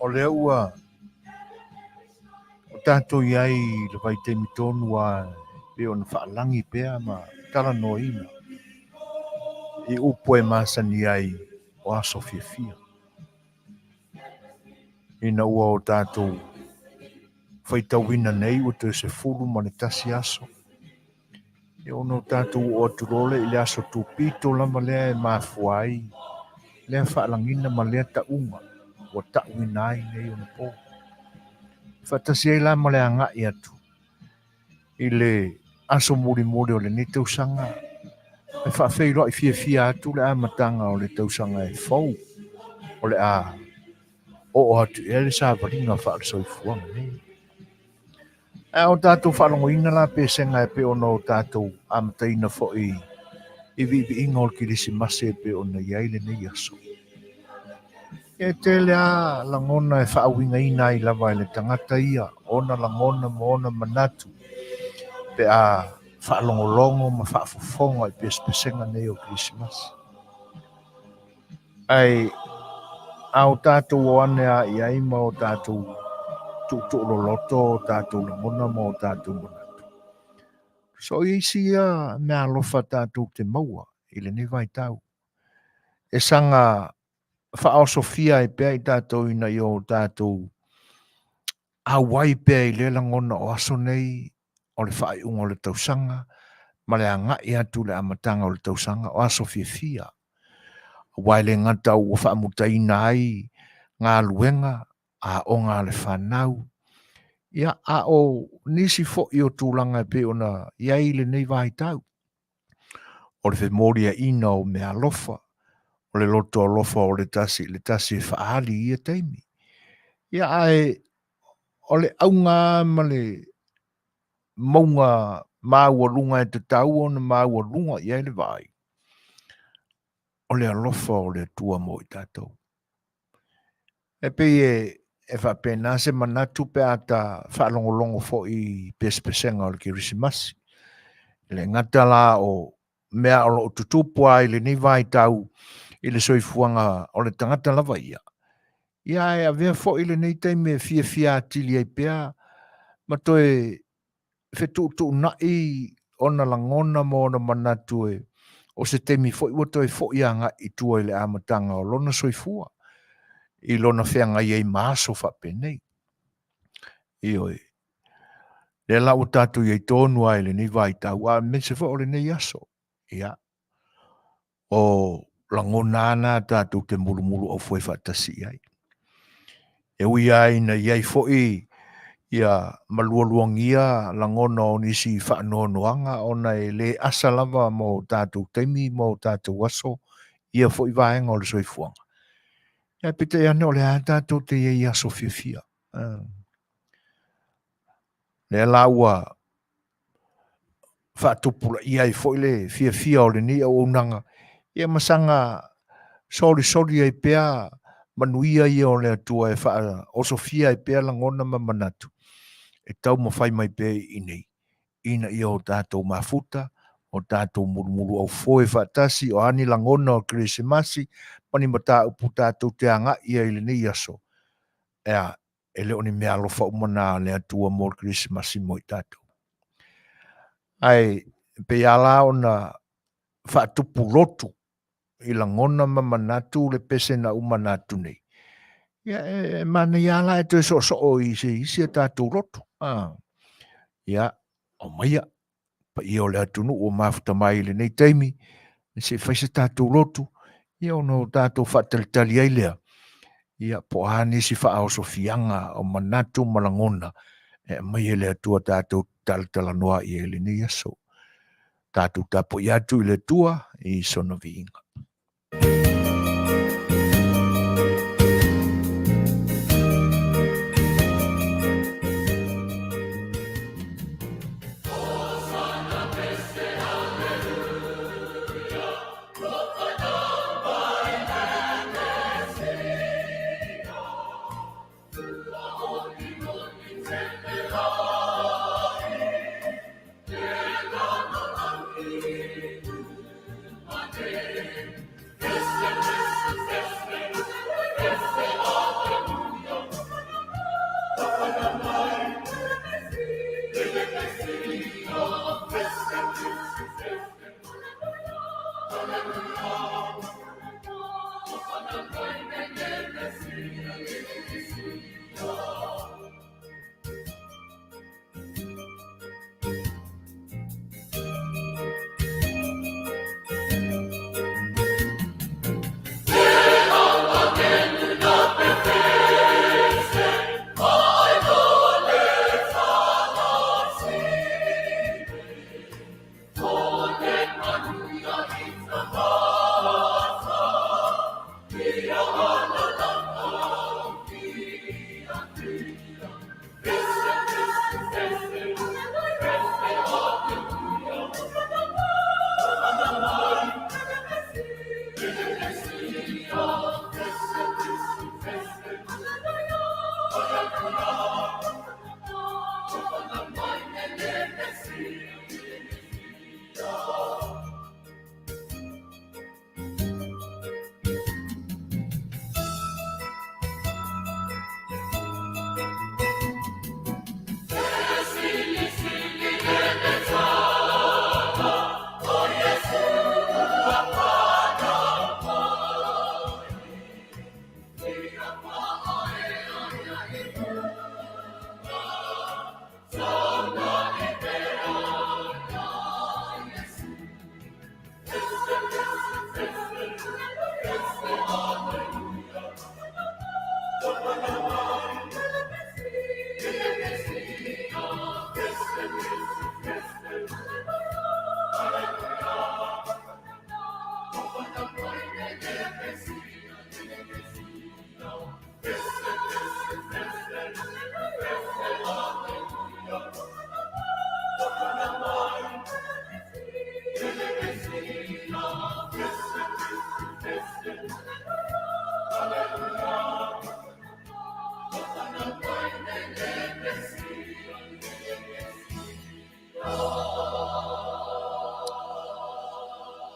O le ua o tātou iai le vai te mitonu a pe ona whaalangi pēa ma tala noina i upo e Masani ai o aso Afiafi. Ina ua o tātou whaitawina nei o te se furu ma le tasi aso. E ono tātou o turole i le aso tūpito lama lea e mafuai. Lea whaalangina ma lea taunga. Wa ta'wina ai nei ona po. Whatasi ai lama lea ngai atu. I le aso muri o le ni Tausaga. E whaafeiro i fia atu le amatanga o le Tausaga e fau. O le a o atu e le sa varinga whaalsoifuanga nei. E o tātou whalongoina la pesenga e pe ono o tātou amataina fo i vi inga o Kerisimasi e pe ona iaile nei aso. E te lea langona e whaawinga ina i lava i le tangata ia, ona langona mo ona manatu, pe a whaalongolongo ma whaafofonga i pesenga nei o Kerisimasi. Ai, au tātou o anea i aima o tātou tu'uloloto o tātou langona mo o tātou manatu. So isi ia mea alofa tātou te maua, i le ni vai tau. E sanga whaao Sofia e pēi tātou ina i o tātou Hawaii pēi le langona o aso nei o le whaai unga o le Tausaga ma le angai atu le amatanga o le Tausaga o aso Afiafi. Wai le ngata o whaamutaina ai ngā luenga a o ngā le whanau. Ia a o nisi fo i o tūlanga e pe ona iai le nei vai tau. O le whemoria ina o mea lofa. O le loto alofa o le tasi e whaali ia teimi. Ia ai, o le aunga ma le maunga māua lunga e te tau o na māua lunga ia le vai. o le alofa o le tua mo I tātou. E pei e whapena se manatu pe ata whaalongolongo fo I pespesenga o le Kerisimasi. Le ngata la o mea o tutupua I le ni vai tau I le soifuanga o le tangata lava ia. Ia e avea fo I le nei teime fia atili ai pea, ma toe fetu nai ona langona mo na manatu e o se temi fo I wato e fo ianga I tua I le amatanga o lona soifua. I lona whenga I maaso whapenei. Ioi. Le la o tatu I tonu ai le ni vai tau a me se fo o le nei aso. Ia. O langona ana tatu te mulumulu o foi whatasi ai. E ui ai na iai fo I ia malualuangia langona o nisi whaanoanoanga ona e le asa lava mo tātou teimi mo tātou aso ia fo I vaenga o le soifuanga. Ia pita ia ne o le a tātou te ia aso fia. Le la ua whaatupula ia I fo I le fia o le ni o unanga. Ia masanga sori ai pea Manuia ia o le atua e wha o Sofia e pea langona mamanatu. E tau mawhai mai pe I nei. Ina ia o tātou mafuta, o tātou murumuru au foe whatasi, o ani langona o Kerisimasi, pani mata upu tātou te anga ia I le nei aso. Ea, e leo ni mea alofa umana le atua mo Kerisimasi mo I tātou. Ai, pe ala o na whaatupu rotu, I langona mamanatu le pese na umanatu nei. Ia, mana ia la e te so I se isi a tātou rotu. Ia, o maia, pa ia o le atunu o mafuta mai le nei teimi, se whaise tātou rotu, ia o no tātou whaatalitali ai lea. Ia, po hane si wha so fianga o manatu malangona, e mai le atua tātou talitala noa I le nei aso. Tātou tapo I atu I le tua, I sono viinga.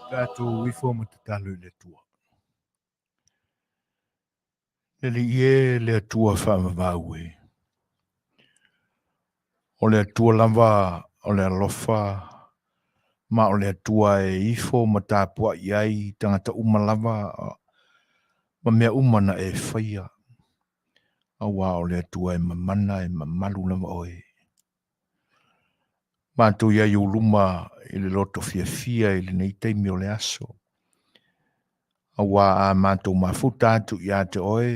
Tātou ifo ma te talo i le tua. Ele ie le tua whamavau e. O le tua lava, o le alofa, ma o le tua e ifo ma tāpua iai tangata umalava, ma mea umana e whaia. Awa o le tua e mamana e mamalu lava oe. Mātou iai uluma i le loto fia i le nei teimi o le aso. Awa a mātou mafuta atu i ate oe.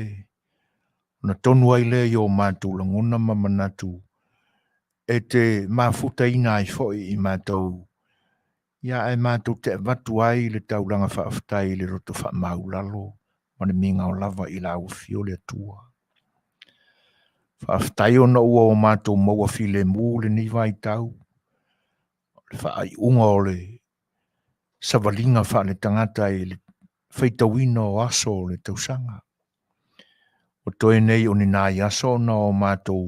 Na tonu ai le yo mātou langona mamanatu. E te mafuta ina ai foi i mātou. Ia e mātou te watu ai le tauranga whaaftai le roto wha maulalo. Mane minga o lava i la ufio le tua. Whaaftai o na ua o mātou maua file mū le ni vai tau. Le wha ai unga o le savalinga wha le tangata i le whaitawina o aso le tausanga. O toi nei o ni nai aso na o mātou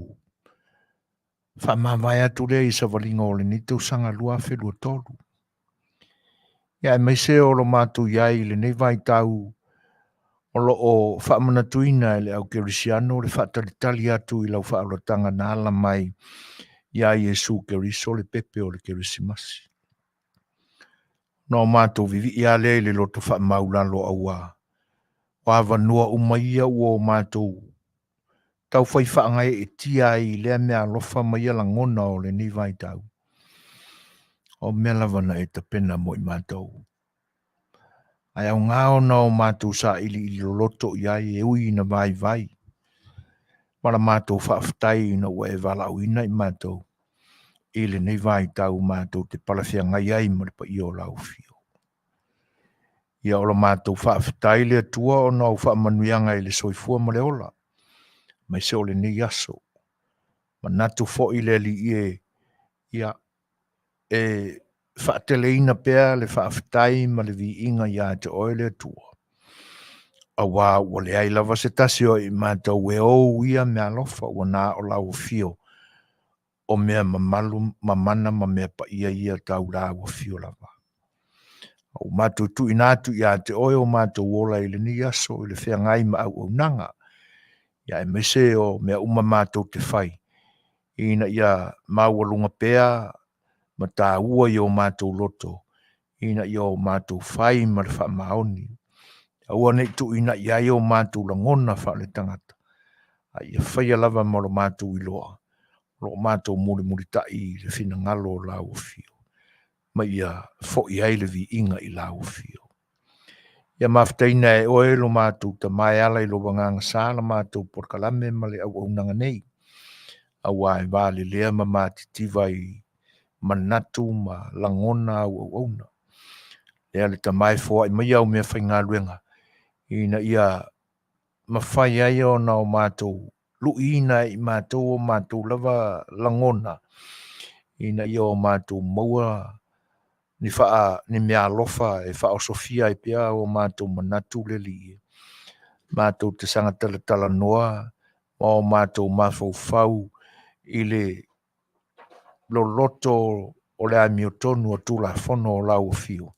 wha mawai atu rea i savalinga o le ni tausanga lua whelua tolu. Ia e meise o lo mātou iai le nei vai tau o lo o wha manatuina le au kerisiano le wha talitali atu i lau wha aurotanga na ala mai ia Yesu keriso le pepe o le Kerisimasi. No mātou vivi ia le loto wha maulalo aua. Wa vanua umaia ua o mātou tau whai whaangai e tia i lea mea lofa mai ala ngona o le ni vai tau. O mea lavana e tapena mo i mātou. Ai au ngāo na o mātou sa ili loto iai e ui na vai vai. Mara mātou whaaftai na ua e vala uina i mātou. I le ni vai tau mātou te palawhia ngai ai ma le pa i o lau fio. Ia ola mātou whaaftai le tua o na o wha manuianga i le soifua ma le ola. Mai se o le ni aso. Ma natu fo i le li e ia e whaateleina pēr le whaaftai ma le vi inga ia te oile tua. A wā ua le ai lava se tasi o i mātou e o ia mea lofa ua nā o lau fio o mea mamalu mamana ma mea pa ia tau rā ua fio lava. O mātou tu inatu ia te oe o mātou ola i le ni aso i le whea ngai ma au nanga. Ia e mese o mea uma mātou te whai. Ina ia maualunga pēr ma tā ua i o mātou loto. Ina i o mātou whai ma le wha maoni. Aua nei tu ina ia i o mātou langona wha le tangata. A ia whaia lava ma lo mātou i loa. Lo mātou muri tai i le whina ngalo o lau fio. Ma ia fo i ai le vi inga i lau fio. Ia maftaina e oe lo mātou ta mai ala i lo wanganga sāla mātou Polokalame ma le au nanga nei. Awa e vale lea ma mātitiva i manatu ma langona au auna. Lea le ta mai foa i mai au mea whai ngā luenga. Ina ia mawhai ai o na o mātou luina i mātou o mātou lava langona. Ina ia o mātou maua ni wha ni mea lofa e wha o Sofia i pia o mātou manatu le li. Mātou te sanga tala noa, o mātou mawhau i le loloto o le amiotonu o tula fono o lau fio.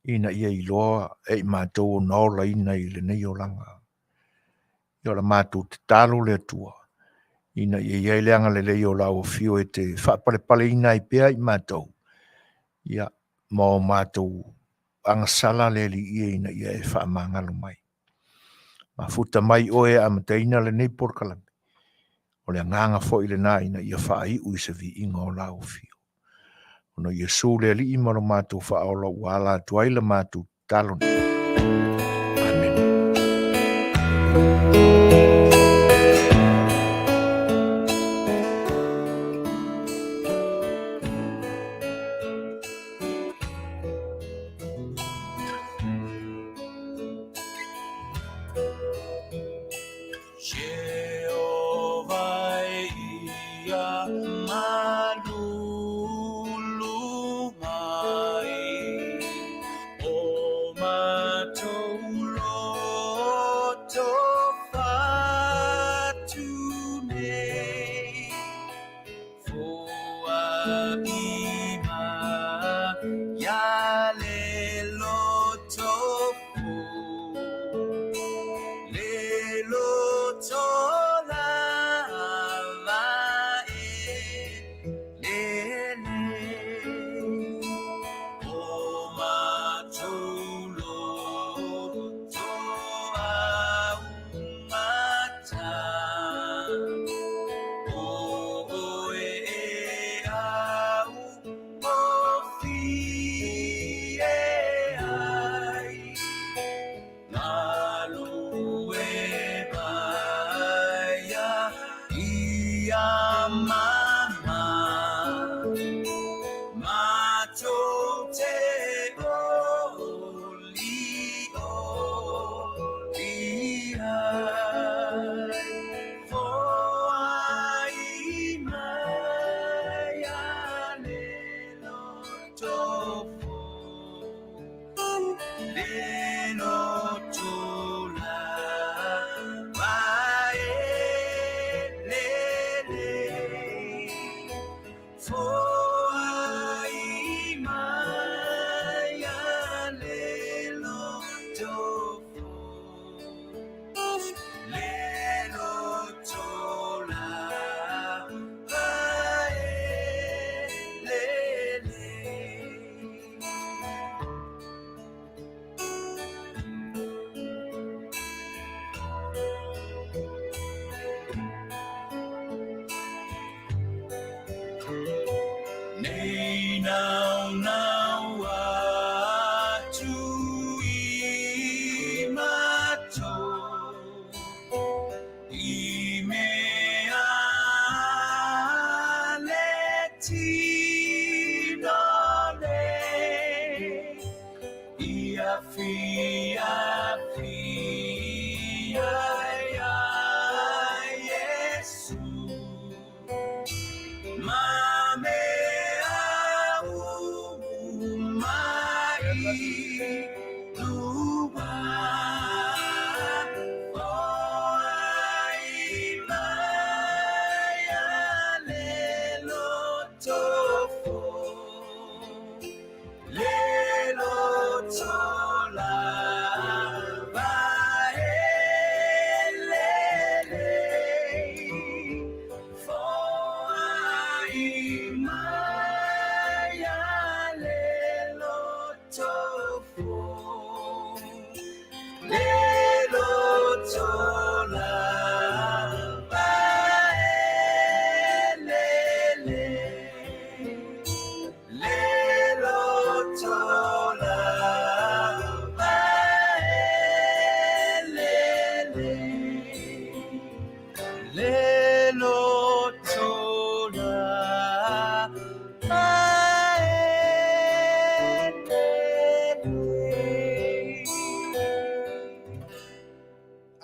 Ina ia i loa e i mātou o naola ina i le nei o langa. Ia la mātou te talo le tua. Ina ia i leanga le lei o lau fio e te whapare ina i pia i mātou. Ia mō mātou angasala le li ina ia e whaamangalo mai. Ma futa mai oe a mataina le nei Polokalame. O le nganga fo i le nā ina ia whaai ui se vi inga o lau fio. Ono Yesu le li ima lo mātou whaola wala tuaila mātou talon. Amen.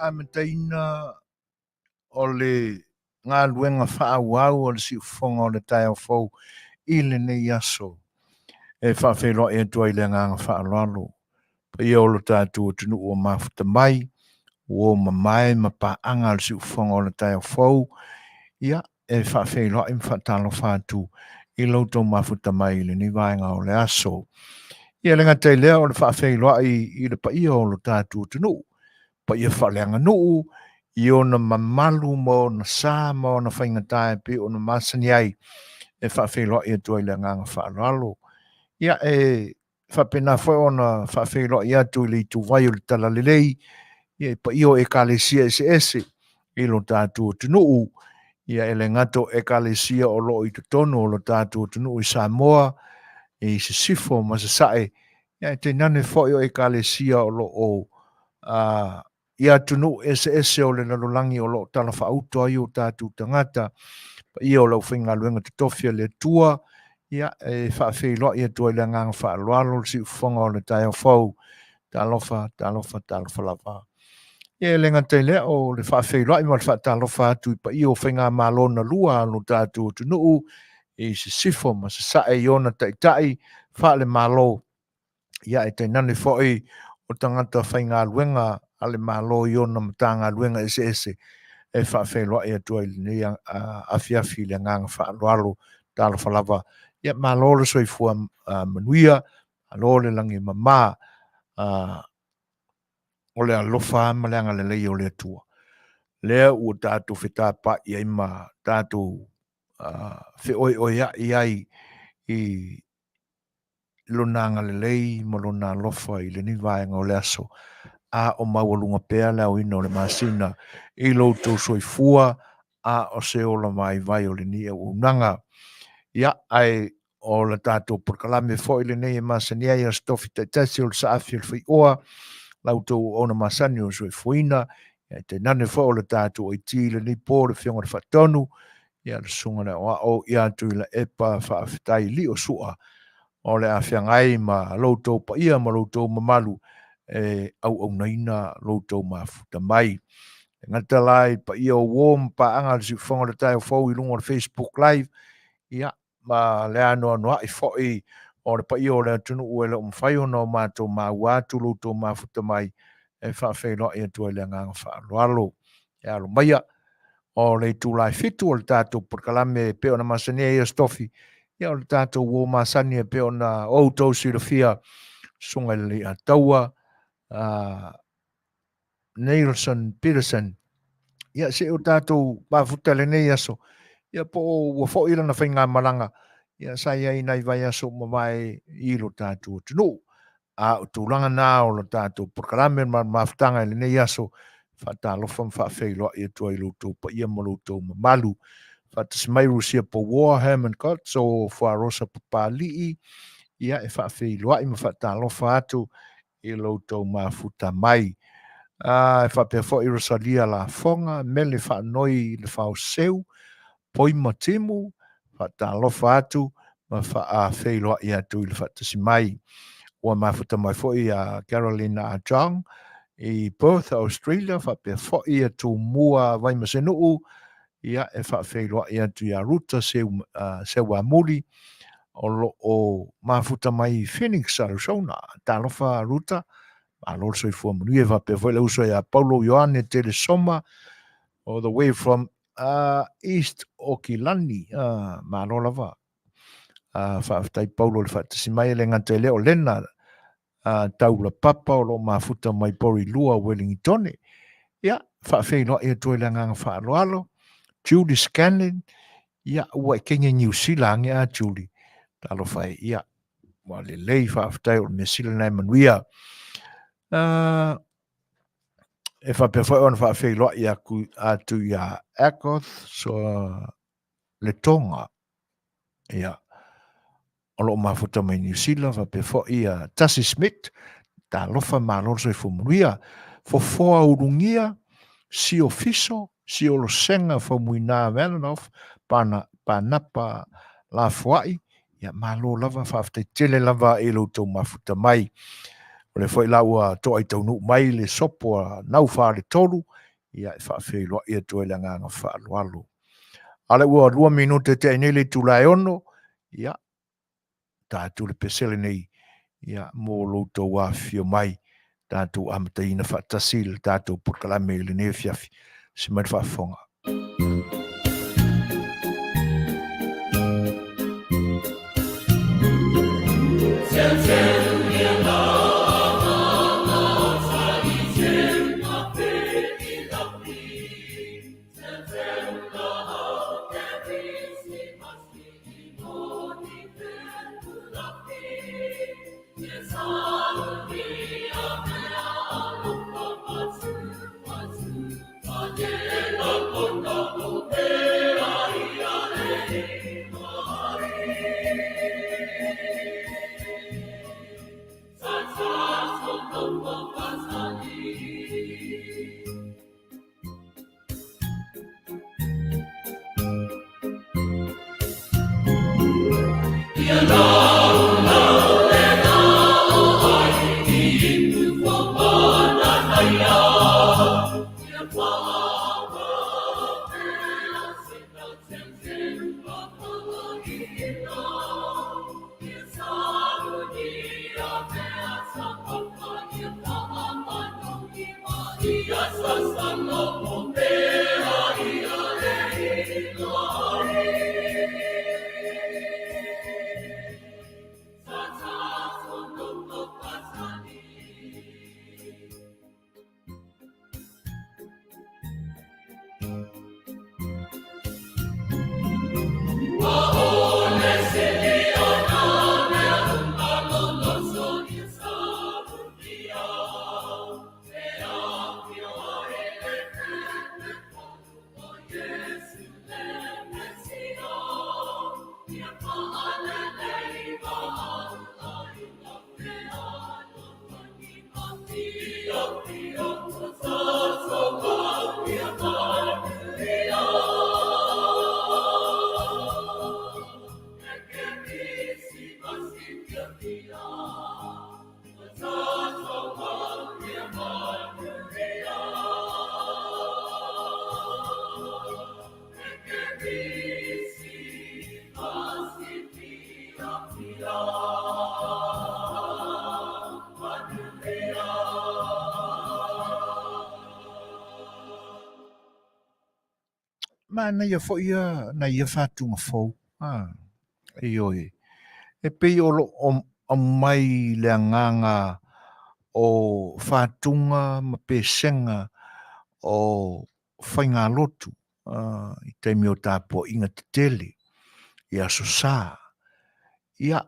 Amataina o le ngā luenga whaauau o le siufonga o le tai o fau i le nei aso. E whawhelo e tua i le nganga whaalalo. Pa ia o lo tātua tunu o mafuta mai, o mamai ma paanga le siufonga o le tai o fau, ia e whawhelo i mwhatalo whātu i lautou mafuta mai le ni vaenga o le aso. Ia le ngatai lea o le whawhelo i le pa ia o lo tātua tunu. Pa ia whaleanga nuu, i ona mamalu mo na sā mo na whaingatai pe o na Masani ai e whawhelo i atua i le nganga whaalalo. Ia e whapena whai o na whawhelo i atu i le tu vai o le tala lelei, ia pa io e kalesia ese i lo tātua tunuu, ia ele ngato e kalesia o lo i tutonu o lo tātua tunuu i Samoa, i se sifo ma se sae, ia te nane whai o e kalesia o lo o ia tunu ese o le lalolangi o lo tala whauto ai o tātou tangata, pa ia o lau whainga luenga te tofia le tua, ia e whawhelo ia tua i le ngang whaaloalo si ufonga o le tai o fau, talofa lava. Ia le ngatai lea o le whawhelo i ma le whaatalofa atu i pa ia o whainga malona lua o tātou tunuu, i se sifo ma se sae i ona tai, wha le malo, ia e te nane whai o tangata whainga luenga ale malo i ona matanga luenga ese e whawhelo e atua i ni Afiafi le ngang whaaloalo talo whalava. Ia malo le soifua Manuia, alo le langi mama o le alofa ma le agalelei o le atua. Lea ua tātou whetāpa'i ai ma tātou whioe ai ai i lona agalelei ma lona alofa i le ni vaenga o le aso. A o maualunga pea le au ina o le masina i loutou soifua a o se ola mai vai o le ni e unanga. Ia ai o le tātou Polokalame fo i le nei e Masani ai a stofi taitasi o le Saafi A Le Fai'oa lautou ona Masani o soifuina ia te nane fo o le tātou i ti le ni po le fionga le whatonu ia le sunga na o ia tu i la epa whaafetai li o sua o le awhiangai ma lautou pa ia ma lautou mamalu au naina lautou mafuta mai. Ngata lai pa ia o warm pa anga si fonga le tai o fau i lunga le Facebook Live ia ma le ano i foi o le pa ia o le tunu ue le umwhai ona o mātou ma wātu lautou mafuta mai e whawhelo ia tua le nganga whaaloalo. Ia lo maia o le tūlai fitu o le tātou Polokalame pe ona Masani ia stofi ia o le tātou o Masani pe ona outou silofia sunga le Lei'ataua Nielsen Petersen ia se o tātou mafuta le nei aso ia po ua fo'i lana whainga malanga ia sai ai nai vai aso mawai i lo tātou tunu a o tūlanga nā o lo tātou Polokalame ma mafutanga le nei aso whatalofa mwhawheiloa ia tua i loutou pa ia ma loutou mamalu whatasmairu sia po Warham and Cots o Wharosa Papali'i ia e whawheiloa i ma whatalofa atu i loutou mafuta mai. E whapea fo i Rosalia la fonga, mele whanoi le whao seu, poi matimu, whatalofa atu, ma whawheiloa i atu i le whatasi mai. Ua mafuta mai fo i a Carolina Ajong, i Perth, Australia, whapea fo i atu mua vai masenuu, ia e whawheiloa i atu i a ruta seu amuri, o mafuta mai Phoenix, Arizona, talofa ruta, Alo so for Manuia va pe foi uso ya Paulo Ioane Telesoma all the way from East Okilani malo lava fa tai Paulo le fa si mai le ngate le o lena taula papa o lo mafuta mai pori lua Wellington ya fa fe no e to le nganga fa alo Julie Scanlon ya wa Kenya New Zealand ya Julie talo fai ya wa le lei fa tai o me sila na Manuia e whapea whai ona whawheiloa i atu i a Akoth so le tonga ia o loo mafuta mai New Zealand whapea whai i a Tassie Smith ta lofa maloro i whamuria foa urungia si o fiso si o lo senga whamuina Melanoff panapa la fuai ia malo lava whawhtai tele lava e lo tau mafuta mai o le foi laua to ai taunu mai le sopo nau fa le tolu ia e whawheiloa ia to e nganga whaalualu. Ale ua 2 minute te inele tu lai ono ia tātu le pesele nei ia mō loutou wāwhio mai tātu amataina whaatasil tātu Polokalame le ne Afiafi si mai whaafonga. mana ia fo ia na ia whātunga fau. Ioi. E pei o mai le nganga o whātunga ma pesenga o whainga lotu. I teimi o tāpua inga te tele. Ia so sā. Ia.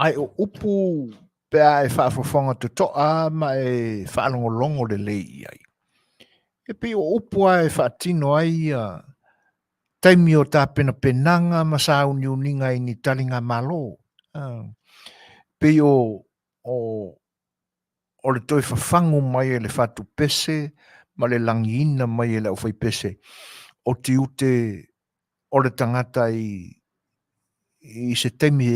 Ai o upu pea e whaafafonga te toa ma e whaalongolongo le lei ai. E pei o upu ai e whaatino ai taimi o tā pena penanga ma sā uniuninga i ni talinga malo. Pei o le toi whawhangu mai e le whatu pese, ma le langiina mai e le au whai pese. O ti ute o le tangata i se taimi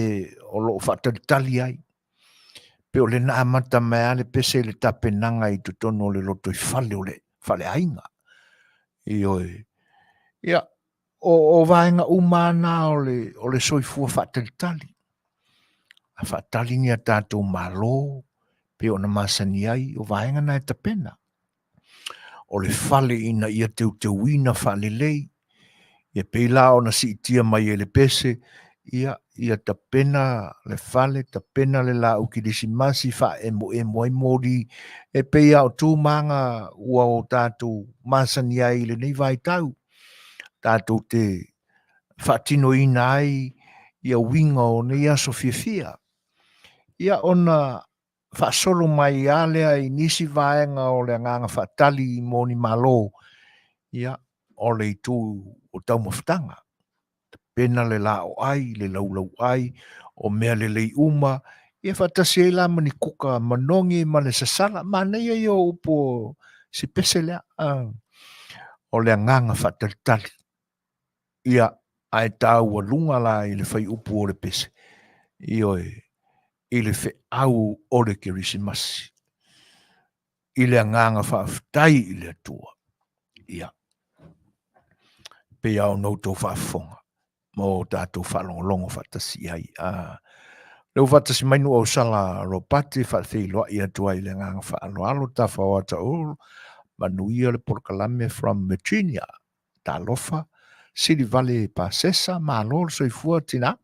o lo whaatalitali ai. Peo le na amata mea le pese le tapenanga i tutono le loto i whale o le whale ainga. Ioi. Ia, o vaenga umana o le soifua whaatalitali. A whaatali ni a tātou malo, peo na Masani ai, o vaenga na e tapena. O le whale ina ia te wina whale lei. Ia peila o na si itia mai e le pese, ia tapena le whale, tapena le la Kerisimasi wha e mori, e peia o tū manga ua o tātou Masani ai le nei vai tau. Tātou te whaatino ina ai, ia winga o nei aso fia. Ia ona whaasolo mai alea i nisi vaenga o le nganga whaatali i moni malo, ia o le tū o tau mawhtanga. Pena le lao ai, le laulau ai, o mea le lei uma, ia whatasi e la mani kuka manongi ma le sasala, ma nei ai o upo si pese lea, o le nganga whaatalitali. Ia ai tau a lunga la i le whai upu o le pese. Ioi, i le Fai'oa o le Kerisimasi. I le nganga whaaftai i le atua. Ia. Pe au nou tō whaafonga. Mo tātou whalongolongo whatasi ai. Leu whatasi mainu au sala ropati whaafeiloa i atua i le nganga whaaloalo ta whawata Manuia le Polokalame from Virginia. Ta lofa. Siri Valley Pasesa, Malol, Soifua, Tina.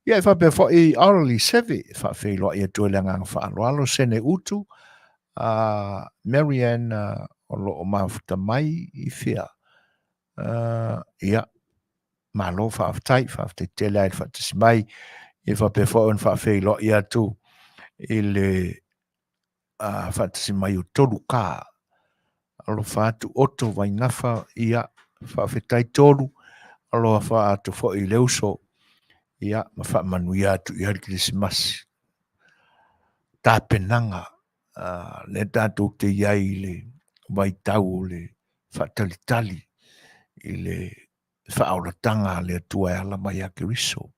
Ia e whapea fo i aurali sewe, whawheiloa i atua le nganga whaaloalo, Sene Utu, Marianne, o lo o mafuta mai i whia. Ia, malo whawhtai tele ai whatasi mai, i whapea fo i whawheiloa i atu i le whatasi mai o toru kā. Alo whatu oto vai ngafa, ia, whawhetai toru, alo whatu fo i leuso, ia, ma wha Manuia atu i Kerisimasi. Tā penanga, le tātou te iai le vai tau le whaatalitali, i le whaauratanga le atua e ala mai a Keriso.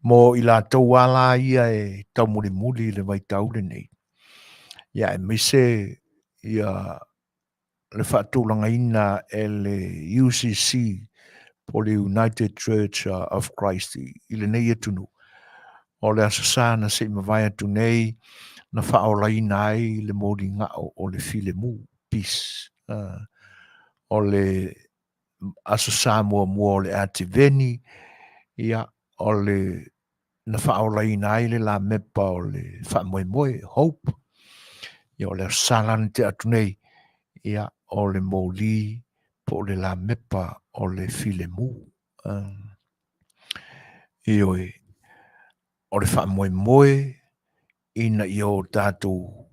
Mo i la tau ala ia e tau muli le vai tau le nei. Ia e mise ia le whaatulanga ina e le UCC, po le United Church of Christ, i le nei atunu. O le asasana se mawai atu nei, na whaolaina ai le mori ngao o le file mu, peace. O le asasa mua o le ativeni, ia o le na whaolaina ai le la mepa o le whamoemoe, hope. Ia o le asasalana te atu nei, ia o le moli, po le la mepa o le file mu. Ioi, o le whamoemoe, ina i o tātou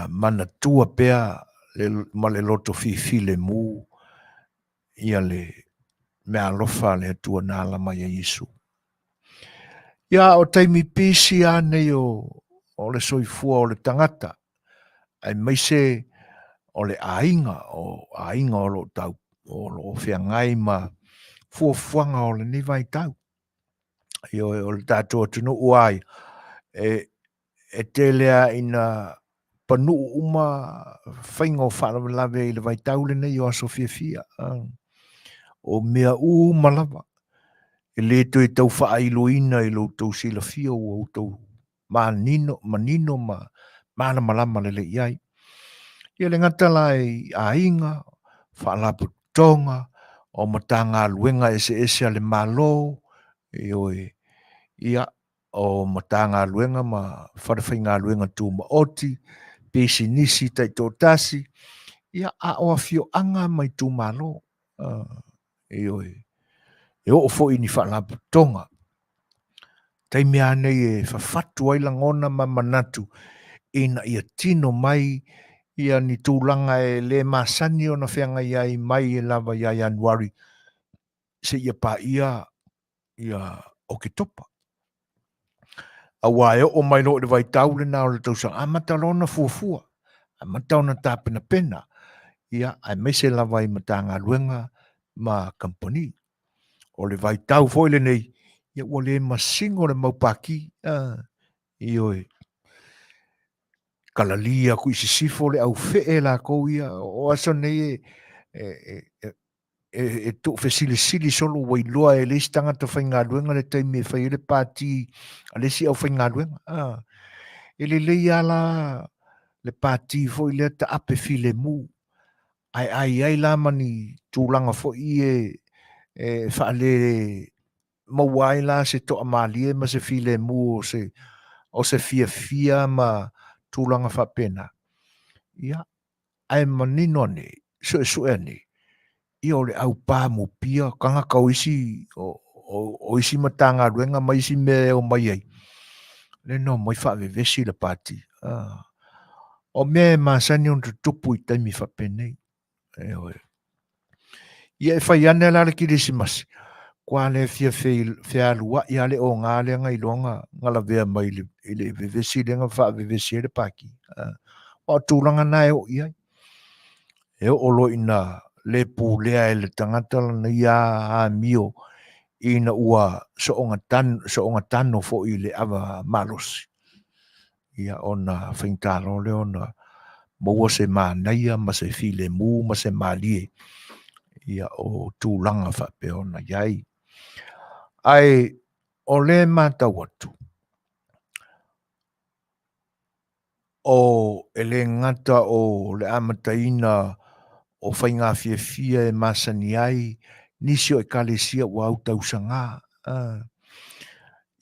mana tua pea ma le loto file mu, ia le mea alofa le atua nā lama ia Yesu. Ia o taimi pisi ane o le soifua o le tangata, ai maise o le ainga o lo tau, o lo whiangai ma fuafuanga o le nivai tau. Ia o le tātua tunu uai, e te lea ina panu uma whaingo whaalawe i le vai tau le nei o aso fia. O mea malawa. E le to e tau whaailoina i lo tau sila fia o tau manino ma mana malama le le iai. Ia le ngata lai a inga, whaalapu tonga, o matanga luenga ese ale malo, ia o matanga luenga ma wharewhainga luenga tū ma oti, pesi nisi tai tō tasi, ia a o afio anga mai tū malo, e o fo ini whalapu tonga. Tai mea nei e whawhatu ai langona ma manatu, ina ia tino mai, ia ni tūlanga e le Masani o na whianga iai mai e lava iai Januari, se ia pa ia o ke topa. A wae o mai no le vai taule na o le Tausaga, a matalona fuafua, a mataona tāpena pena, ia ai mai se lava i matanga luenga ma company. O le vai tau foi le nei, ia ua le masingo le maupaki, ioe. Kalalia ku isi sifo le au fee la kou ia, o aso nei e tu fesili solo wailoa e leisi tangata whainga luenga le taimi e whai le pāti a lesi au whainga luenga. E le leia la le pāti foi le ta ape file mu. Ai la mani tūlanga foi e whaale mauai la se to amalie ma se file mu o se fia ma tūlanga whapena. Ia, ai manino ne, so e ne. Ia o le au pā mo pia, kanga kau isi, o isi matanga ruenga mai isi me o mai ai. Le no, mai whawe vesi le pāti. O me Masani on tupu I taimi whapenei. Ia e whai ane la le Kerisimasi. Kwa le fia lua, ia le o ngā le ngai longa, ngala vea mai le vesi le ngā whawe vesi le pāki. O tūlanga nai o iai. E o lo ina le pūlea e le tangata na ia a mio ina ua soonga tano fo I le awa malosi. Ia ona whaintaro le ona maua se Manuia ma se file mu ma se malie. Ia o tūlanga whape ona iai. Ai o le mātau atu. O ele ngata o le amataina o whainga Afiafi e Masani ai, nisi o e kalesia ua au Tausaga.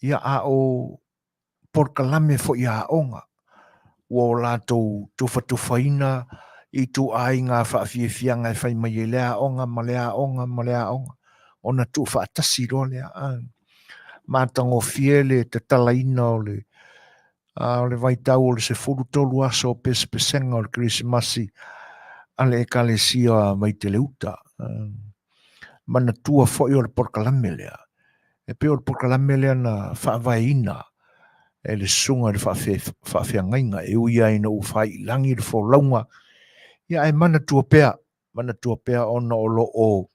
Ia a o Polokalame fo ia onga. Ua o lātou tuwhatuwhaina I tu ai ngā whaafiafianga e whai mai e lea onga, ma lea onga. Ona tu whaatasi roa lea. Mātango fie le te talaina o le vaitau o le se furutolu aso o pesenga o le Kerisimasi. Ale e kalesia mai te leuta. Mana tua foi o le Polokalame lea. E pe o le Polokalame lea na whaavaina. E le sunga le whaafeangainga. E uia ina u whai langi le wholaunga. Ia e mana tua pea. Mana tua pea ona o lo o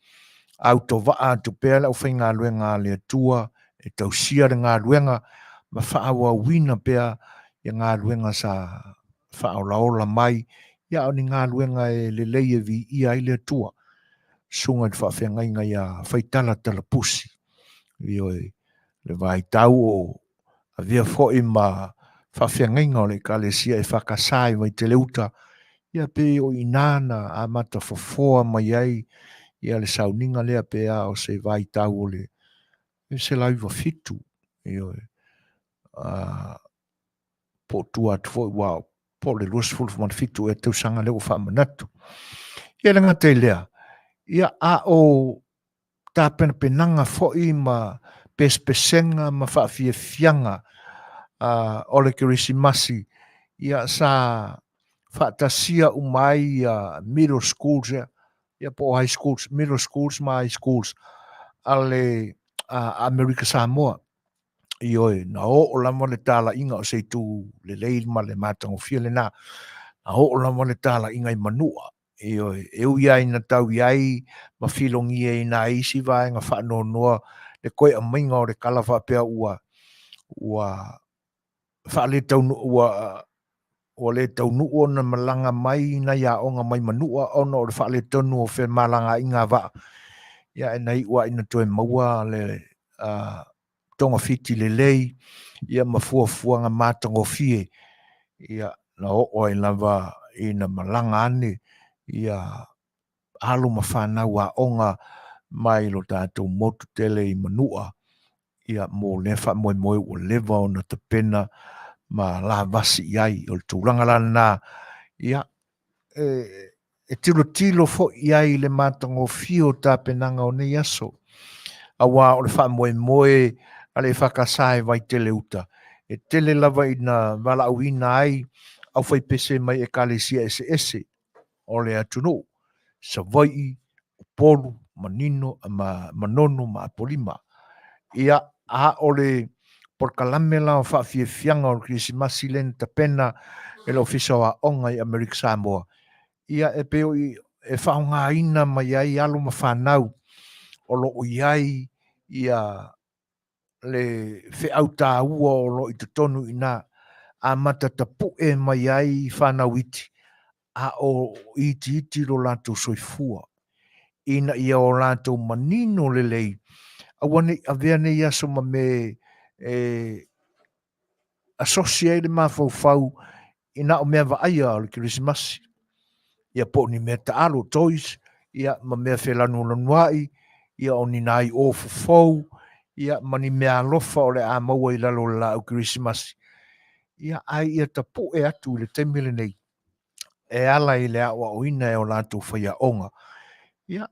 auto waa tu pea la u whai ngā luenga le tua. E tausia le ngā luenga. Ma whaawa wina pea. Ia ngā luenga sa whaolaola mai. Ia o ni ngā luenga e le leie vi ia I le tua. Sunga le whaafeangainga ia whaitala pusi. Ioi le vai tau o a via foi ma whaafeangainga o le kalesia e whakasai mai te leuta. Ia pe o inana a mata fofoa mai ai. Ia le sauninga lea pe a o se vai tau o le. E se laiva fitu. Ioi. Po tua tu foi wow. Po le luas fulfu man fitu e Tausaga leo whaamanatu. Ia le ngata lea. Ia a o tāpena penanga foi ma pespesenga ma whaafiafianga o le Kerisimasi. Ia sa whaatasia umai middle schools. Ia po high schools, middle schools ma high schools. Ale Amerika Samoa. Ioi, na o lama le tala inga o Setu le leil ma le matango fia le na. Na o lama le tala inga I Manua. Ioi, eu iai na tau iai ma filongi e na isi vai nga whaano noa le koe a mainga o le kalawa pea ua whaale tau ua le tau nuo na malanga mai na ia o nga mai Manua ono o le whaale tau nuo whe malanga inga va. Ia e nei ua ina toe maua le tonga fiti le lei, ia mafua nga matango fie, ia na o e lava ina malanga ane, ia alo mawhanau a onga mai lo tātou motu tele I manua ia mo le wha moe moe o lewa o na te pena ma la vasi iai o le tūranga lana ia e tilo fo iai le matango fio tā penanga o nei aso awa o le wha moe moe a le whakasae vai tele uta e tele lava ina wala uina ai au whai pese mai e kalesia ese o le atunu sa vai polu manino manono ma polima ia a ole Polokalame la fa fianga o Kerisimasi len tapena e lo ofisa wa onga I Amerika Samoa ia e peo e whaunga ina mai ai alo ma whanau o lo iai ia le whiau tā ua o lo I te tonu ina a matatapu e mai ai whanau iti a o iti lo lato soifua ina ia o lato manino le lei awane avea nei aso ma me associated ma fau ina o mea vaia o le Kerisimasi ia po ni mea taalo toys ia ma mea whelanu lanuai ia o ni nai o fufou ia mani mea alofa o le a maua I lalo la o Kerisimasi ia ai ia tapu e atu le temile nei e ala I le awa o ina e o lato whaia onga ia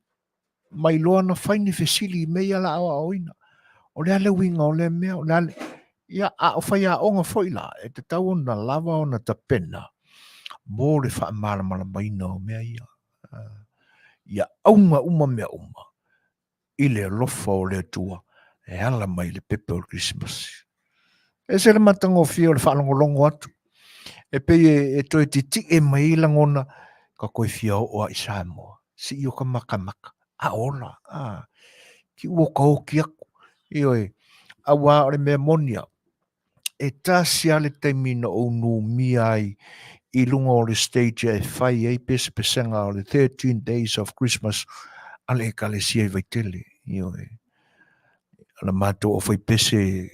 mai loa na whaini fesili mea la awa o ina o le ale winga o le mea o le ale ia a o whaia onga foila e te tau na lava o na tapena mo le wha mala maina o mea ia ia aunga uma mea uma I le lofa o le tua e ala mai le pepe o Kerisimasi e se le matanga o fia o le whalongolongo atu e pe e toi titi e mai langona ka koe fia o I Samoa si I o ka maka a ola ki ua ka hoki aku ioe awa o le mea monia e tasi ale taimina o nu mia ai I lunga o le stage e whai e pese pesenga o le 13 days of Christmas ale ekalesia I vaitele ioe ala mato o whai pese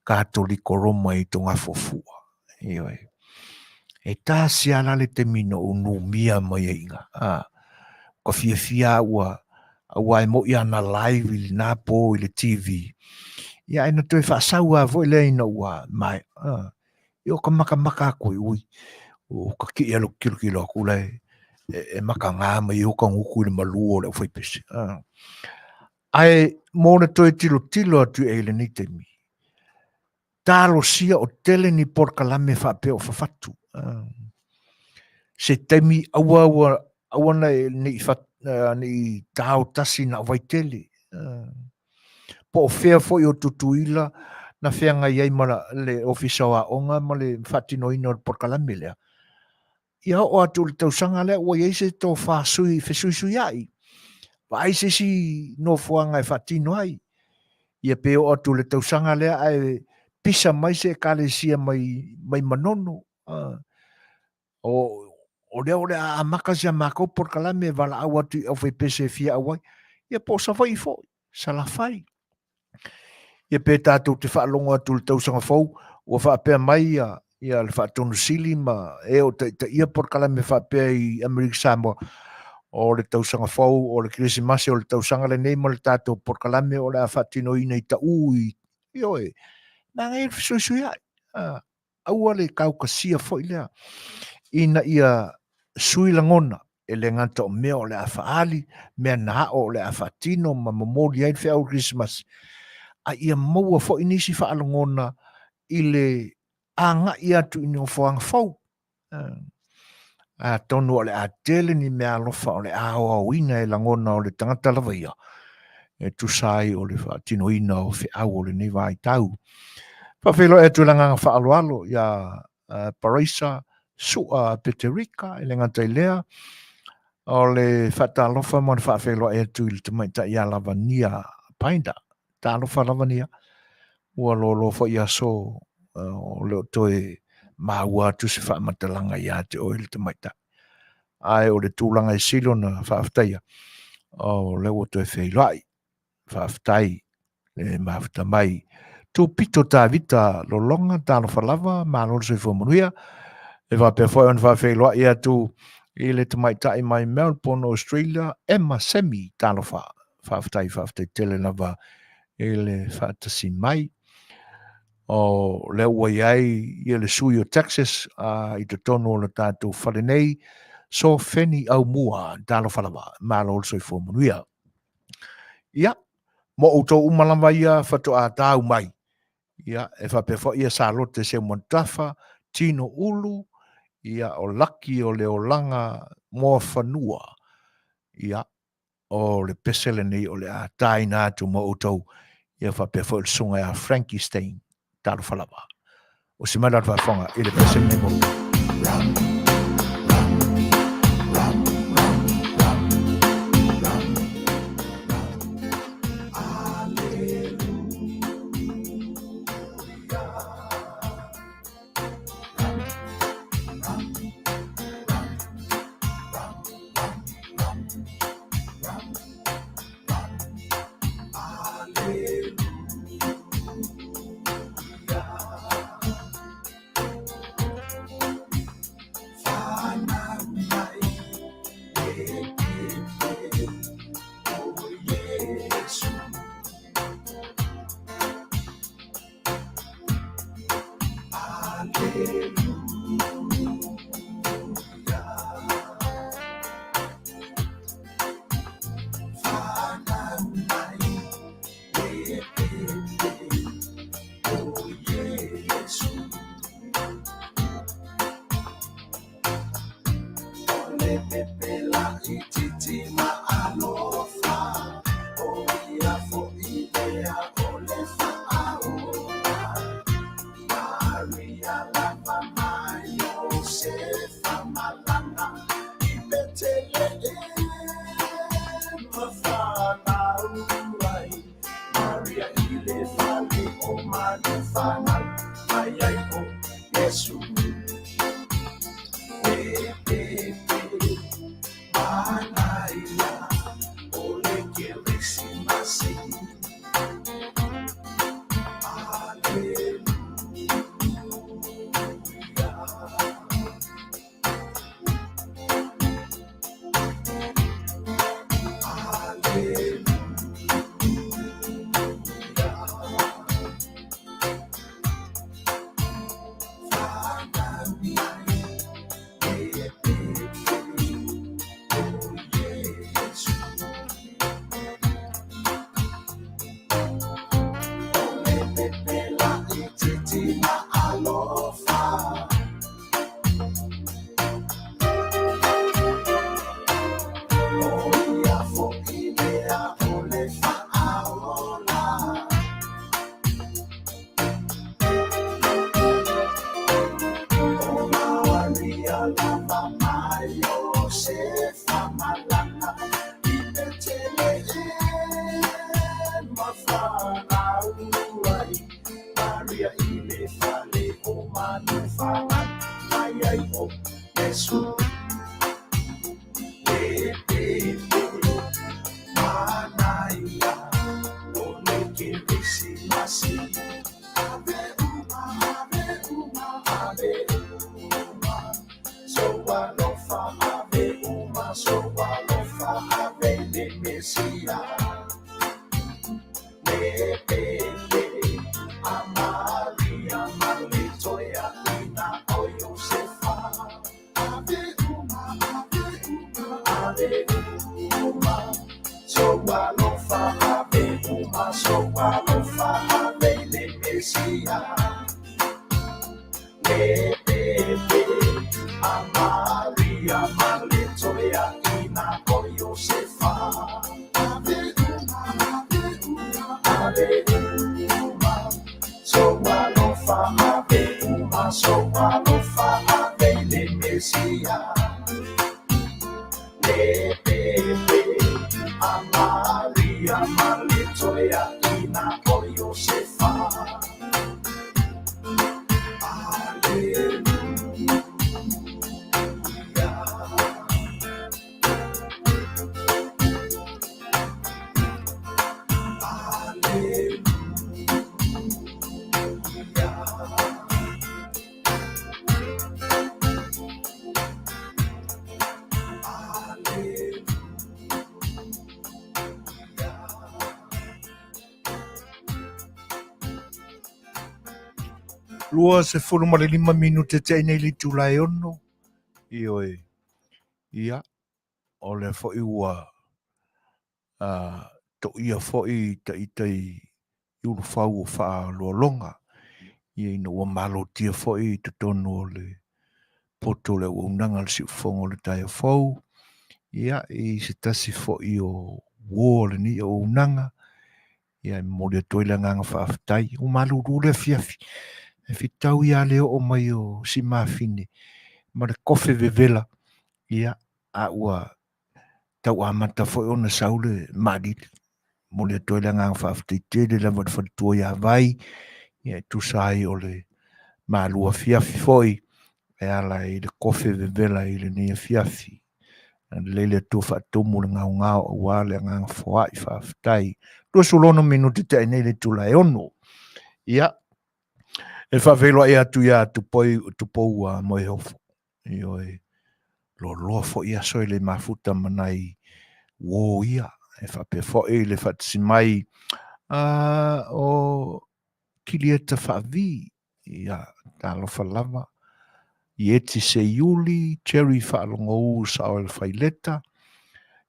katoliko Roma I tonga fofua ioe e tasi ale taimina o nu mia mai inga ka fia ua e mo ia na live I na po I le TV ia ina toi whaasau a vo le ina ua mai io ka maka koe ui o ka ki alo kilo kule e maka ngā mai o ka nguku I le malu o le whai pese ai mo na toi tilo atu e le ni temi talo sia o tele ni Polokalame whape o whawhatu se temi awa na ni tau tasi na waitele po fea foi o tutuila na fea ngai ai mala le ofisa wa onga ma le whatino ino o Polokalame lea ia o atu le tausanga lea ua iei se tō whāsui fesui ai wa ai se si no fuanga e whatino ai ia pe o atu le tausanga lea ai pisa mai se kalesia mai manono o le a maka sia mako Polokalame wala au atu au whai pese fia awai ia po sa whai fo sa la whai ia pe tātou te whaalonga atu le tausanga fau ua whaapea mai ia le whaatonu sili ma e o te ia Polokalame whaapea I Amerika Samoa o le tausanga fau o le Kerisimasi o le tausanga le nei ma le tātou Polokalame o le a whaatino ina I ta ui ioe na ngai fisui ai aua le kaukasia fo I lea ina ia sui langona e le nganta o mea o le a whaali mea na o le a whaatino ma mamoli ai whea o Kerisimasi a ia maua fo inisi whaalongona I le anga I atu ini o whaanga fau a tonu o le a tele ni mea alofa o le a o wina e langona o le tangata lava ia e tusai o le whaatino ina o whiau o le ni vai tau whawhelo e tu langa whaaloalo ia Paraisa sua Peterika e le ngata I lea o le whaatalofa mo le whawhelo e tu I le tamaita ia lavania painda talofa lavania ua lolo fo ia so o leo toe maua atu se whaamatalanga ia te oile te maita. Ai o le tūlanga I silo na whaaftaia o leo toe whailai whaaftai le maafta mai tu pito tā vita lolonga tāno whalava maa lolo soi Manuia e whapea whai on whawhailua ia tu I le tamaitai mai Melbourne, Australia, Emma Semi talofa whaafatai tele lava e le whaatasi mai. O le ua iai i le sui o Texas i te tono o le tātou wharenei so feni au mua talofa lava malo olso i fo Manuia. Ia, mo utou umalama ia whato a tāu mai. Ia, e whapewha ia sa lote se montafa, tino ulu, ia o laki o le olanga mo whanua. Ia, o le pesele nei o le a tai nātu mo utou ia whapewha il sunga a Frankie Stein, tāru whalawa. O si mara whafonga i le pesele nei mo. Lua se fulu ma le 5 minute te nei li tulai ono. Ioe. Ia. O le fo'i ua. To ia fo'i ta itai iulu fau o faa longa. Ia ina ua malo tia fo'i te tonu o le poto le unanga le si ufongo le tai fau. Ia i se tasi fo'i o wo le ni o unanga. Ia mo le toila nganga whaafitai. O malu rule Afiafi. E fitau ia leo o mai o si mafine. Ma le kofe vevela. Ia a ua tau amata fo'i o na saule madili. Mo le toila nganga whaafitai tele la vada whatutua ia vai. Ia tu sai o le malu Afiafi fo'i. E ala i le kofe vevela i le ni Afiafi. Lele tu whatumu le ngau ngau o wale nganga whaai whaafitai. Tua sulono minuti te nei le tula e ono. Ia. E whawelo e atu ia tu pou a moe hofo. Io e lo fo ia soi le mafuta manai wo ia. E whape fo e le whatsimai o kilieta whavi. Ia talo whalama. Ieti se iuli, cherry whaalongo u sao le whaileta.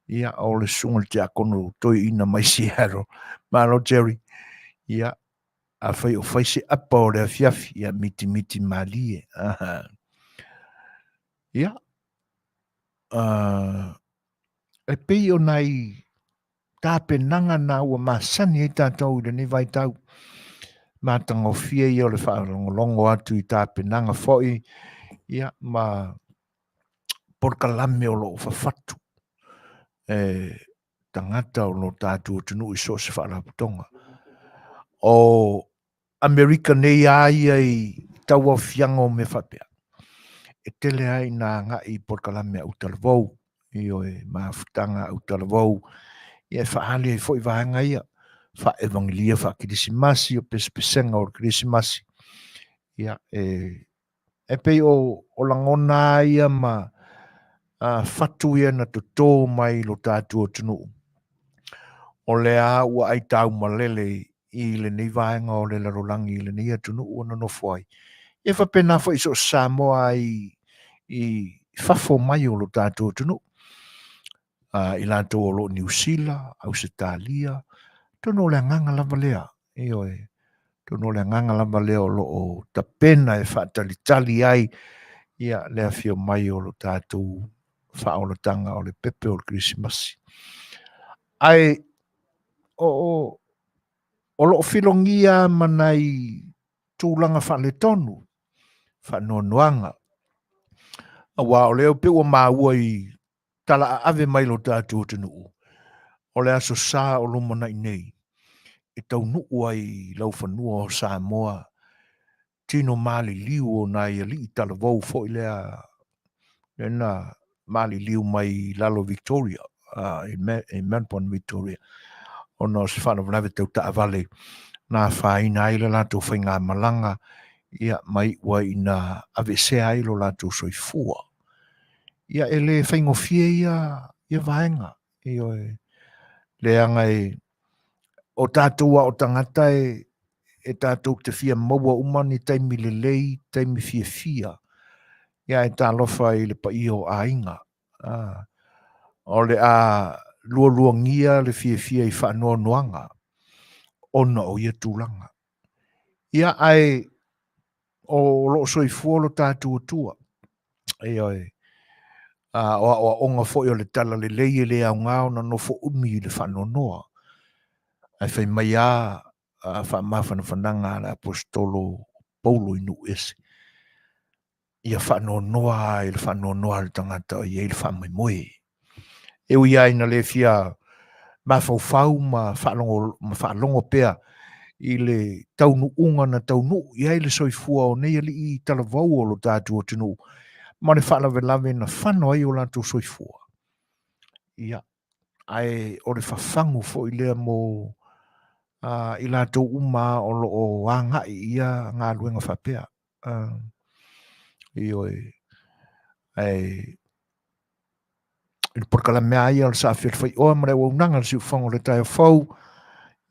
Ia o le sunga te akono toi ina mai si haro. Malo cherry. Ia. A whai o whai se apa o le Afiafi. Ia miti malie. Ia. E pei o nai tāpe nanga na ua Masani e tātou i le ni vai tau. Mātanga o fia i o le whaalongo atu i tāpe nanga foi. Ia ma Polokalame o lo whawhatu. Tangata o lo tātou tunu i so se whaalaputonga. O Amerika nei ai tau au fianga o me whapea. E tele ai nā ngā i Polokalame au talavou. I o e maafutanga au talavou. Ia e whaale e fwoi vahanga ia. Wha evangelia wha Kerisimasi o pesenga o Kerisimasi. Ia e pei o langona ia ma whatu ia na to tō mai lo tātua tunu. O lea ua ai tau malele i le nei vahanga o le larolangi i le nei atunu ua no fwai. E whapena fwoi so Samoa i whafo mai o lo tātua tunu. I lanto o lo New Zealand, Australia, tono le nganga lava lea. Ioe, tono le nganga lava lea o lo o tapena e whaatalitali ai. Ia lea fio mai o lo tātou whaolatanga o le pepe o le Kerisimasi. Ai, o lo filongia manai tūlanga whale tonu, whanonuanga. Awa o leo pe ua maua i tala ave mai lo tātou tenu. O le aso sā o lomana i nei. E tau nuu ai lau whanua o Samoa. Tino mali liu o nai ali i tala vau fo i lea. Nena mali liu mai lalo Victoria. E Manupon Victoria. O no se whana whanave tau ta avale. Nā whaina ai le lato whainga malanga. Ia mai ua ina avese ai lo lato soifua. Ia e le whaingofie ia vaenga. Io le angai o tātua o tangata e tātou te fia maua umani taimi le lei, taimi fia. Ia e tā lofa i le pa i o a inga. O le a lua ngia le fia i whanua noanga. Ona o ia tūlanga. Ia ai o lo soifua lo tātua tua. Oi. O onga fo i o le tala le lei le au ngao na no fo umi le whanua noa. Ai whai mai a whamawhana whananga la apostolo Paulo inu ese. Ia whanau noa, il whanau noa le tangata o ia il whamai moe. E ui aina le fia ma whau ma whalongo pea i le taunu unga na taunu. Ia i le soifua o nei ali i tala vau o lo tātua tinu. Ma le whalawe lawe na whanau ai o lātou soifua. Ia. Ai o le whawhangu fo i lea mo i lātou uma o lo o wanga i ia ngā luenga whapea. Ioi. Ai il Polokalame ai al sa A Le Fai'oa ma le unanga si ufongo le tai fau.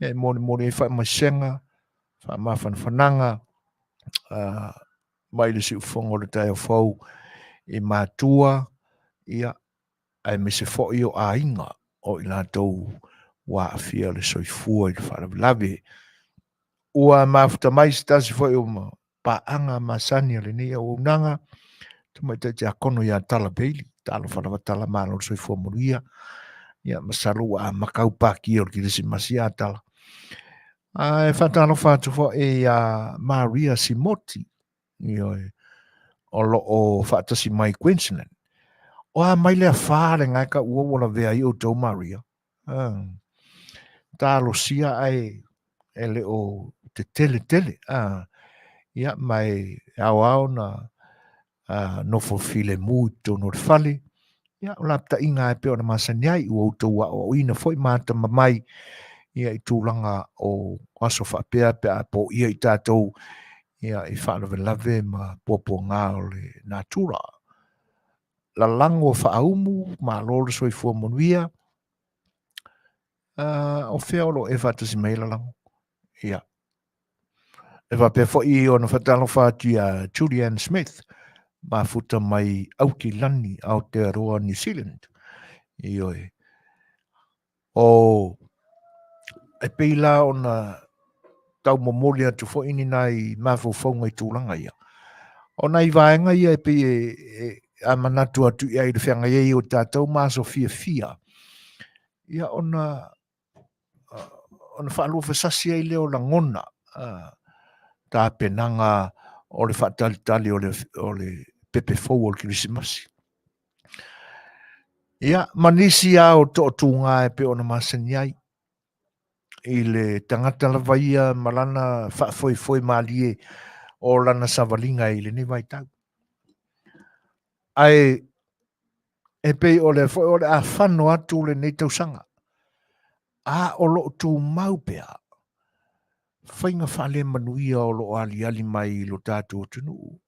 E moni e wha masenga, wha mawhananga, mai le si ufongo le tai o fau e mātua ia ai me se fo i o a inga o i lātou wa afia le soifua i le whalavelawe. Ua mafuta mai se tasi fo i o paanga Masani le ni o unanga mai te akono ia tala peili tala wharawatala mālo soifua Manuia ia masaru a makau paki o Kerisimasi a tala. E whatalo whatu fo e Maria Simoti i o lo o whatasi mai Queensland. O a mai lea whare ngai ka ua wala vea i o tau Maria. Talo sia ai e le o te tele. Ia mai au na no fofile muito no fale. Ia o lapta inga e peo na Masani ai ua utou o ina foi mata mamai ia i tūlanga o aso whapea pe a po ia i tātou ia i whanawelave ma popo ngā o le natura. La lango whaaumu ma lore soifua Manuia o whiaolo e whatasi meila lango. Ia. E whapea fo i o na whatalo whāti a Julian Smith ma futa mai auki lani Aotearoa New Zealand. Ioi. O e peila o na tau momolia tu fo ini nai mawhauwhaunga i tūlanga ia. O nai vaenga ia e pe a manatu atu ia i le whianga ia o tātou maso fia. Ia ona whaalua whasasi ai leo la ngona tā penanga o le whaatalitali o le pepe fau o le Kerisimasi. Ia, manisi au to tūnga e pe ona Masani ai. I le tangata la vaia malana whaafoi malie o lana savalinga i le ni vai tau. Ai, e pe o le a whano atu le nei Tausaga. A o lo tū mau pea. Whainga whale Manuia o lo ali mai lo tātou tunu.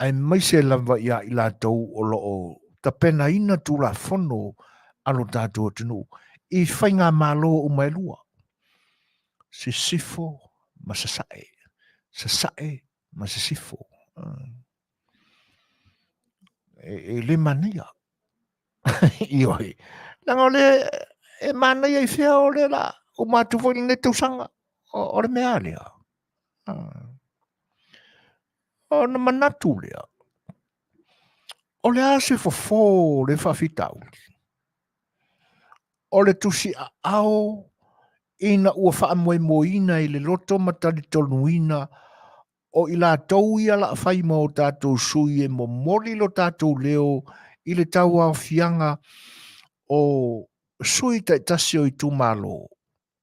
Ai mai se lava ia i lātou o lo o tapena ina tū la whono a lo tātou tunu. I whainga malo o mai lua. Se sifo ma sasae. Sasae ma se sifo. E le mania. Ioi. Nanga le e mania i whia o le la. O mātu fo ni Tausaga. O le mea lea. O na manatu lea. O le ase fo le whawhitau. O le tusi a ao ina ua whaamoina i le loto matari tonuina o i lātou ia la whai mo tātou sui e mo mori lo tātou leo i le tau au fianga o sui tai tasi o i tū malo.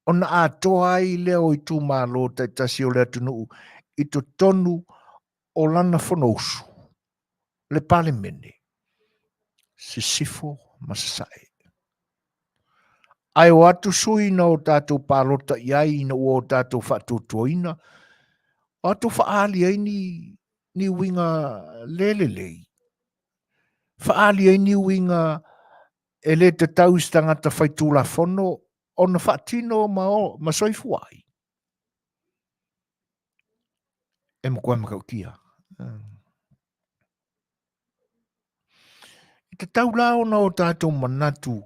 O na atoa i leo i tū malo tai tasi o le atunu i to tonu o lana whanousu. Le pale mene. Se sifo masasae. Ai o atu sui na o tātou pālota iai na o tātou whatutuoina. O atu whaali ai ni winga lelelei. Whaali ai ni winga e le te taustangata whaitula whono o na whaatino ma soifu ai. E mo koe makau kia. I te taulao na o tātou manatu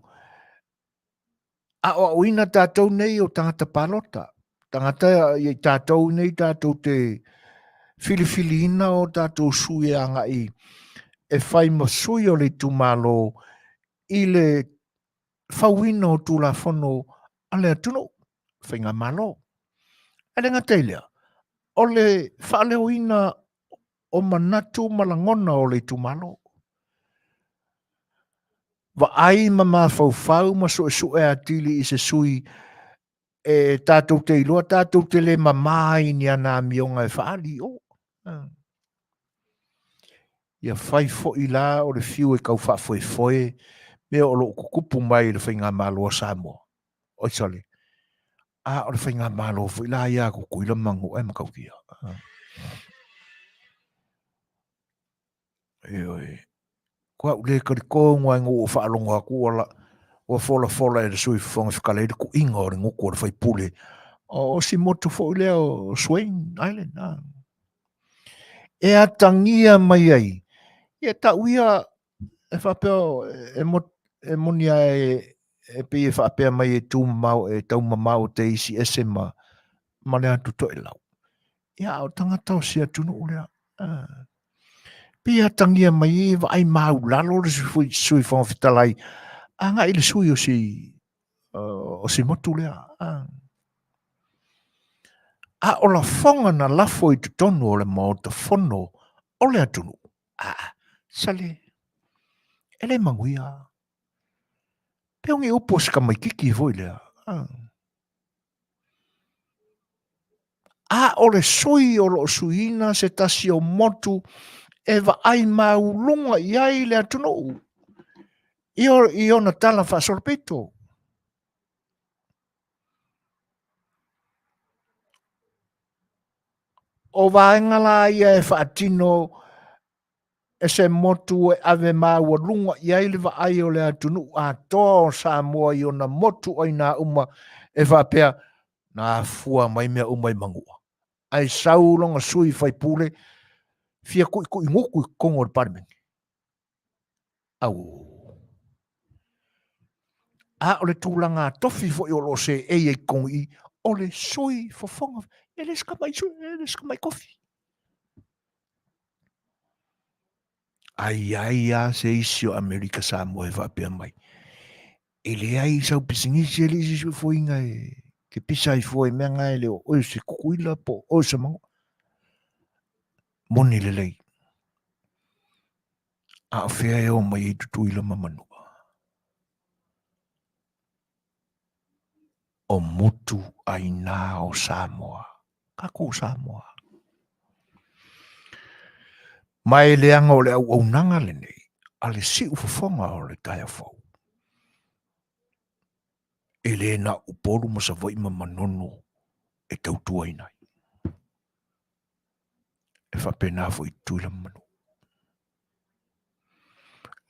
a o ina tātou nei o tangata pālota. Tangata i tātou nei tātou te filifilina o tātou sui anga i e whai masui o le tūmalo i le whauina o tūla whono a le atuno, whainga malo. E renga teilea, o le whaaleo ina o manatu malangona o le tūmalo. Wa ai ma whau ma so e atili i se sui e tātou te iloa, tātou te le mamai ni ana mionga e whaali o. Ia whai fo i la o le fiu e kau whaafoe me o lo kukupu mai le whainga malo a Samoa. Oi sale. O le whainga malo fo i la ia kukuila mangu e makau kia. Oi. Kua ule kariko ngua ngu o whaalonga ku ala o fola e le sui whonga whakaleide ku inga o le nguku o le whaipule. O si motu fo i leo Swain Island. e atangia mai ai. E tauia e whapeo e monia e pi e whapea mai e tūmau e taumamau te isi ese ma le atu to e lau. Ia o tangata o sia tunu o lea. Pia tangia mai e wa ai mau lalo le sui whanga Fetalai. Anga i le sui o si motu lea. A o la whanga na lafo i te tonu o le mao te whono o le atunu. Sale. Ele manguia. Peongi upo ska mai kiki voi lea. O le sui o lo suina se tasi o motu e wa ai mau lunga i ai le atunu. I ona tala fa sorpeto. O vaenga la ia e whaatino e se motu e ave mau lunga i ai le wa ai o le atunu a tō Samoa i ona motu o ina uma e whapea na fua mai mea umai mangua. Ai saulonga sui fai pule fia kui nguku i kongo le parmengi. Au. O le tūlanga tofi fo i o lo se e kongi i o le sui fofonga. E le ska mai sui, e le ska mai kofi. Ai se isi o Amerika Samoa e whapea mai. E le ai sau pisingisi e le isi sui fo inga e ke pisa i fo e mea ngai leo o se kukuila po o se mango. Moni le lei. A fea e o mai i tutuila mamanua. O mutu ai nā o Samoa. Kako Samoa. Mai le anga o le au nanga le nei. A le si ufafonga o le taia fau. E le na upolu ma sa vai manono e tautua inai. E whapena fo i tuila manu.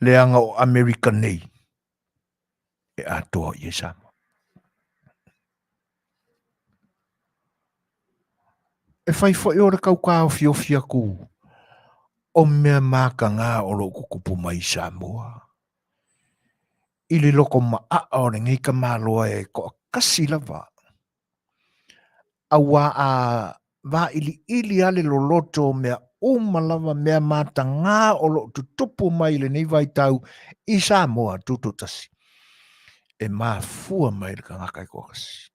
Le anga o Amerika nei. E atoa i e Samoa. E whai fo i ora kaukao fiofia ku. O mea maka ngā o lo kukupu mai Samoa. I le loko maa o le ngai ka maloa e ko kasi lava. Awa a va ili ale lo loto mea lava mea mata ngā o lo tutupu mai le nei vai tau i Samoa tututasi. E maa fua mai le ka ngakai ko kasi.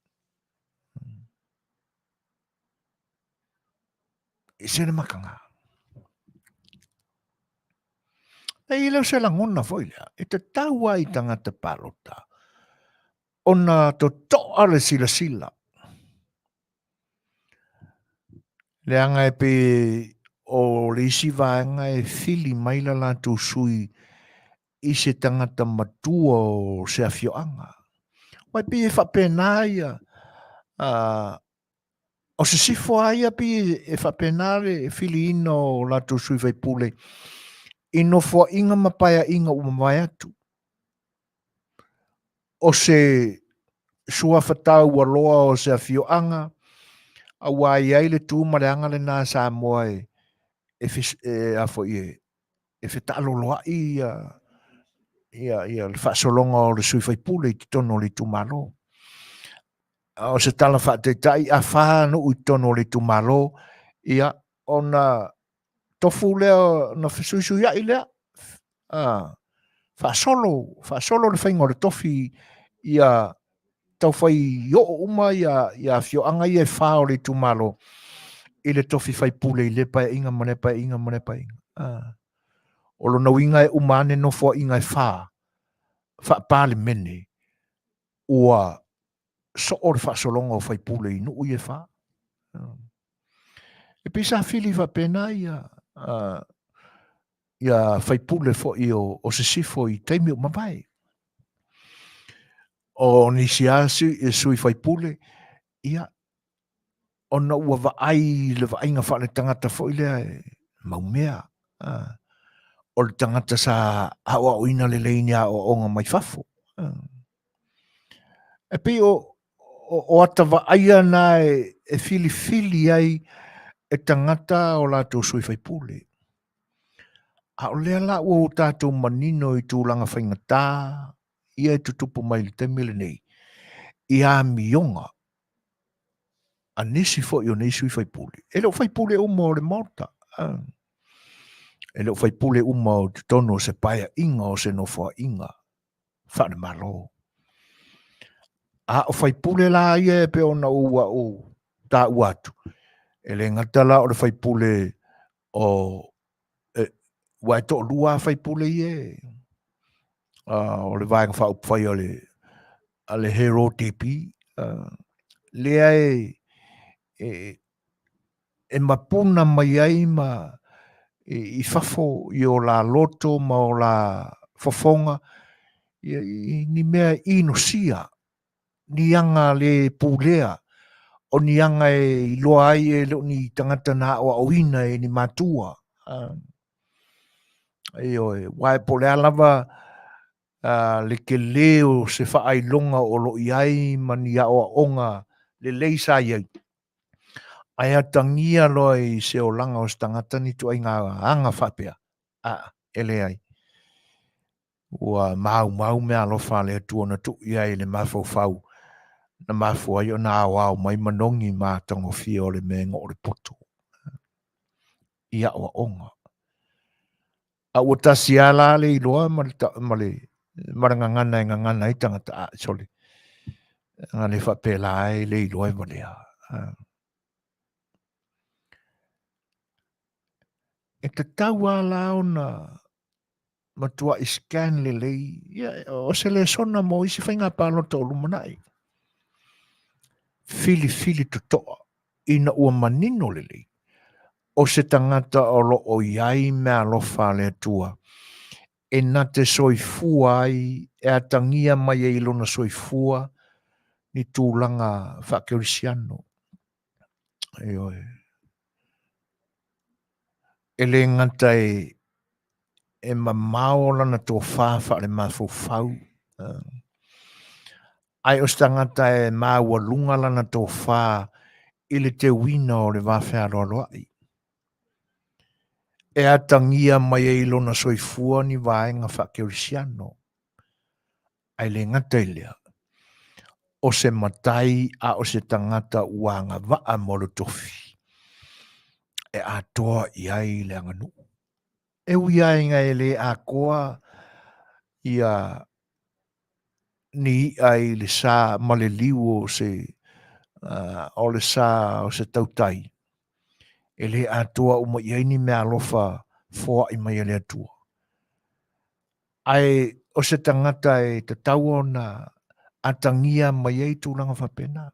I sene maka ngā. E i leo se langona foi lea. E te taua i tangata palota. Ona to toa le sila. Le anga e pe o le isi vaenga e fili maila la tu sui i se tangata matua o se afioanga. Wai pi e whapena ia. O se sifo aia pi e whapenare e fili ino la tu sui vai pule. Ino fua inga mapaya inga umamai atu. O se sua whatau wa loa o se afioanga. A wai ai le tu mareanga le nā Samoa e afo i e whetalo loa i le whaasolonga o le sui whai pule i tono le tu malo. O se tala whaatetai a whānu i tono le tu malo ia ona tofu lea na whasuisui ai lea. Whaasolo le whaingo le tofi ia tau whai o uma ia fioanga i e whao le tu malo. I le tofi whai pule i le pae inga mane pae inga. O lo nau inga e umane no fua inga e wha. Wha pāle mene. Ua so o le whaasolonga o whai pule i nuu i e wha. E pisa fili wha pena ia whai pule fo i o se sifo i teimi o mawai. O nisi asi e sui whai pule ia ona ua vaai le vainga wha le tangata fo i lea e maumea. O le tangata sa hawa o ina le leinia o onga mai fafo. E pi o ata vaai ana e fili ai e tangata o lātou sui whaipule. A o lea la ua o tātou manino i tūlanga whaingatā, ia e tutupu mai le temele nei. I a mionga, a nisi fo i o nei sui whaipule. E leo whaipule uma o le mauta. E leo whaipule uma o te tono se paia inga o se nofua inga. Whare malo. A o whaipule la ia e pe ona ua o tā uatu. E le ngatala o le whaipule o wai to lua whaipule ie. O le vaenga whaupai o le hero tipi. Lea e mapuna mai ai ma i fafo i o la loto ma o la fofonga ni mea ino sia ni anga le pulea o ni anga e loa ai e lo ni tangata na o awina e ni matua wai po le alava le ke leo se whaai longa o lo iai mani a o onga le leisa iai ai atangia loa i se o langa o stangata ni tu ai ngā anga whapea. Ele ai. Ua mau mea alofa le tuona tu iai le mafau fau. Na mafau ai o nā wau mai manongi mā tango fia o le menga o le poto. Ia o onga. A ua tasi ala le iloa marangangana e ngangana i tangata sole. Ngane whapela ai le iloa i malea. E te tau ala ona matua i scan le lei, o se le sona mo isi whainga pālo tō lumanai. Fili to toa, ina ua manino le lei. O se tangata o lo o iai mea lofa le atua. E na te soifua ai, e atangia mai e ilona soifua, ni tūlanga whakerisiano. E le ngata e mamao lana tō whawha le mawhau. Ai o stangata e māua lunga lana tō whā i le te wina o le wawhea roaroai. E atangia mai e ilona soifua ni vaenga whakerisiano. Ai le ngata ilea. O se matai a o se tangata uanga waa molotofi. E atoa iai le anganu. E uiainga e le a koa ia ni ai le sa male liu o le sa o se tautai. E le atoa uma iai ni mea alofa foa i mai le atua. Ai o se tangata e te tau na atangia mai ei tūlanga whapena.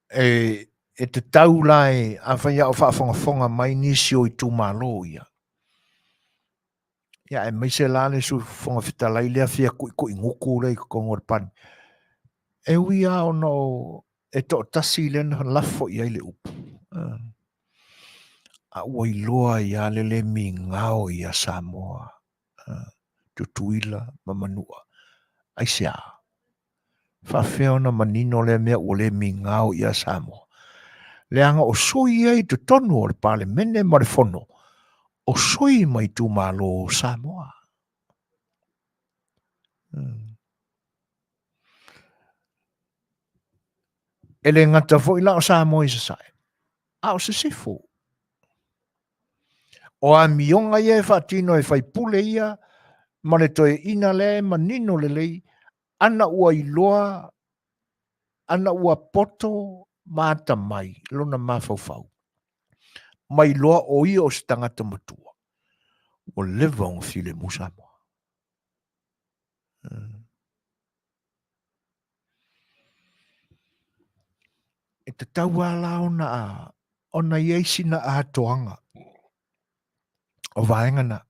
E te tau lai a whaia o whaafonga mai nisio i tū malo ia. Ia e mai se lale su whonga Fetalaiga lea fia ko ingoku rei kongor pan. E ui a ono e to tasi lena lafo i aile upu. A ua iloa i ale le mi ngao i a Samoa. Tutuila ma Manua. Aisea. Whawheo na manino le mea ua le mi ngao i a Samoa. Le anga o soi ai te tonu o le pale mene ma le fono. O soi mai tu malo o Samoa. Ele ngata fo ila o Samoa i sasai. A o se sifo. O a mionga ia e whaatino e whaipule ia, ma le toe ina le manino le lei, ana ua iloa, ana ua poto mata mai, lona mawhauwhau. Mai loa o ia o se tangata matua. O lewa o file mu Samoa. E te tau ala ona ieisina a toanga. O vaengana.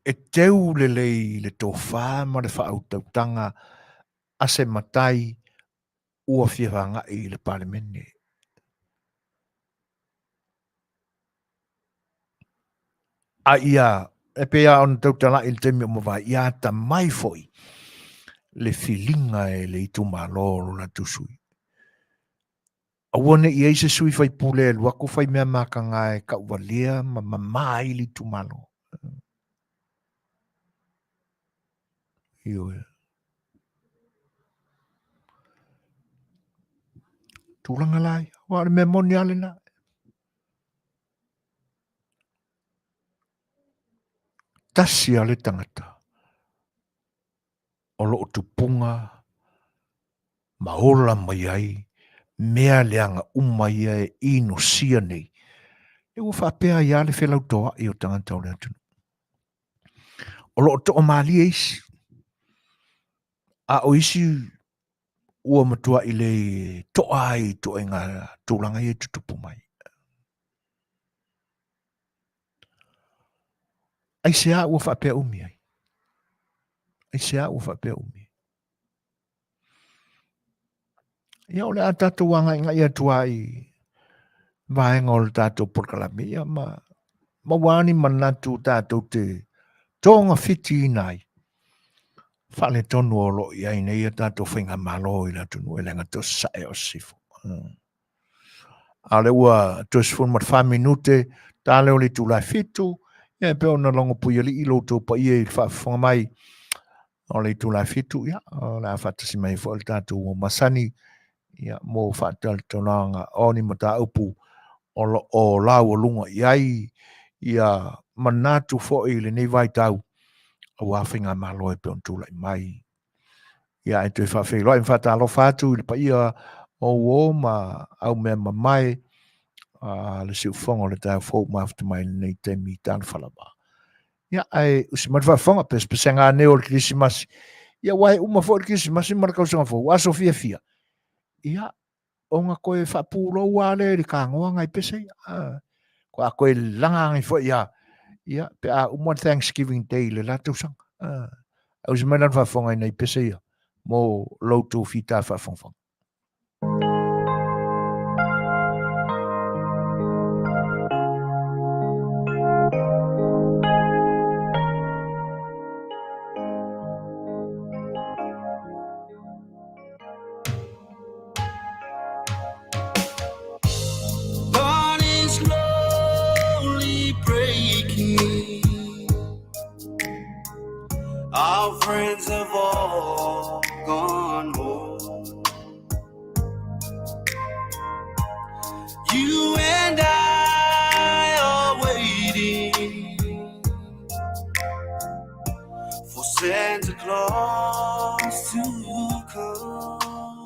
E teu le lei le tō whā ma le whautautanga a se matai ua whiawanga i le parlemene. A ia, e pea on tautala i le temi o mawai, ia ta mai foi le filinga e le itu maloro na tusui. Awane ia se sui fai pule lua ko fai mea makanga e ka ualia ma mamai li tumalo. Io e. Tulanga lai, wa me moni ale na. Tasi ale tangata. O loo tupunga, maola mai ai, mea leanga umai ai ino sia nei. E ua whapea ia le Lei'ataualetoua i o tangata o le atunu. O loo to o mali eisi. A o isi ua matua i le to ai to e ngā tūlanga i tutupu mai. Ai se a ua whapea umi ai. Ai se a ua whapea umi. Ia o le a tātou wanga i ngai atua i vaenga o le tātou Polokalame. Ia ma wani manatu tātou te tonga fiti nai. Whale tonu o lo i ai nei a tātou whainga malo i la tunu e lenga to sae o sifo. A le ua to sifon mat 5 minute tā leo le tūlai fitu. Ia peo na longo pui ali i loto pa ia i whaafonga mai o le tūlai fitu. Ia o la whatasi mai fo le tātou o Masani. Ia mō whaatal tonanga o ni mata upu o lau o lunga iai. Ia manatu fo i le nei vai tau. A wawhinga malo e peon tūlai mai. Ia e tui whawhilo e whatalo whatu i le pa ia o ma au mea mai. Le siu whonga le tau fōu mafta mai nei te mi tāna whalaba. Ia ai usi matu whonga pesenga neo le Kerisimasi. Ia wai uma fo le Kerisimasi marakausanga fōu. Aso Afiafi. Ia o ngā koe whapūlo wale li kāngoa ngai pese. Ko a koe langa ngai fo ia. Ia pe a uma Thanksgiving Day le la Tausaga. Usi matu whonga nei pese ia. Mo loutou fita whawhongwhong. Our friends have all gone home. You and I are waiting for Santa Claus to come.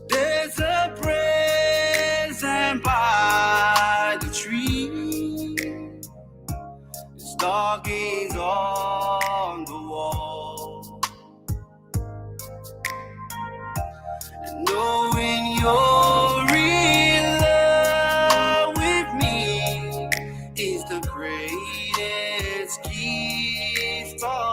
There's a present by the tree. Stockings on the wall, and knowing you're in love with me is the greatest gift of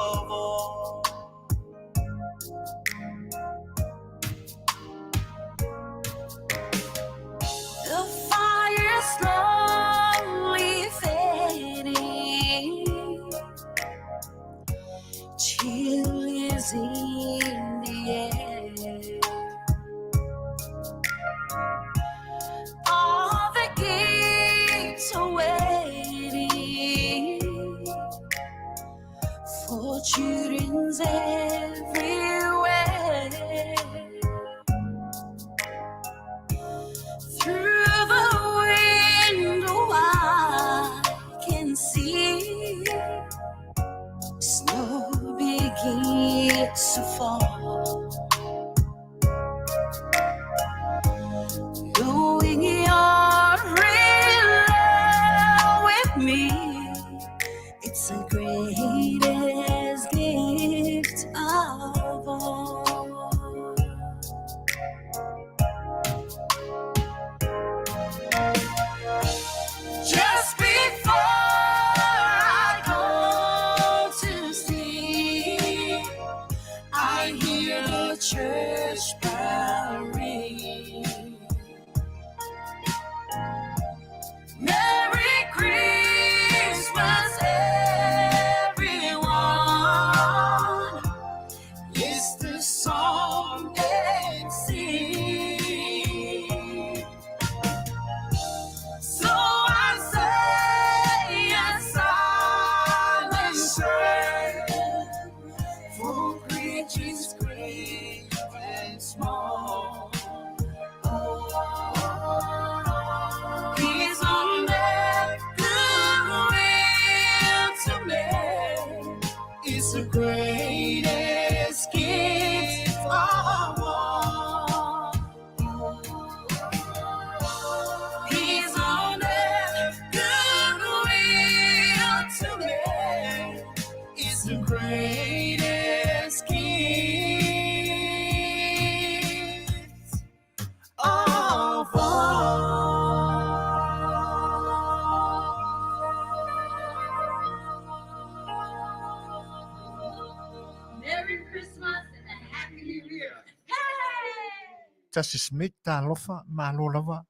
tasi smita lofa malo lava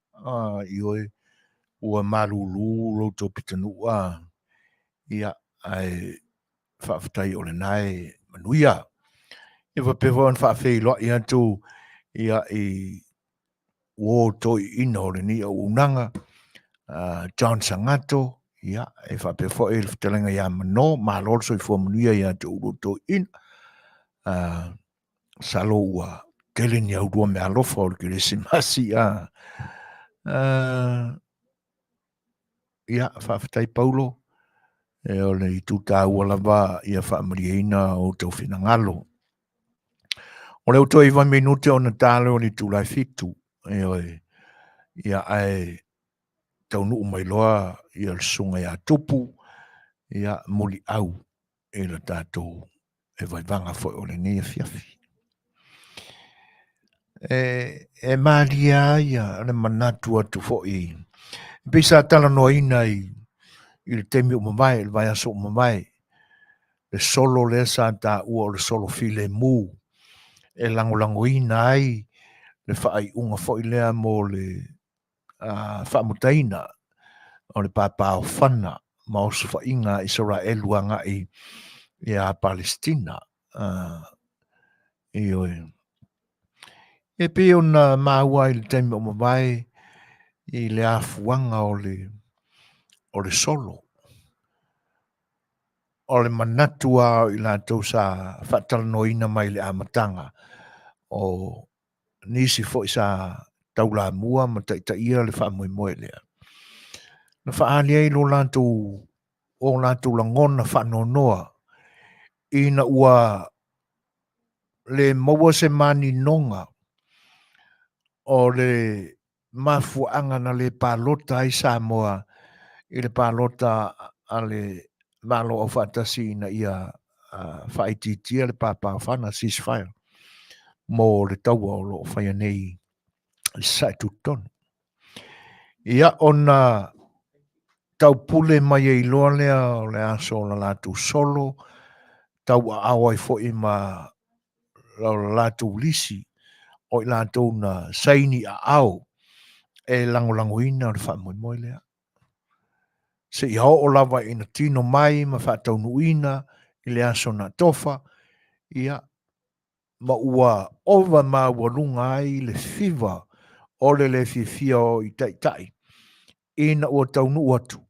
ioi ua malulu roto pitanua ia ai whaafatai o le nai manuia. Ia wapewon whaafeiloa ia tu ia i o toi ina o le ni o unanga John Sangato ia e whapewho e le Fetalaiga ia mano malol so i fua manuia ia tu uro toi ina salo ua tele ni au dua me alofa o le Kerisimasi ia whaafatai Paulo e o le i tuta ua lava ia whaamariaina o tau finangalo. O leo toi 2 minute o na tale o ni tūlai fitu e oi ia ai tau nuu mai loa ia le sunga ia tupu ia muli au e la tātou e vaivanga foi o le nei Afiafi. E maria ia le manatu atu foi pisa tala noina i le temi o mamai, le vai aso o mamai le solo le sa ta ua o le solo file mu e langolangoina ai le whaai unga foi lea mo le whaamutaina o le pāpā o whana ma o su whainga Israel luanga i a Palestina i oe. E pe o na maua i le temi o mawai i le afuanga o le solo. O le manatua i la tausa whatalanoina mai le amatanga o nisi fo isa taula mua ma taia le whaamoemoe lea. Na whaalia i lo lantou o lantou langona whanonoa ina ua le maua se mani nonga o le mafuanga na le palota i Samoa i le palota a le malo o fatasi na ia whaititia le pāpāwhana ceasefire mo le taua o lo whaia nei i Setu tonu. Ia ona tau pule mai e iloa lea o le aso la latu solo tau a awai fo i ma la latu lisi o i latu na saini a au e langolangoina o le whaamoemoe lea. Se i hao o lava ina tino mai ma whaatau nuina i le aso na tofa ia ma ua ova ma walunga ai le fiva o le fifia o i taitai ina ua tau nu atu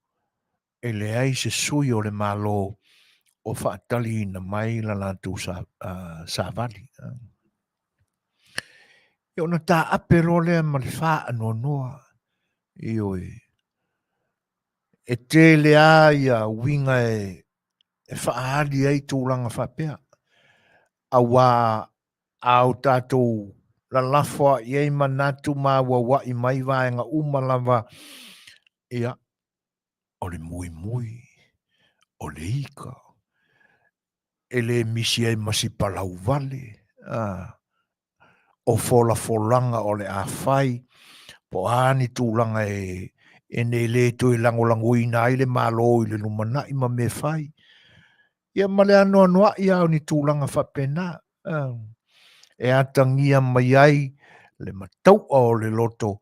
e le ai se sui o le malo o whaatali ina mai la lantu sa vali. E ona tā apero lea ma le wha anua noa i oe. E te lea ia winga e whaahali ai tūlanga whapea. A wā au tātou la lafua i ei manatu mā wa i mai vāenga umalava ia o le mui mui, o le ika, e le misi ai masipalau vale, o fola folanga o le awhai, po ani tūlanga e ne le tu i langolango i nai le malo i le lumana i ma me whai. Ia male anoa noa i au ni tūlanga whapena. E atangia mai ai le matau o le loto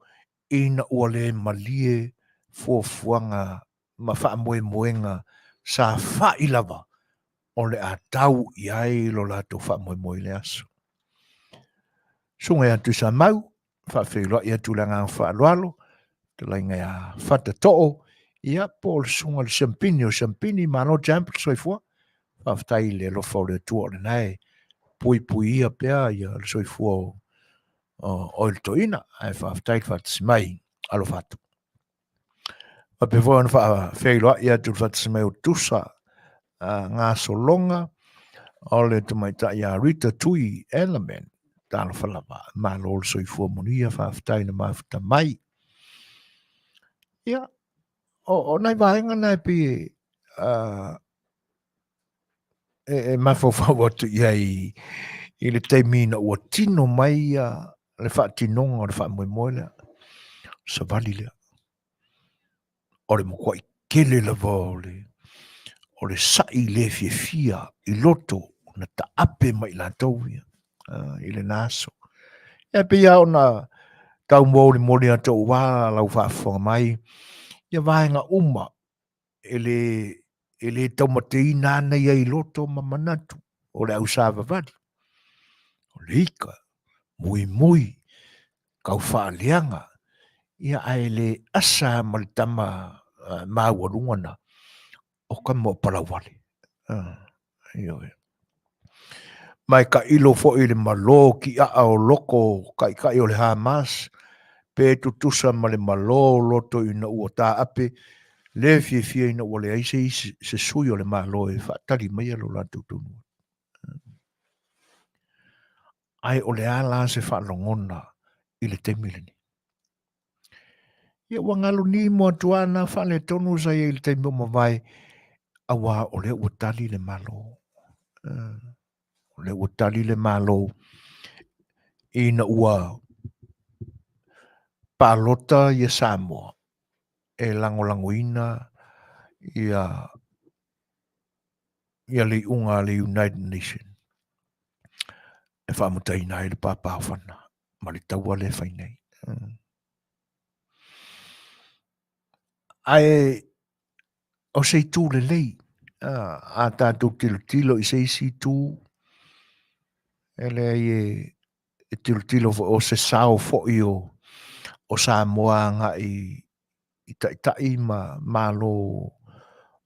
ina ua le malie fuafuanga ma whaamoemoenga sa whailava o le atau i ai lo lato whaamoemoe le aso. Sunga atu sa mau, whaawhiroa i atu langa whaaloalo, te lainga ia whatatoo, ia po le sunga le champini o champini mano jamp soifua, whaaftai le lofa o le tua o le nae, pui ia pea ia le soifua o il toina, ai whaaftai whaatismai alo whatu. A pe voan whaawhiroa i atu whaatismai o tusa, ngā solonga, o le tumaita ia Rita Tui Element, tāna whalapa, mā lol soifua Manuia, whaaftai na mawhita mai. Ia, o nai vaenga nai pi e mawhawhau atu ia i le teimina ua tino mai le whaatinonga o le whaamoemoe lea. Sa vali lea. O le mokua i kele lava o le sai le fia i loto na ta ape mai la tau ia. I le naso. E pia ona tau mori ato wā lau whaafonga mai. Ia vaenga uma ele taumateina nei ai loto ma manatu o le au savavali. O le ika, mui, kau whaaleanga. Ia ai le asa malitama māwarungana o ka mo palawale. Mai ka ilo fo i le malo ki a o loko ka i o le Hamas. Pe tutusa ma le malo loto i na ua tā ape. Le fie ina ua le aise se sui o le malo e whaatari mai alo la tutunu. Ai o le ala se whaalongona i le temilini. Ia wangalo ni mo tuana whale tonu sa i le tembo mawai awa o le ua tali le malo. O le ua tali le malo i na ua palota i Samoa e langolangoina ia le unga le United Nations. E whaamutaina i le pāpāwhana. Ma le taua le whainei. Ai o Setu le lei. A tātou tilo i Setu. E le e tilo o se sao fo i o Samoa nga i tai ma malo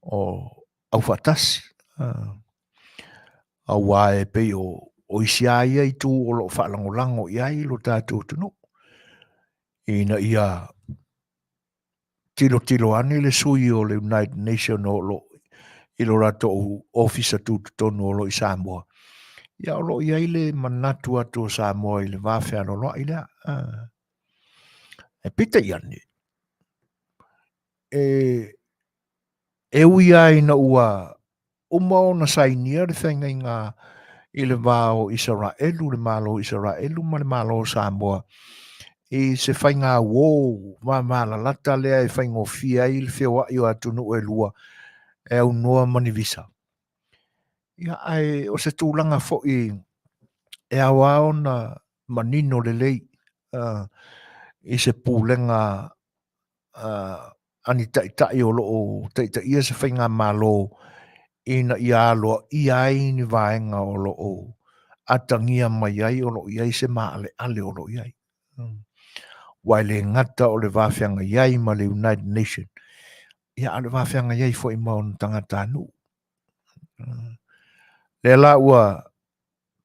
o au whatasi. A wae pe o isia ia i tū o lo whaalangolango i ai lo tātou tunu. Ina ia tilo ani le sui o le United Nations o lo i lo rato ofisa tūtonu o lo i Samoa. Ia o lo i ai le manatu atu o Samoa i le wawhea lo lo i lea. E pita i ani. E ui ai na ua umao na sainia le whenga ngā i le wāo Israelu, le malo Israelu ma le malo Samoa. I se whainga wō, mala lata lea e whaingo fia i le whia i o atunu e lua e au noa manivisa. Ia ai o se tūlanga fo i e awao na manino le lei i se pūlenga ani tai o loo, ia se whainga malo ina i aloa i ai ni vaenga o loo atangia mai ai o loo iai se maale ale o loo iai. Wai le ngata o le wawhianga iai ma le United Nations. Ia ale wawhianga iai fo i maun tangata anu. Le la ua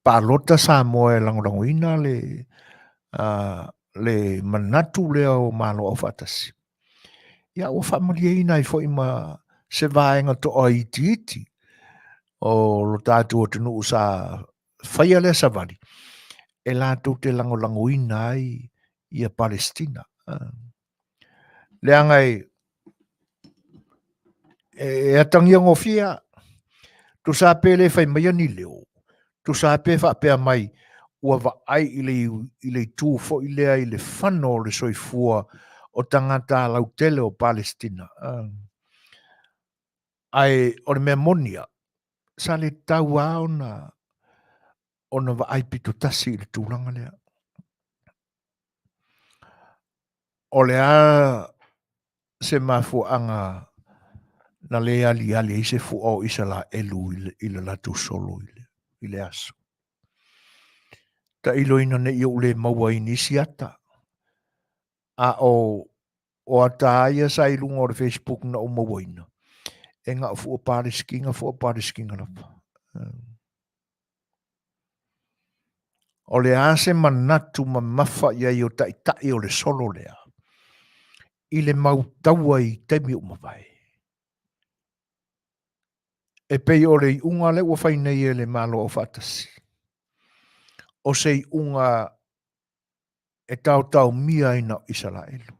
palota Samoa e langolangoina le manatu lea o malo o whatasi. Ia ua whamaliaina i fo i ma se vaenga to o iti. O lo tātou o tunu sa whaia lea savali. E lātou te langolangoina ai ia Palestina. Lea ngai e atangia ngofia tu sa pele fai mai ani leo. Tu sa pe fa pe mai ua va ai i le tu fo i lea i le whano le soifua o tangata lautele o Palestina. Ai o le memonia sa le tau ao ona va ai pito tasi i le tūranga lea. O le a se mafuanga na le ali i se fu o isa la elu i le latu solo i le aso. Ta ilo ina ne i le maua inisiata. A o ata aia sa ilunga o le Facebook na o maua ina. E nga fu o pariskinga lapa. O le ase manatu ma mafa ia i o tai o le solo lea. I le mautaua i temi umawai. E pei o le unga le ua whainei e le malo o whatasi. O se unga e tau mia ina Israelu.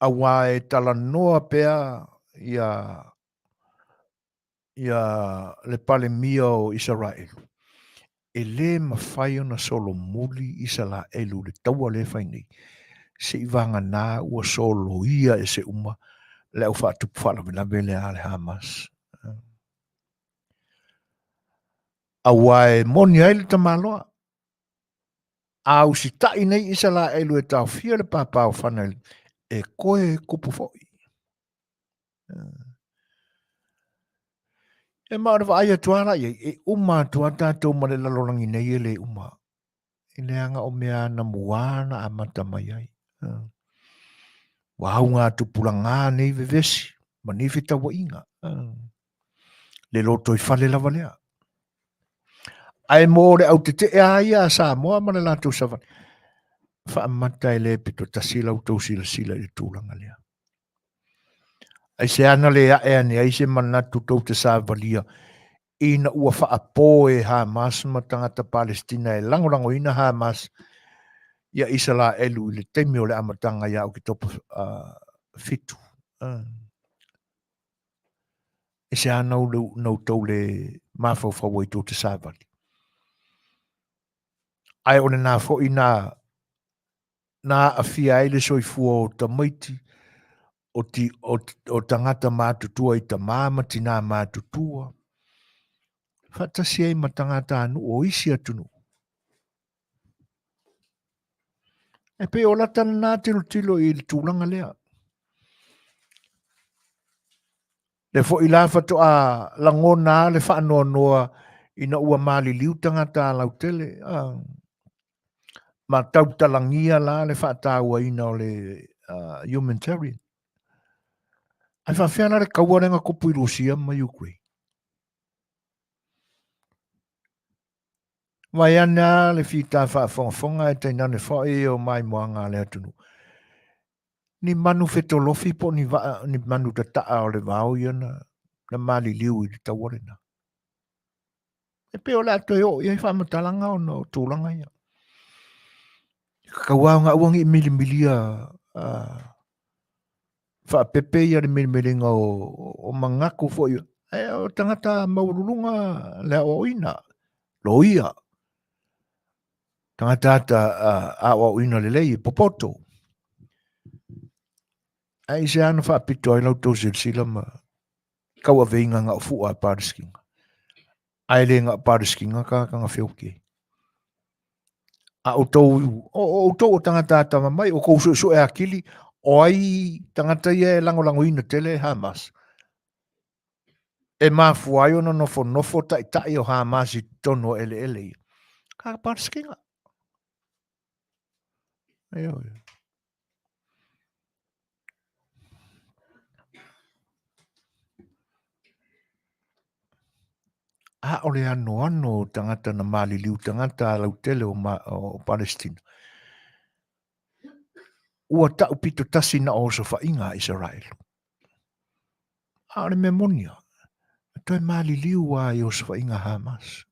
A wā e tala noa pea ia le pale mia o Israelu. E le mawhai ona solo muli Israelu le taua le whainei. Se i vanga nā ua solo ia e se uma le au whaatupu whalawinawe le ale Hamas. A wai moni ai le tamaloa. Au si ta'i nei isa la elu e tau fia le papau whanau e koe kupu foi. E maare wa aia tuara e uma tua tātou ma le lalorangi nei e le uma. I le anga o mea na muana a mata mai ai. Wa hau ngā tupulanga nei vevesi, ma nei fita wa inga. Le loto i fale lava lea. Ai mo le au te te aia a Samoa ma le lātou savani. Wha amata e le pito tasila au tau sila sila i tūlanga lea. Ai se ana le a ea ni ai se manatu tau te sāvalia ina ua wha apo e Hamas ma tangata Palestina e langorango ina Hamas ia isa la elu i le temi o le amatanga ia o ki topo fitu. E se ana nau tau le mafau fawai tau te sāvali. Ai o le nā fo ina na afia ele soifua o tamaiti o tangata mātutua i ta māma tina mātutua. Fatasi ai ma tangata anu o isi atunu. E pe o latana nā tilo i le tūlanga lea. Le fo ila fato a langona le whaanoa noa ina ua mali liu tangata lau tele. Ma tau talangia la le whaataua ina o le humanitarian. Ai whawhiana le kauarenga kupu i Rusia ma Ukraine. Mai ana le fita whaafonga e tainane whae o mai moanga le atunu. Ni manu fetolofi po ni manu tataa o le vau iana na mali liu i le tawarena. E peo la toi o iai whamatalanga o no tūlanga ia. Kawanga uangi milimilia whaapepe ia le milimilinga o mangaku fo ia. E o tangata maurulunga le o ina. Lo ia. Tangata a o ina le lei popoto. Ai se ana whaapito ai lau tau silsila ma kaua veinga nga o fua a pāriskinga. Ai le nga pāriskinga ka nga whioke. A o tau o tangata tama mai o kou so e akili o ai tangata ia e lango ina tele Hamas. E mafu ai ono nofo tai o Hamas i tono ele. Ka pāriskinga. Eo. A o le ano tangata na mali liu tangata lau tele o Palestina. Ua tau pito tasi na o so whainga Israel. A le memonia. Toi mali liu a i o so whainga Hamas.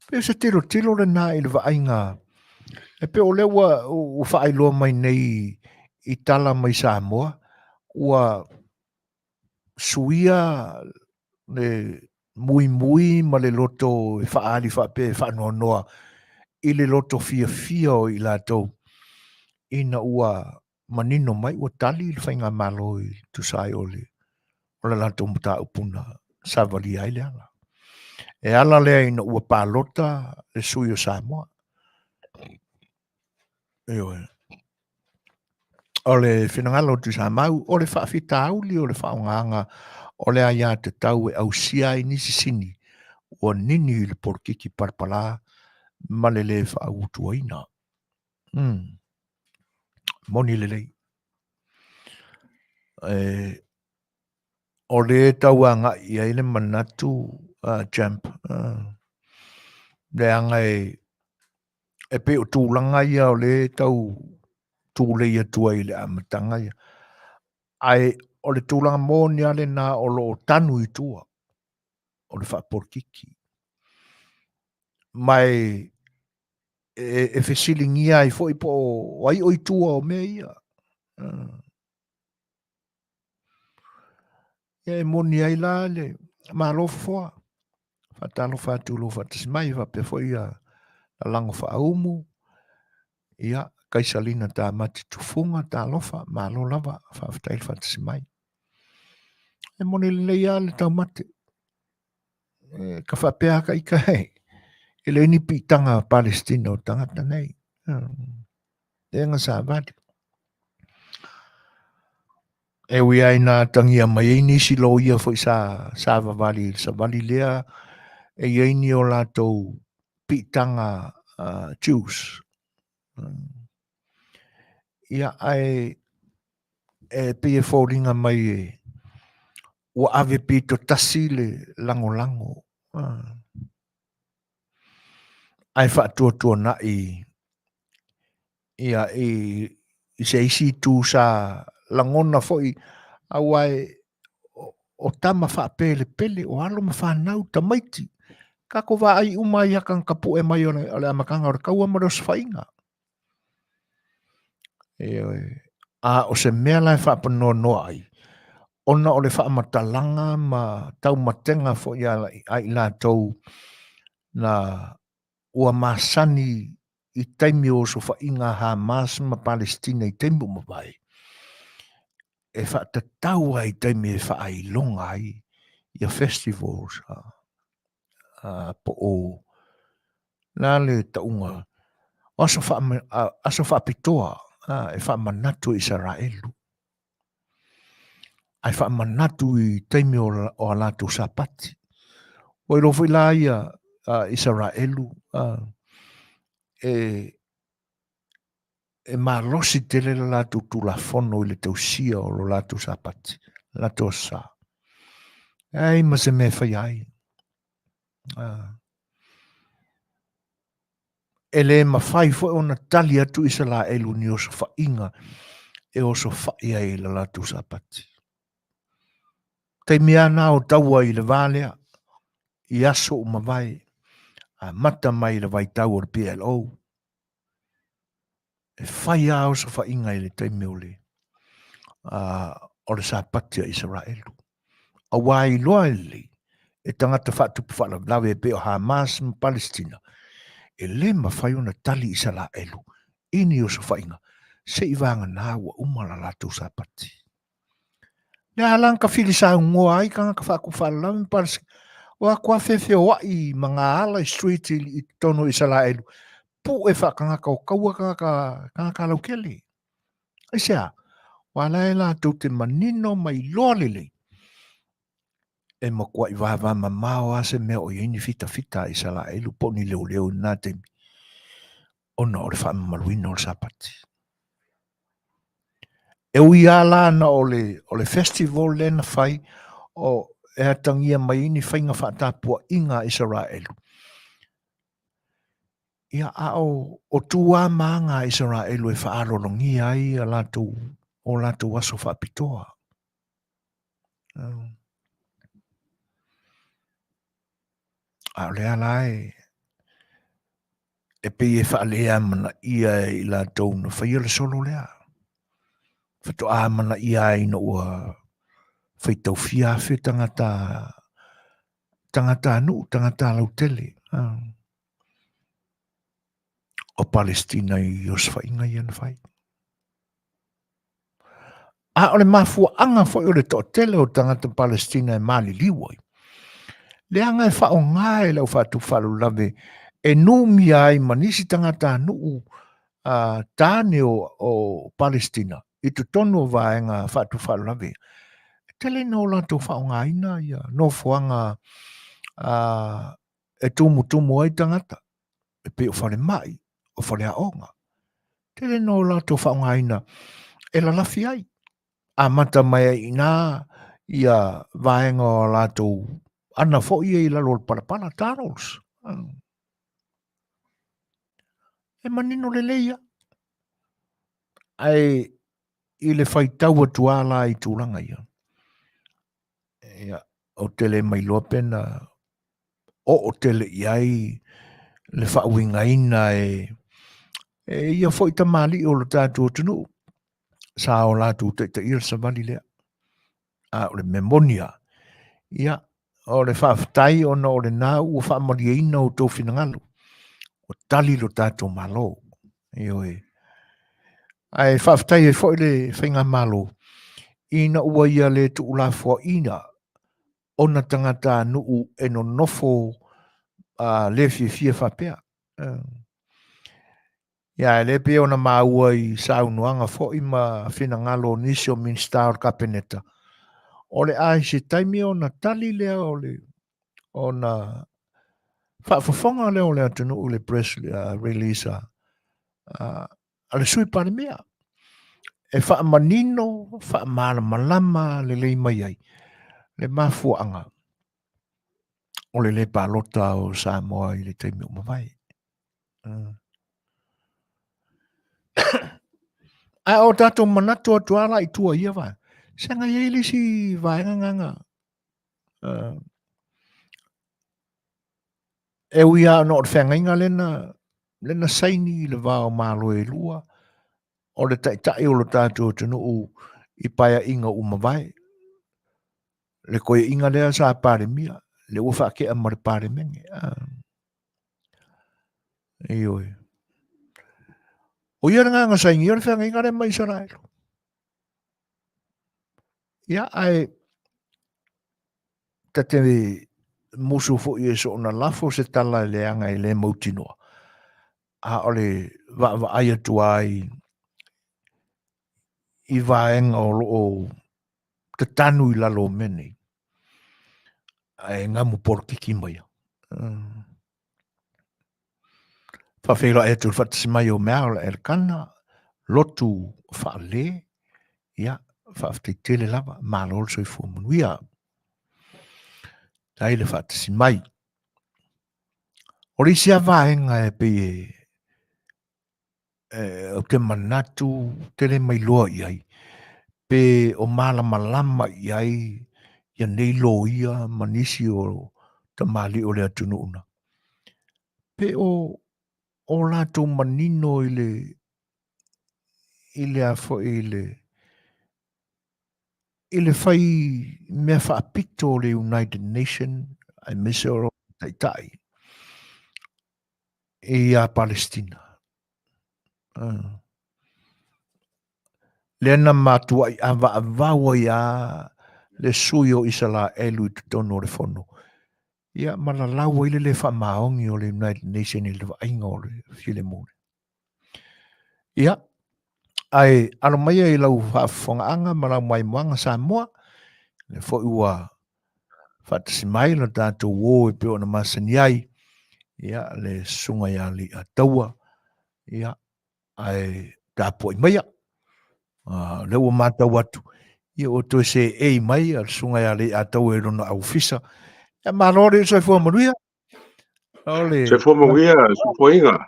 Peo se tilo le nā i le whainga. E pe o lewa u whaailoa mai nei i tala mai Samoa. Ua suia le mui ma le loto e whaali whaape whaanoa i le loto fia o i lātou. Ina ua manino mai ua tali i le whainga malo i tusai o le lātou mta upuna savali ai le ala. E ala lea ina ua pālota le sui o Samoa. Eo e. O le whinangalo tu Samau, o le whaafita auli, o le whaonganga, o le aia te tau e au sia i nisi sini, o nini i le porkiki parpala, ma le le whaautua ina. Moni le lei. O le tau anga i aile manatu jamp. Le anga e pe o tūlanga ia o le tau tūlei atua i le amatanga ia. Ai o le tūlanga mōni ale nā o lo tanu i tua. O le whaaporkiki. Mai e whesilingia i fo i po o ai o i tua o mea ia. E mōni ai la le mālofa foa. Whatalo whātulo whatasmai whape fo ia la lango whaumu. Ia, kaisalina tā mati tufunga tā lofa, mālo lava, whawhatail whatasmai. E moni le ia le tau mate. Ka whapea ka i ka hei. E le ni pitanga Palestina o tangata nei. E nga sa vadi. E ui ai nā tangia mai e nisi lo ia fo sa vavali, sa vali lea e iei ni o lātou pitanga Jews. Ia ai e pia fōringa mai e ua ave pito tasi le lango. Ai whaatua tua na ia i se isi tū sa langona foi au ai o tama whaapele pele o alo ma whanau ta maiti. Kako wa ai umai akan kapu e mai o le amakanga o kaua maros whainga. A o se mea lai whaapanoa noa ai. Ona o le whaamatalanga ma tau matenga fo ia ai la tau na ua Masani i taimi o so whainga Hamas ma Palestina i taimi mo vai. E whaatatau ai taimi e whaai longa ai ia festivals po o nā le taunga aso whaapitoa e whaamanatu Israelu. Ai whaamanatu i taimi o alatu sapati. O i rofu ila ia Israelu e malosi tele la latu tula fono i le tausia o lo latu sapati. Latu sa. Ai ma se me whai ai. E le mawhai fo o na tali atu Israelu ni o so whainga e o so whai ai la latu sapati. Te mea nā o taua i le valea i aso o mawai a mata mai le vai tau o le PLO. E whai a o so whainga i le teime o le sapati a Israelu. A wai loa li e tangata whatupu whala lawe pe o Hamas ma Palestina. E le mawhai o na tali Israelu. Ini o so whainga. Se i vanga nā ua umala latu sapati. Le alang ka whili sa ungoa ai kanga ka whaku whala lawe ma Palestina. Wa kua fefe o ai mga ala street i tono Israelu. Pu e whakanga ka o kaua kanga ka laukele. E sea, wala e la tau te manino mai lolele. E ma kua i wawa mamao ase mea o ieni fita Israelu po ni leo nā temi. O na o le wha maluina o le sapati. E ui ala na o le festival le na whai o e atangia mai ni whainga whaatapua inga Israelu. Ia o tua maanga Israelu e whaalolongi ai a o lātou aso whaapitoa. A o lea lai e pei e whaalea mana ia i lātou na whaia le solo lea. Whato a mana ia i no ua whaitau fiafe tangata lau tele. O Palestina i os whainga i ana whai. A o le mafua anga fo o le to tele o tangata Palestina e mali liwai. Le anga e whao ngai lau whatu whalu lawe e numi ai manisi tangata nuu tāne o Palestina. I tu tono vaenga whatu whalu lawe. Tele no lato whao ngai na ia. No fuanga e tumu ai tangata. E pe o whare mai. O whare aonga. Tele no lato whao ngai na. E la lafi ai. A mata mai ina ia vaenga o lato ana fo ia i lalo parapana tunnels. E manino le leia. Ai i le whaitau atua la i tūranga ia. Ia o tele mai loa pena o tele iai le whauinga ina ia fo i tamali o le tātua tunu. Sa o lātu te ira sa vali lea. O le memonia. Ia, o le whaafatai o na o le nāu o whaamaria ina o tō whinangalu. O tali lo tātou malo. Io e. Ai whaafatai e fo i le whainga malo. Ina ua ia le tu ula fo ina. O na tangata nuu e no nofo le fia whapea. Ia, le pe ona maua I saunuanga fo I ma whina ngalo nisi o Minsta o Kapeneta. O le ai se taimi ona tali lea o le ona whaafafonga leo le atunu o le press release a le sui pare mea. E whaamanino, whaamalamalama le lei mai ai. Le mafuanga. O le palota o Samoa I le taimi o mawai. Ai o tato manato atuala I tua ia vai. Sanga ia si vai nganga. E uia no whengainga lena saini le vao malo e lua. O le tai o lo tato tunu I paia inga umawai. Le koe inga lea sa pare mia. Le ua whake a mare pare menge. Ioi. O ia nganga saini o le whengainga le mai Israel. Ia ai tate musu fo I so na lafo se tala le anga I le mautinoa. A ole va aia tua I vaenga o te tanu I lalo mene. Ai ngamu porkiki mai. Whawhera e tu whatismai o mea e kana lotu whaale. Ia, whawhitele lava. Mālo so I fu Manuia. Tai le whatismai. O risi a vaenga e pe o te manatu tele mai loa iai. Pe o malama iai ia nei lo ia manisi o ta mali o le atunu una. Pe o lato manino I le afo I le fai mea whaapito le United Nations ai mesero tai e a Palestina. Le ana matua I avawa ia le sui o Isala elu I tutono le fono. Ia malalaua I le whamaongi o le United Nations I le vainga o le Filemone. Ia, ai ano mai I lau whaafongaanga malau mai moanga Samoa, le fo ua whatasimai la tātou wō e peo na Masani ai, ia le sunga ia Lei'ataua, ia ai tāpua I maia, le ua mātau atu, ia o toi se ei mai, al sunga ia Lei'ataua e rona au fisa, ia marore so fo Manuia. Se fo Manuia, su fo inga.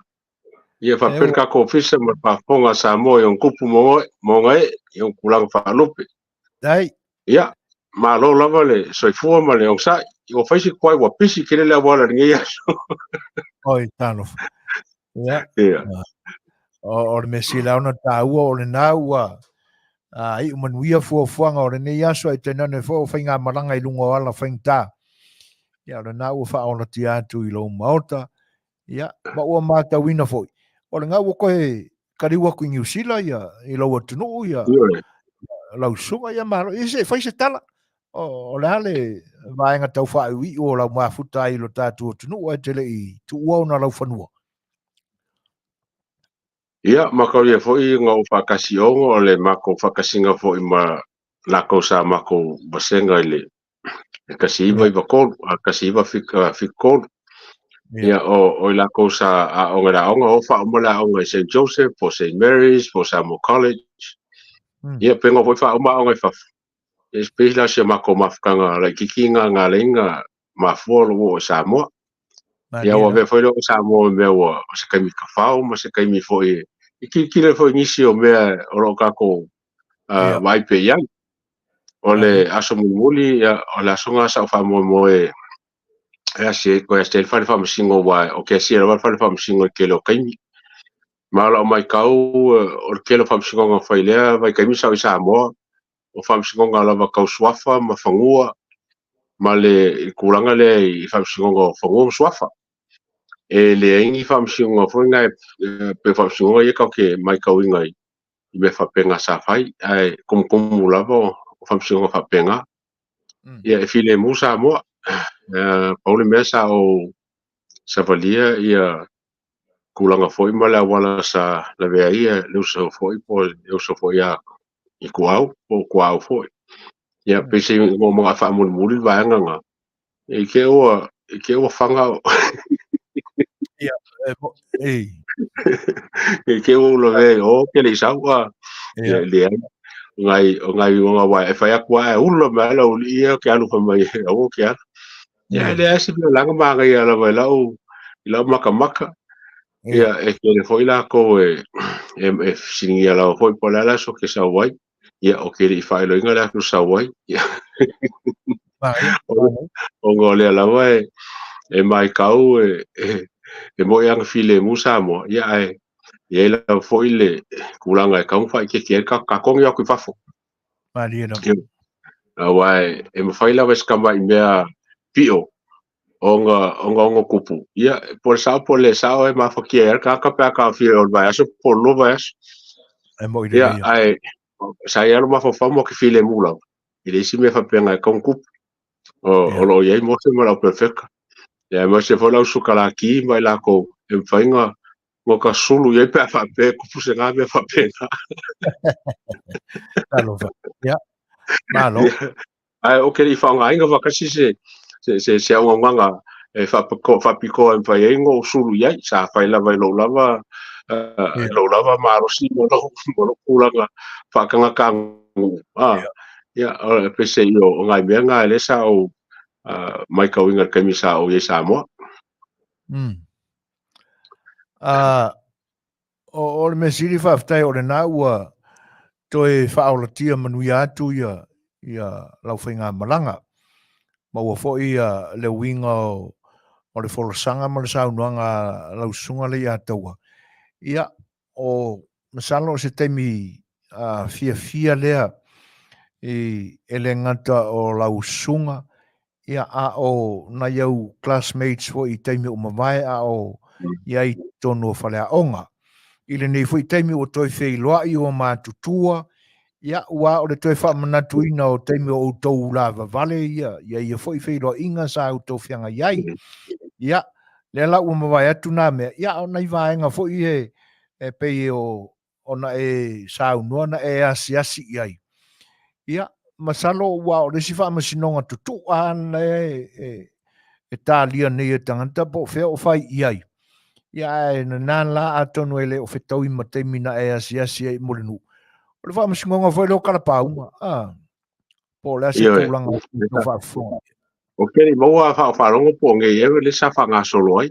Ia fa perka ko fisa ma pa fonga Samoa yon kupu mo ngai yon kulang fa lupe. Dai. Ia, ma lo lava le so fo ma le onsa, o faisi kwai wa pisi kele le wala ngia. Oi, tano. Ia. Ia. O le mesi la ona taua o le naua. I Manuia fuafuanga o le nei aso ai tenane fo whainga maranga I lunga ala whaingta. Ia le naua wha ona ti atu I lo maota. Ia, ma ua mata wina foi. O le ngau koe kariwa ku New Zealand ia I lo atunu ia. Lau sunga ia maro. I se whaise tala. O le hale vaenga tau whaui o lau mafuta I lo tatu atunu ai tele I tu ua ona lau whanua. Ia, makau ia foi ngau whakasiongo o le mako whakasinga foi ma lako sa mako basenga I le kasiiva I wakolu, kasiiva fikolu. Ia, o lako sa a onga la onga o whaumala onga I St. Joseph, for St. Mary's, for Samoa College. Ia, penga foi whauma onga I whafu. E spesila se mako mafkanga la kikinga ngā leinga mafuolo o Samoa. Ia, wa vea foi lo Samoa mea wa se kaimi kawhau, ma se kaimi foi kile foi nisi o mea o lo kako waipe iai. O le aso muli, o le aso ngā sa wha moe se koe stel whare whamasingo wai, o ke sia rawa whare whamasingo ke leo kaimi. Maala o mai kau, o ke leo whamasingo ngā whailea, vai kaimi sa o Samoa, o whamasingo ngā lawa kau swafa, ma whangua, ma le kuranga le I whamasingo ngā whangua swafa. E le ingi whamasingo ngā whainga pe whamasingo ngā kau ke mai kau ingai, I me whapenga sa whai, ai kumu lava o whamasingo ngā whapenga. Ia e file mu Samoa, paule mea sa o valia ia kulanga foi ma le wala sa la vea ia le usa foi po le usa foi a I kuau foi ia pese mo mga fa muli vaanga nga e ke o fanga ia e ke o lo ve o ke le sawa ia le ngai nga wa e fa ya kwa u lo ma lo ia ke alu mai o ke ia le asi le langa ma ga ia la va la maka ia e ke le foi la ko e singia la foi po la so ke sa wai ia o ke le fa lo inga la ku sa wai ia o ngole la vai e mai kau e mo yang file musa mo ia ia la foi le kulanga e kau fa ke ka kong ya ku fa fo wai e mo fai la wes kama I mea pio onga kupu ia por le sao e ma fa ke ka pa fi o vai so por lo vai ia ai sa ia ma fa mo ke file mula ile si me fa penga kong kupu o lo ia mo se mo la perfecta ia mo se fola sukala ki mai la ko e fainga mo ka sulu ia pe fa pe kupu se nga me fa pena ia malo ai o ke I fa nga inga va kasi se au nganga e fa piko e fa ingo sulu ia sa fa la vai lo lava ma rosi mo lo kulanga fa kanga kangu ia pe se io ngai me nga le sa o mai ka winga kamisa o ye Samoa o le mesiri whaftai o le nā ua toi whaolatia Manuia atu ia lau whainga malanga. Ma ua fo ia le winga o le folosanga ma le saunuanga lau sunga Lei'ataua. Ia o masalo se teimi fia lea e le ngata o lau sunga ia a o na iau classmates fo I teimi o mawai a o iai tono whalea onga. Ile nei fo I teimi o toi wheiloa I o mātutua ia ua o le toi whamanatu ina o teimi o tau lava vale ia fo I wheiloa inga sa o tau whianga iai ia le la ua mawai atu nā mea ia o nei vaenga fo I e pei o na e sa unua na e asi iai ia masalo ua o le si whamasinonga tutu ana e tālia nei e tanganta po whea o whai iai ia e na nāla atonu ele o whetau I mateimi na e asi e molinu o le whamasinonga fo lo kalapaunga po le ase tūlanga no whaafonga o ke I maua whaarongo po nge ewe le sa whanga solo ai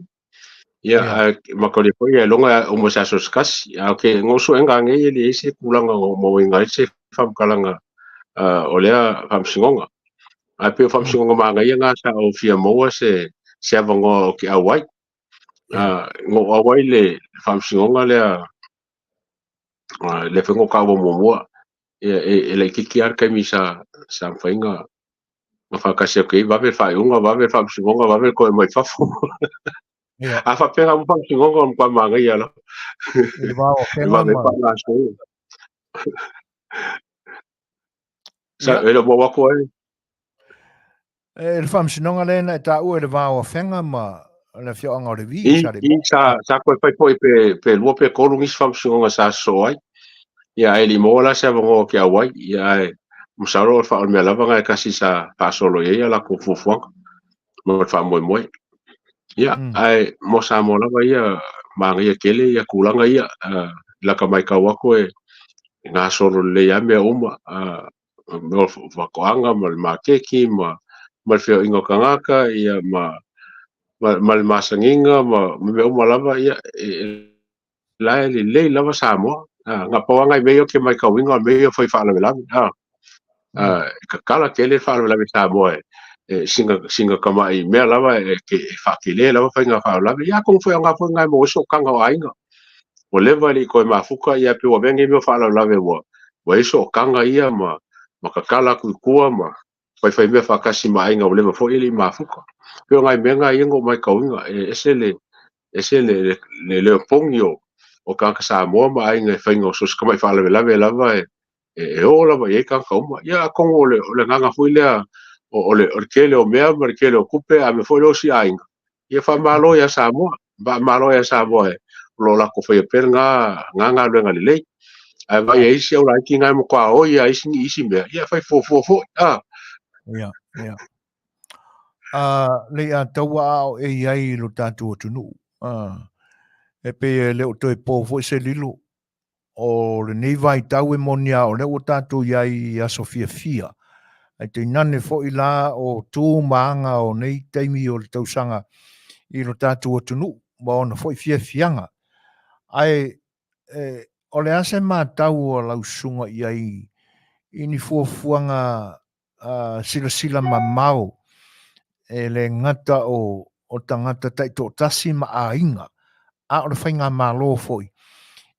ia makore po ia longa o mo sa soskas ia ke ngoso enga nge ele ese kulanga mo inga ese whamkalanga o lea whamsingonga a pe whamsingonga maa ngai nga sa o fia moa se avango o ki awai ngo awai le whamsingonga lea le whengo kawa momoa e le kiki ar kai misa sa whainga ma whakasi o kei wawe whaiunga wawe whamsingonga wawe koe mai whafo a whapera mo whamsingonga o kwa maa ngai ala e wao whenga ma sa e le wako ai e le whamsinonga lena e tā ua le wao whenga ma le whioanga o le vi sa koe pai po pe lua pe kolungis whamsingonga sa so ai ia e li mola se avango ki awai ia e musaro o wha mea lava ngai kasi sa pasolo ia la ko fufuanga mo wha moi ia ai mo sa mo lava ia manga ia kele ia kulanga ia la ka mai ka wako e ngā solo le ia mea uma mo wakoanga ma le makeki ma le whio ingo kangaka ia ma le masanginga ma mea uma lava ia la le lava Samoa nga pawanga I meo ke mai kawinga meo foi whaala velami ka kala kele whaala velami Samoa singa kamai mea lava ke whakile lava whainga whaala velami ia kong foi anga foi ngai mo iso kanga o ainga o lewa li koe mafuka ia pe wa vengi meo whaala velami wa iso kanga ia ma ka kala kua ma fai mea whakasi ma ainga o lewa foi ili mafuka pe ngai mea ngai ingo mai kawinga ese le pongi o kaka Samoa ma ai ngai whainga o sos kamai whaala velame lava e o lava e kaka uma ia kongo o le nganga hui lea o le kele o mea ma le kele o kupe a me foi lo si ainga ia fa malo ia Samoa ba malo ia Samoa lo la ko fa per nga lo nga le ai vai ai se ora ki nga mo kwa o ia isi me ia fa fo ia Lei'ataualetaua o e ai lo tatou atunuu e pe le o toe po fo se lilo o le nei vai tau e monia o le o tatou iai aso fia ai te nane fo i la o tū maanga o nei taimi o le tausanga i lo tatou atunuu ma ona fo i fianga ai o le ase mātau o lausunga iai i ni fuafuanga sila mamau e le ngata o tangata taito tasi ma a inga a o le whainga malo foi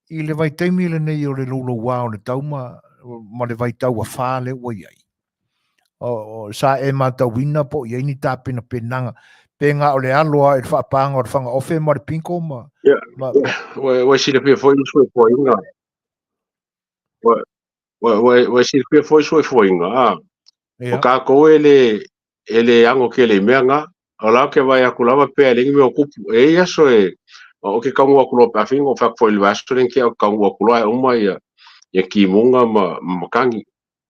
i le vai taimi le nei o le lolo wā o le tauma ma le vai tau a whāle o iai o sa e matawina po iai ni tāpena penanga pe ngā o le aloa e whaapanga o le whanga ofe ma le pinko ma ia wa si le pe foi so foi nga wa si le pe foi so foi nga o ka ko ele ango ke le menga o la ke vai akulava pe le me okupu e ia so o ke ka ngua kulo pa fingo fa foi le vasto len ke ka ngua kulo e uma ia ki munga ma kangi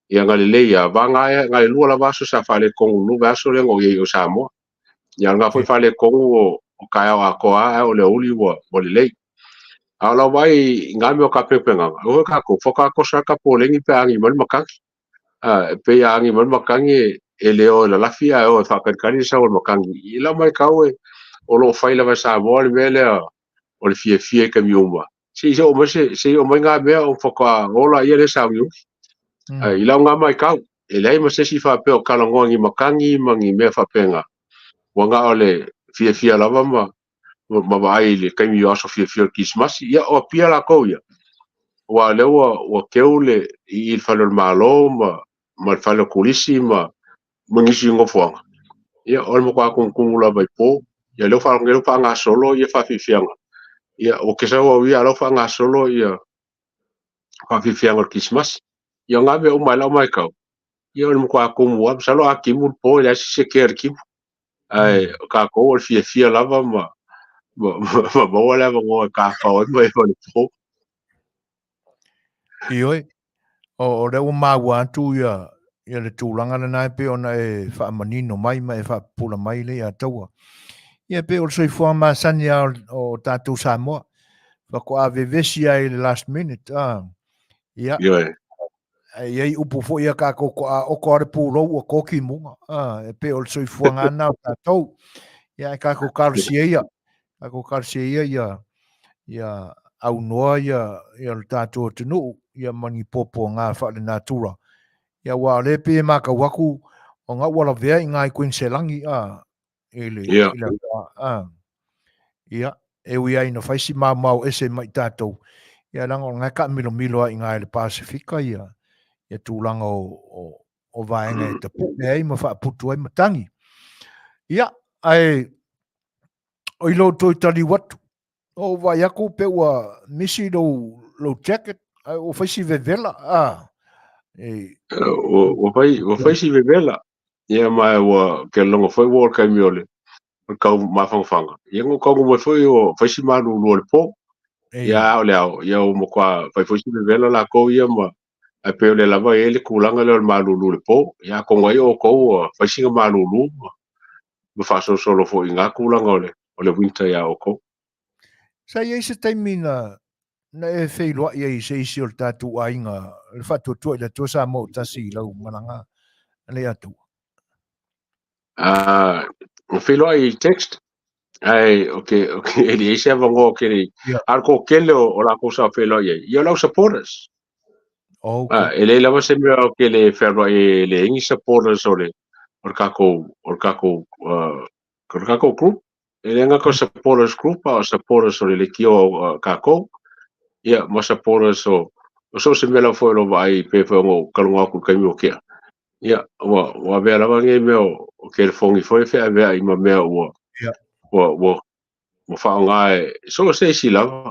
ia ngale ia vanga ia ngale lua la vaso sa fa le kongu lu vaso le ngo ye o Samoa ia nga foi fa le kongu o ka a ko a o le uli wo le lei ala vai ngame o ka pepenga o ka ko foka ko sa ka polengi pe angi mal makangi pe angi mal makangi e leo la lafia o fa kani sa o makangi ila mai kawe o lo faila va sa vol mele o le fie ka miuma si o mo se o mai ngame o foka ola ia le sa miu ila nga mai kau e lei mo se si fa pe o kalongongi makangi mangi me fa penga wanga ole fie lava ma vai le kai mi aso fie Kerisimasi ia o pia la ko ia wa le o keule i falo malo ma falo kulisi ma ngisi ngofo ia o mo kwa kun la vai po ia le fa ngelo fa nga solo ia fa fianga ia o ke sa o ia lo fa nga solo ia fa fianga Kerisimasi ia nga be o mai ka ia o mo kwa kun wa salo akimu po ia se ker ki ai ka ko fie lava ma wala mo ka fa o mai po ioi o le o maua atu ia le tūlanga na nai pe ona e whaamanino mai ma e whaapula mai Lei'ataua. Ia pe o soifua Masani o tātou Samoa. Whako a vevesi ai le last minute. Ia. Iai upu fo ia ka koko a oko are pūrou o koki munga. E pe o soifua ngana o tātou. Ia e ka ko karsia ia. Ka ko karsia ia. Ia au noa ia le tātou tunu. Ia mani popo ngā whaale natura. Ia wa le pe maka waku o ngā wala vea i ngai Queenselangi ele ia e ui ai no faisi mau ese mai tātou ia langa o ngai ka milo i ngai le Pasifika ia tūlanga o vaenga e tapu ai ma whaaputu ai matangi ia ai o ilo toi tali watu o vai aku pe ua misi lo jacket o faisi vevela o fai si vevela ia mai wa ke longo foi wo ka miole ka ma fanga ia ngo ka mo foi o fai si malu lo le po ia o le ia o mo kwa fai foi si vevela la ko ia ma a pe le lava ele kulanga le malu le po ia ko ngai o ko fai si malu lu ma fa solo foi nga kulanga o le winter ia o ko sa ia se taimina na e Fai'oa ia i se isi o le tātou ainga le whatuatua i le tosa mo tasi i lau mananga Lei'ataualetaua. Fai'oa i text ai ele ese avango ke ar ko kele o la cosa Fai'oa ia lau supporters ele lava se me ke le Fai'oa le ingi supporters o kako group ele nga ko supporters group o supporters o le kio kako ia ma supporters o so se mela foi lo vai pe ngo kalunga ku kai mo kia ia wa ve la nge me o ke le fongi foi fe ave i ma me o fa nga so se si la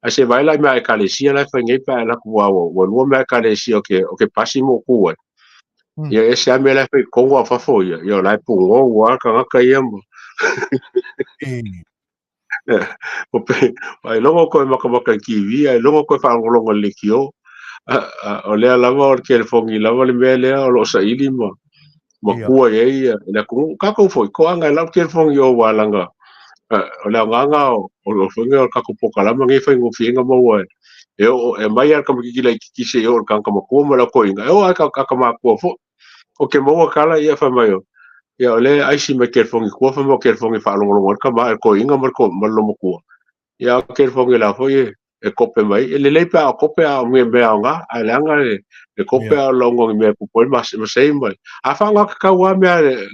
a se vai la me ka le si la fa nge pa la ku wa lo me ka le si o ke pasimo ku ia ese ame la fe kongo a fafo ia la pungo wa ka ia mo o pe ai longo ko maka kiwi ai longo ko fa longo le kio o le lava o ke fongi lava le mele o lo sa ili mo kua ia na ku ka ko foi ko anga la ke fongi o walanga o le nganga o lo fongi o ka ko Polokalame ngai fa ngo finga mo wa e mai ar ka ki la ki se o ka ma ko mo la ko inga o ka ma ko fo o ke mo kala ia fa mai ia le ai si me ke fongi ko fa mo ke fongi fa longo ka ma ko inga mo ko mo lo mo ko ia ke fongi la foi e kope mai le le pa kope a me nga a langa le kope a longo me ko po mas sei mai a fa nga ka wa me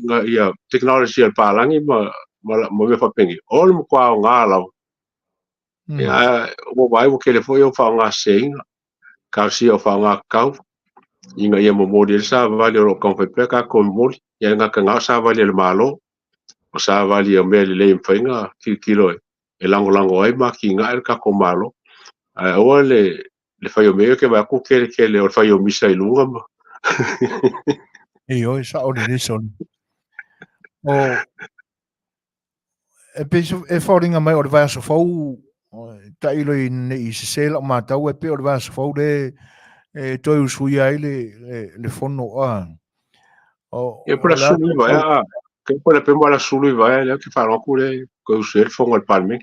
nga ia technology al palangi ma me fa pengi ol mo kwa nga la ia o vai o que le foi o fa nga sei ka si o fa nga ka inga ia mo model sa vale o kan fa pe ka ko mo ia nga ka nga sa vale le malo o sa vale o me le mfainga kilo e lango ai ma ki nga ka ko malo o le fai o meo ke wako ke le o fai o misa i lunga ma. Oi, sa o le son. O e pe e fauringa mai o le vai so fau ta ilo i se sela ma tau e pe o le vai so fau le toi usui ai le fono a. E por la sulu vai a ke por le pe mo la sulu vai le ke fa ro le ko usel fongo al palme.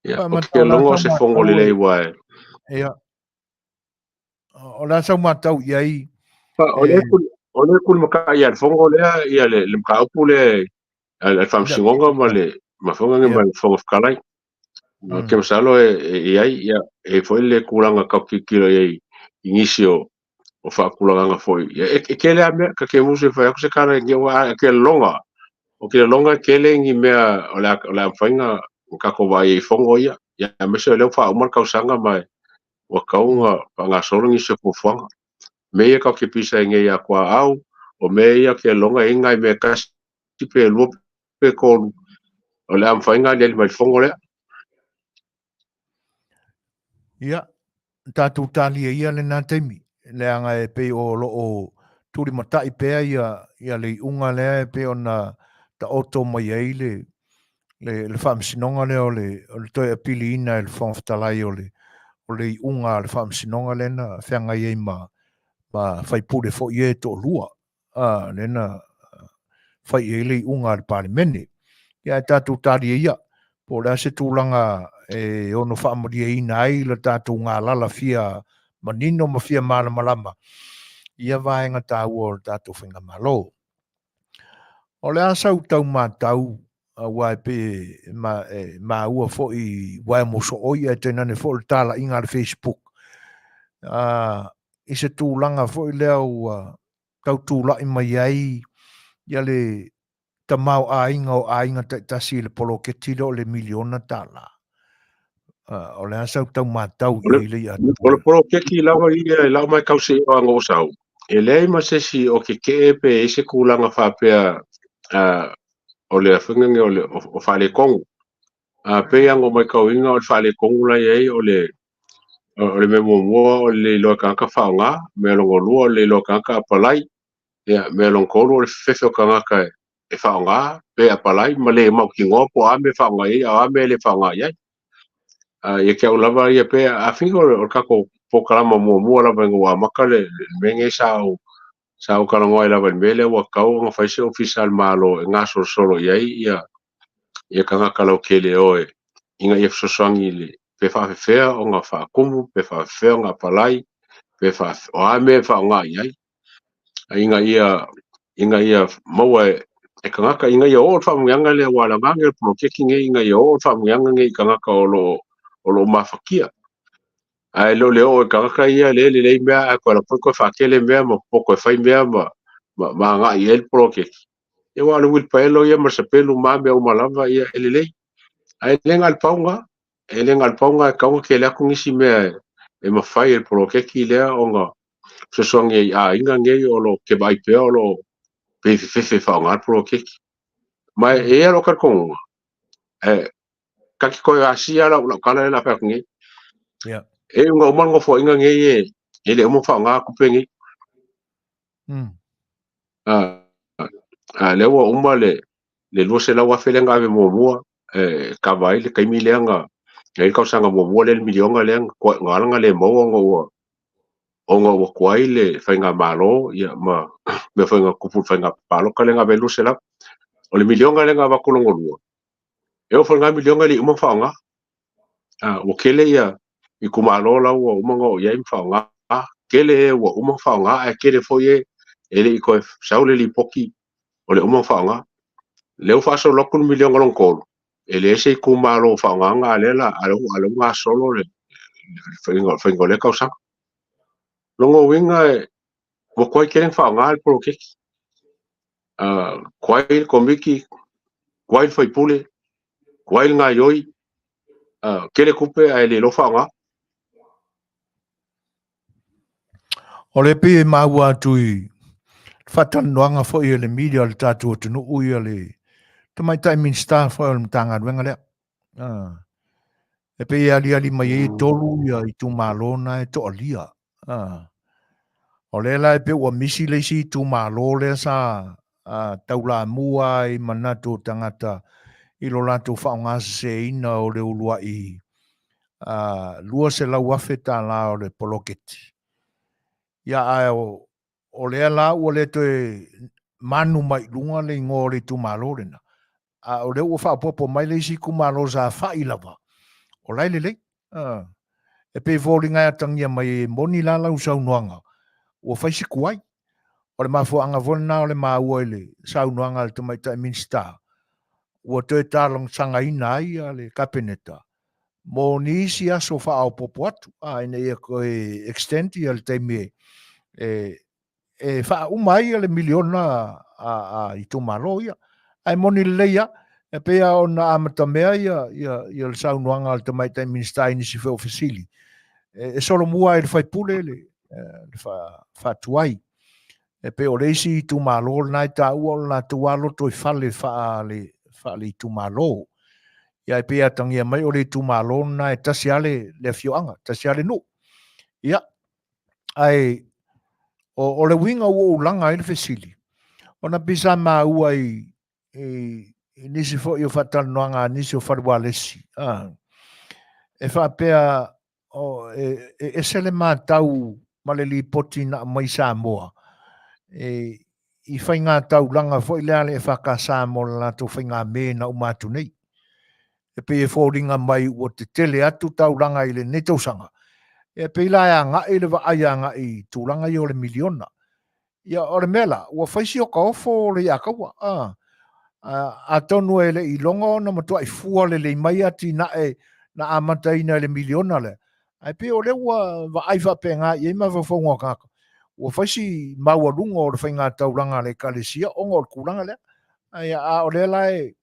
Ya, o ke longo se fongo le vai. Ya. O la sa ma tau i Pa o le kul maka ia fongo le ia le maka pule al fam singonga ma le ma fonga nge ma fongo kalai. Ke masalo e ai ia e foi le kulanga ka kilo ia inicio o fa kulanga foi e ke le ame ka ke uso fa se kara nge wa ke longa o ke longa ke le ngi mea o la fainga ka ko vai fongo ia ya me se le fa o mar ka usanga mai o ka unga nga solo ngi se ko fonga me ia ka ke pisa nge ia kwa au o me ia ke longa inga me ka ti pe lu pe ko o le am fainga le mai fongo le ia tatu tali ia le na temi le anga e pe o lo o turi matai pe ia le unga le pe ona ta oto mai ai le fam sinonga le o le toi apili ina le fam Fetalaiga o le unga le fam sinonga le na fenga ia ma fai pure fo ie to lua le na fai e le unga le parimene ia tatu tali ia po le se tūlanga e ono whaamoria ina ai le tātou ngā lala fia manino ma fia malama ia vaenga tāu o le tātou whinga malo. O le asau tau mātau a wai pe ma ua fo i wai moso oi e tenane fo le tala inga le Facebook. I se tūlanga fo i leo tau tūla i mai ai ia le tamau a inga tasi le polo ke tilo le miliona tala. O le asau tau mātau i le atu. O le polo ke ki lawa i e lau mai kause i o ango sau. E lei ma se si o ke pe e se kulanga whapea o le awhingangi o whale kongu. Pe ango mai kau inga o le whale kongu lai ei o le me mua o le loa kanka whaonga, me longo lua o le loa kanka apalai, me longo kolu o le whewhio kanka e whaonga, pe apalai, ma le mau ki ngopo a me whaonga i, a me le whaonga iai. Ia ke au lava ia pe a finga o kako Polokalame mua lava ngua maka le menge sao kalangoa i lava mele ua kau nga faise official malo e ngā solo iai ia kanga kalau kele oe inga ia sosoangi le pe whawhewhea o ngā whaakumu, pe whawhewhea o ngā palai, pe o a me whaonga iai. Inga ia maua e kangaka inga ia o whamungianga le walangange le proteki nge inga ia o whamungianga nge i kangaka o lo mafakia. Ai lo leo e kangaka ia le mea a koe la poko whakele mea ma poko e whai mea ma ngā i el proteki. E wala wilpaelo ia marsapelu ma mea umalava ia elelei. Ai lenga al paunga e kaunga ke lea kungisi mea e mawhai el proteki lea o ngā sosoangi a inga nge o lo ke vai pea o lo pefe whaonga al proteki. Mai e alo karkonga. Kaki koe asia la kala la pa ngi e nga o mango fo inga nge e le mo fa nga ku pengi le ua uma le lua se lau afe lega ave muamua kava ai le kaimi leaga ai kausaga muamua le milioga leaga galaga le mau onga ua kuai le whainga malo ia ma me whainga kupu whainga paloka lenga velu se la o le milionga lenga wakulongo lua e o whainga milionga li umang whaonga o kele ia i kumalo la ua umanga o iai mwhaonga kele e ua umang whaonga e kele fo ye ele i koe saule li poki o le umang whaonga leo whaso lokun milionga long kolu ele ese i kumalo whaonga nga alela alo ngā solo le whainga le kausanga longo winga e mo koe keren whaonga al polo keki kwai komiki kwai faipule kwai nga yoi kele kupe ai le lo whaonga o le pe maua tui whatanoanga fo i le media le tātua tunu ui le tamai tai minsta fo le mtanga ruenga lea e pe ali mai e tolu ia i tu malona e to alia o le la e pe ua misi le si tu malo le sa taula mua i manatu tangata i lo lato whaonga se ina o le ulua i lua se lau afe tā la o le poloketi ia ai o le la o le te manu mai lunga le ngō le tu malo le na o le ua whapopo mai le si ku malo za whai lava o lai le e pe voli ngai atangia mai moni la lau sau nuanga ua whaisi kuai o le mafuanga vona o le maua le sau nuanga le tamai tai minsta ua te tālong sanga ina ai le kapeneta mo ni si aso whao popo atu ina ia koe extend i le taimi e wha umai le miliona i tu malo ia ai moni leia e pea o na amata mea ia le sau nuanga le tamai tai minsta ini si whao fasili e solo mua e le whaipule le wha tuai e pe o reisi i tu malo nai ta ua o na tualo toi whale wha le tu malo ia e pea tangia mai o le tu malo nai tasi ale le fioanga tasi ale no ia ai o le winga ua ulanga i le fesili ona pisa ma ua i nisi fo i o whatanoanga nisi o wharualesi e wha pea e sele mātau ma le li poti na mai Samoa i whainga tau langa fo i leale e whaka Samoa la to whainga me na umatu nei e pe e fōringa mai o te tele atu tau langa i le netausanga e pe ilaia nga i le wa aia nga i tūlanga i o le miliona ia o le mela ua whaisi o ka ofo le akaua a tonu e le i longo na matua i fua le mai ati na na amata ina le miliona le ai pe o le ua wa ai fa penga i ma fa fonga kaka ua whaisi maua lunga o le whainga tauranga le kalesia onga o le kulanga le ai a o le lai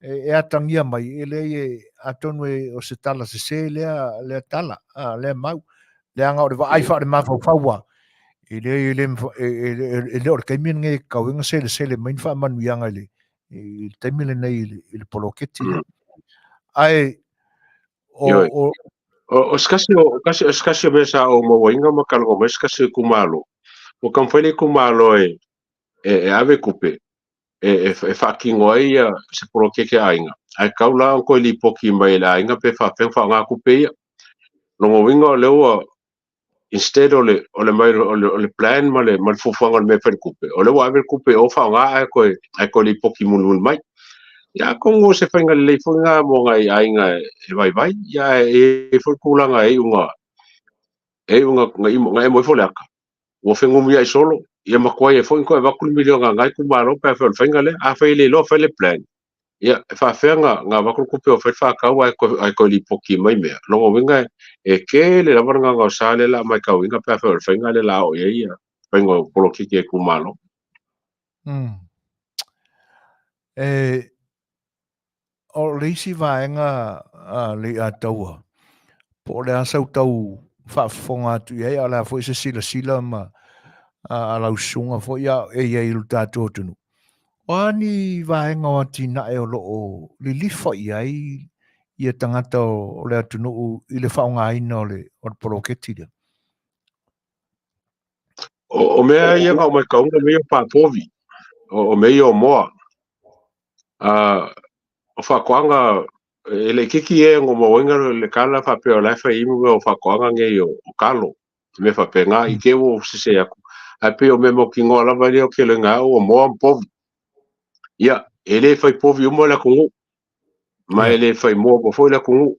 e atangia mai e le atonu e o se tala se le tala le mau le anga o le wa ai fa le ma fa faua ele o ke min nge ka winga sele main fa Manuia le temile nei il poloketi ai o skasi besa o mo winga ma kalgo ma skasi kumalo o kam fele kumalo e ave kupe e fucking oi se polokeke ainga ai kaula ko li poki mai la ainga pe fa nga kupe no mo winga le instead ole plan ma le fufuanga me fer kupe ole wa ver kupe o fa nga ko li poki mun mai ya kongo se fenga le funga mo ngai ainga e vai ya e fu kulanga ngai mo fo laka o fengo mi ai solo ia makua e fo ko va kul milionga ngai ku maro pe fenga le a fe le lo fe le plan ia fa fenga nga va kupe o fe fa ka wa ko li poki mai me lo winga e ke le la varanga nga sale la mai ka winga pe fenga le la o ia vengo polo ki ku malo o leisi vaenga Lei'ataua po le asau tau whaafonga atu iei ala fo isa sila ma a lausunga fo ia e iei lu tātua tunu o ani vaenga o tina e o loo li lifa iei ia tangata o le atunu i le whaonga aina o le poloketi lia o mea ia ka mai kaunga mea papovi o mea o moa o whakoanga ele kiki e ngo mawenga le kala whape o laifa imu o whakoanga nge o kalo me whape ngā i ke o sise aku ai pe o me mo ki ngoa lava leo ke le ngā o moa mpovi ia ele whai povi umo la kungu ma ele whai moa po foi la kungu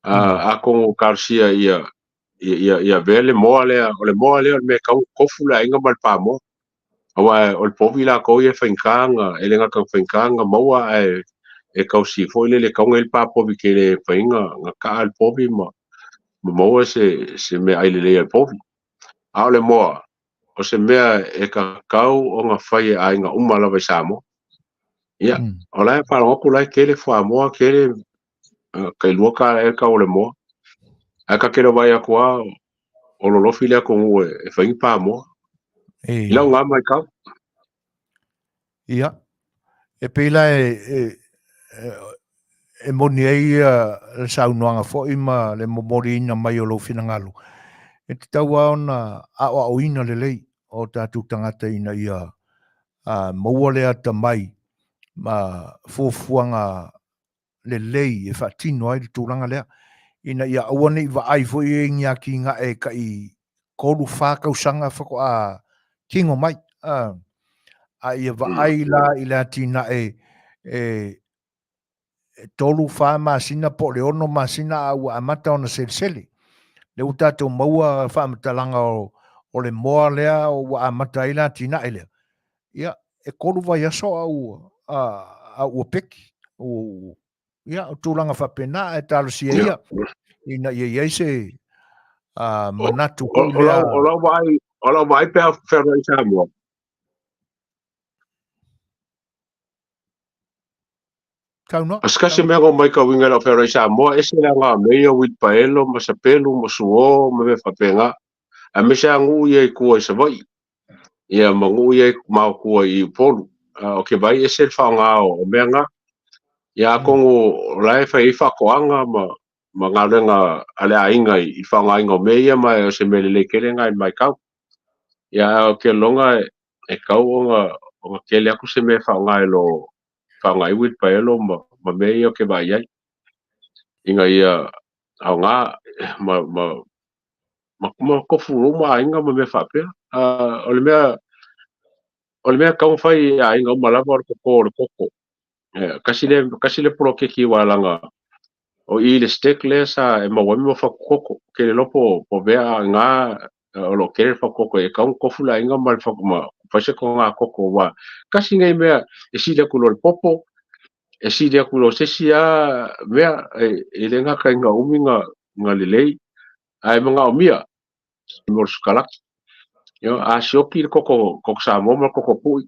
a kongo karsia ia vele moa lea o le moa lea me kau kofu la inga mal pa moa awa o le povi la ko ia whainkanga ele ngā kau whainkanga maua e kau si foi le kaunga il pa povi ke le whainga ngā ka al povi ma maua se me ai le al povi a o le moa o se mea e ka kau o ngā whai a inga umala vai Samoa ia o lai whanongoku lai ke le whamoa ke le kai lua ka e ka o le moa a ka kera vai a kua o lo lofi le kongu e whaingi pa moa ila ngā mai kau ia e pila e moni ai le saunoanga fo ima le momori ina mai o lo finangalu e te taua ona a oina le lei o tātou tangata ina ia maua lea ta mai ma fuafuanga le lei e whaatino ai le tūranga lea ina ia awane i wa ai fo i ngia ki ngā e ka i koru whākausanga whako a kingo mai a ia wa ai la i la tina e tolu wha masina po le ono masina a ua amata ona sele le utatou maua whaamatalanga o le moa lea o wa amata i la tina e lea ia e koru vai aso a ua peki ia o tūranga whapena e talo si ia ina ia se manatu ko lea o lau vai pe a whera i Samoa kauna askasi mea ngo mai ka winga la whera i Samoa e se la ngā mea wit paelo ma sapelu ma suo ma me whapenga a me se angu ia i kua i savai ia ma ngu ia i mau kua i upolu o ke vai e se whaonga o mea ngā ia kongo lai whai i whakoanga ma ngā renga ale a inga i whaonga inga o mea ia mai o se melele kere ngai mai kau ia o ke longa e kau o ngā kele aku se me whaonga e lo whaonga i wit paelo ma mea ia o ke vai ai inga ia au ngā ma kofu roma a inga ma me whapea o le mea kau whai a inga o malava o le koko kasi le puro ke ki walanga o i le stek le sa e mawami mo whakoko ke le lopo po vea ngā o lo kere whakoko e kau kofu la inga ma whaise ko ngā koko wa kasi ngai mea e si le kulo le popo e si le kulo sesi a mea e le ngā kai ngā umi ngā lelei ai mga o mia mo sukalaki a sioki le koko Samoa ma koko pui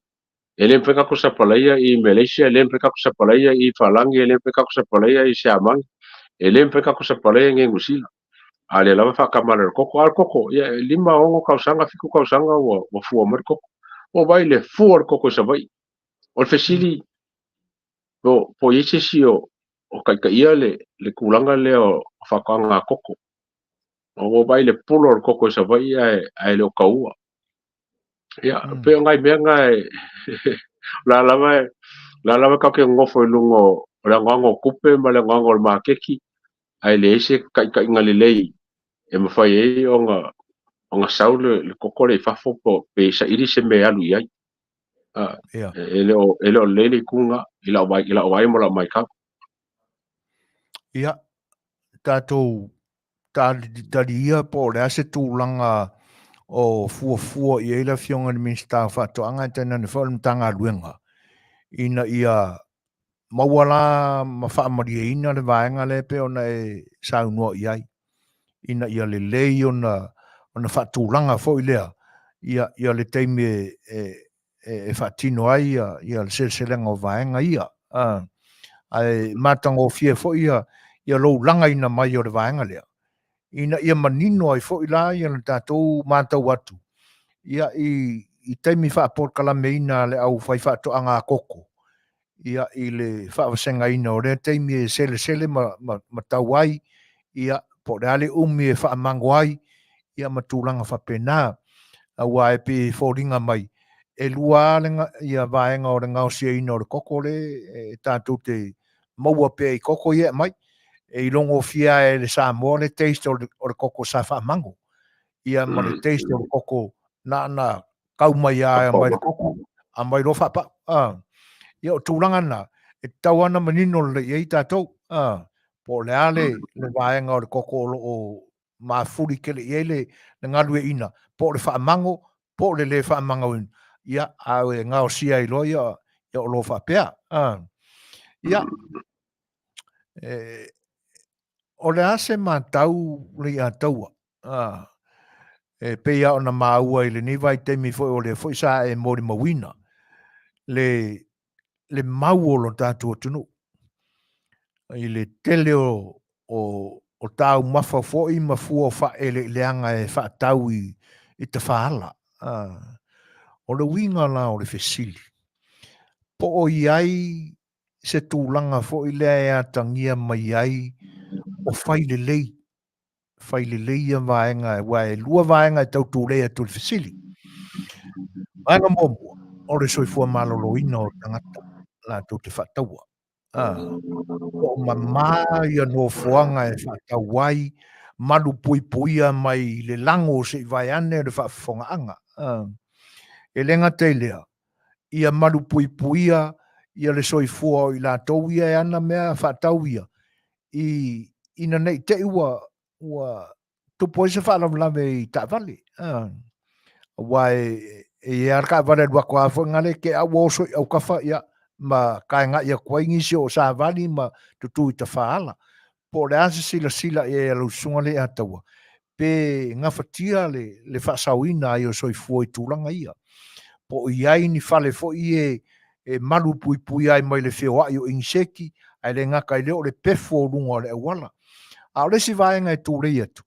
ele mpeka ko sa palaia i Malaysia ele mpeka ko sa palaia i Falangi ele mpeka ko sa palaia i Siamang ele mpeka ko sa palaia nge ngusila ale lava fa kamara koko al koko ia lima ongo kausanga fiku kausanga wa fua mar koko o baile fuor koko sa vai o fesili po yese sio o kai ia le kulanga le o fakanga koko o baile pulo koko sa vai ai le kaua ia pe ngai me ngai la lava ka ke ngofo lungo la ngongo kupe ma la ngongo ma keki ai le ese kai ngali lei e ma fai e onga saule le kokore fa fo po pe sa iri se me alu ia ele o lele kunga ila vai mo la mai ka ia tātou ia po le ase tūlanga o fua i eila fionga ni minsta whatoanga tēnā ni whaamtanga luenga. Ina ia mawala ma whaamari ina le vaenga le pe ona e saunua i ai. Ina ia le lei ona whatūlanga fo i lea. Ia le teimi e whatino ai ia le selenga o vaenga ia. Ai matanga o fie fo ia lou langa ina mai o le vaenga lea. Ina ia manino ai fo i la ia le tātou mātau atu. Ia i teimi Polokalame ina le au whai whatoanga koko. Ia i le whawasenga ina o rea teimi e sele ma tau ai. Ia po le ale umi e whaamango ai. Ia matūlanga whapena. ua e pe fōringa mai. E lua lenga ia vaenga o le ngau sia ina o le koko le e tātou te maua pe i koko ia mai. E ilongo fia e le Samoa le taste o le koko sa whaamango. Ia ma le taste o le koko na kau mai a mai le koko. A mai lo whapa. Ia o tūranga na. E tau ana manino le iei tātou. Po le ale le vaenga o le koko o mafuri ke le iei le ngalu e ina. Po le whaamango, po le whaamango ina. Ia au e ngao sia i lo ia o lo whapea. Ia. O le ase mātau Lei'ataua. E peia ona māua i le niwai teimi foi o le foi sa e mori mawina. Le mau o lo tātua tunu. I le tele o tāu mafa foi ma fua o e le anga e whaatau i te whaala. O le winga la o le fesili. Po o iai se tūlanga foi lea e atangia mai ai o fai le lei. Fai le leia vaenga e lua vaenga e tau tūlea tu le fesili. Vaenga mōmua, o le soifua maloloina o tangata, la tū te whataua. O mamā ia no fuanga e whatau ai, malu pui puia mai le lango se i vai ane le whaafonga anga. E lenga te lea, ia malu pui puia, ia le soifua o i la tau ia e ana mea whatau ia. Ina nei te ua tupo se whaalamlame i tāwale. Wai e arka vale lua kwa ngale ke a woso au kafa ia ma kai nga ia kwa ingisi o sa vali ma tutu i ta faala. Po le ase sila e lo sunga le ataua. Pe nga fatia le whaasauina ai o soifua i tūlanga ia. Po iai ni fale fo i e malu pui ai mai le Fai'oa i o inseki, ai le ngaka i leo le pefo o lunga o le awala. A o le si vaenga e tūre i atu.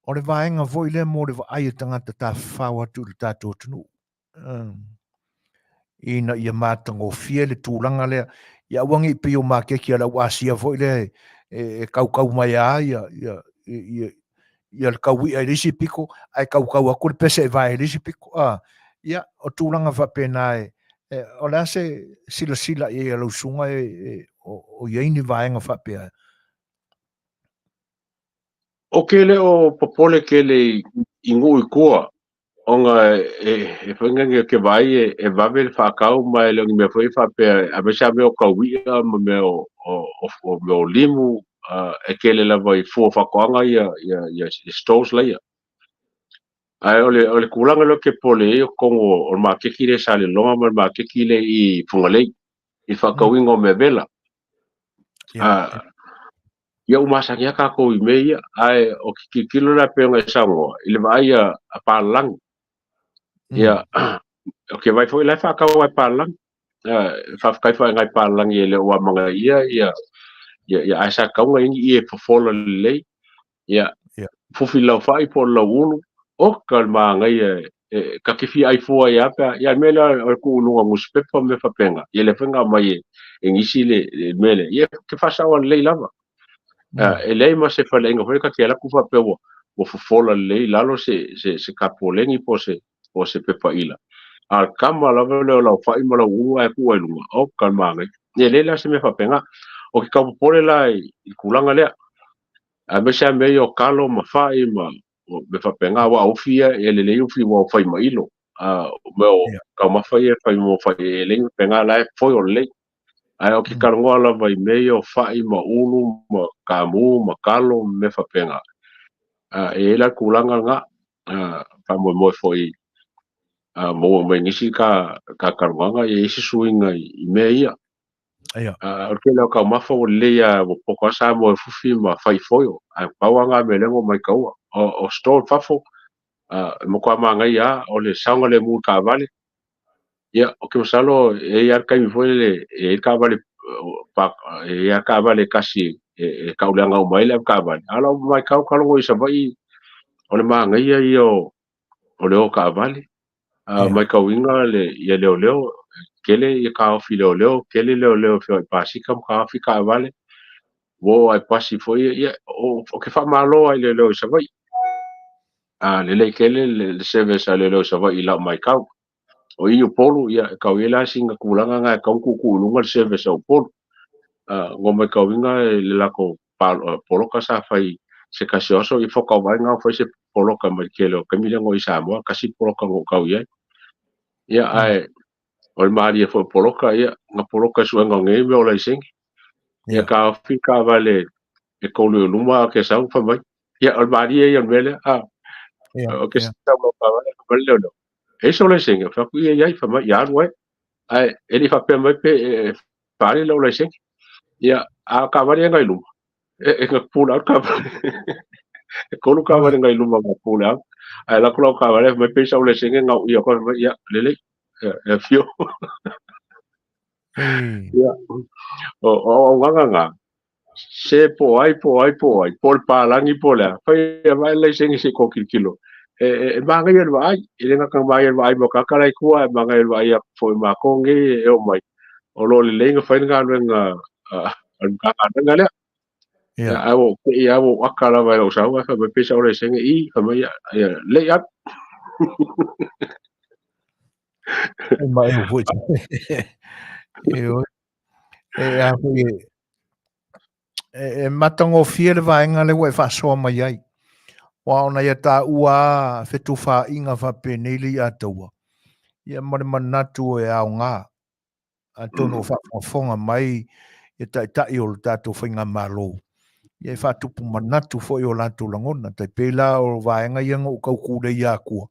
O le vaenga voi le mo le vai e tangata ta whaua tu le tātou tunu. Ina ia mātanga o fia le tūranga lea. Ia wangi pi o mākeki ala wasia voi le e kau mai a ia le kaui a risi piko, ai kau aku le pese e vai risi piko. Ia o tūranga whapena o le ase sila e alau sunga o iaini vaenga whapea. O kele o popole kele ingu i kua, onga e whangangi ke vai e vave le whakau mai le me foi whapea, a me sa me o kauia, me o limu, e kele la vai fua whakoanga ia stores la ia. Ai o le kulanga lo ke pole e o kongo o makeki le sa le longa ma makeki le i fungalei, i whakauinga o me vela. Ia umasaki aka ko i meia ai o kikilo la pe ngai Samoa i le vai a palang ia o ke vai foi la fa ka vai palang fa kai fa ngai palang ia le wa manga ia ai sa ka ngai i e fofola le ia fufi la fa i po la ulu o kalma ngai ka kifi ai fo ia pa ia mela o ku lunga muspe pa me fa penga ia le fenga mai e ngisi le mele ia ke fa sa wa le lava e lei ma se falenga foi ka kela ku fa pe o fofola lei lalo se kapolengi po se pepaila al kama la vele la fa i mala u ai ku ai lunga o kalma ngai e le la se me fa penga o ki ka pole la i kulanga le a me se me yo kalo ma fa i ma me fa penga wa ofia e le ufi wa fa i ma ilo me o ka ma fa i fa i mo fa i le penga la foi o le ai o ki karongoa la vai mei o fai ma ulu, ma kamu, ma kalo, me whapenga. E la kulanga nga, pa mo foi, mo ngisi ka karongoanga, e isi suinga i mea ia. O ke leo ka mafa o leia, o poko asa mo e fufi ma fai foio, ai pawanga me lengo mai kaua. O store fafo, mo kwa maa ngai a, o le saunga le muu ka vale, ia o ke masalo e ar kai mi foi le e ka vale e ka vale kasi e ka ulanga o mai le ka vale ala mai ka lo i sa vai o le manga ia o le o ka vale mai ka winga le ia leo kele e ka ofi leo kele leo fio pasi kam ka ofi ka vale wo ai pasi foi ia o ke fa malo ai leo sa vai le kele le service le lo sa va ila mai kau o i polu ia kau ila singa kulanga nga kau ku lunga service o polu ngo mai kau inga le lako poloka sa fai se kasioso i foka vai nga fai se poloka mai kele o kamile ngo i Samoa kasi poloka ngo kau ia ai o le mari fo poloka ia nga poloka su nga nge me o la sing ia ka fika vale e ko le luma ke sa fa mai ia o mari ia mele o ke sa mo pa vale no eso le sing fa ku ia fa mai ia we ai ele fa pe mai pe pare lo le sing ia a ka vari ngai luma e ka pula ka e ko lu ka vari ngai luma ka pula ai la ko ka vari mai pe sa le sing nga ia ko ia le e fio ia o nga se po ai por palangi pola fai vai le sing se ko kilo e manga ia vai ele nga ka vai vai mo ka kala ku manga ia vai fo ma ko nge e o mai o lo le lenga fai nga nga an ka nga le ya au ia o akala vai o sa wa fa pe sa o le sing I fa mai le ya mai o vo e matango fiel vaenga le wai whasoa mai ai. Wa ona ia tā ua whetu wha inga wha pene Lei'ataua. Ia mare manatu e ao ngā. A tono whafonga mai e tai o le tātou whainga malo. Ia whatupu manatu fo i o lātou langona. Tai pēla o vaenga ia ngau kaukure ia kua.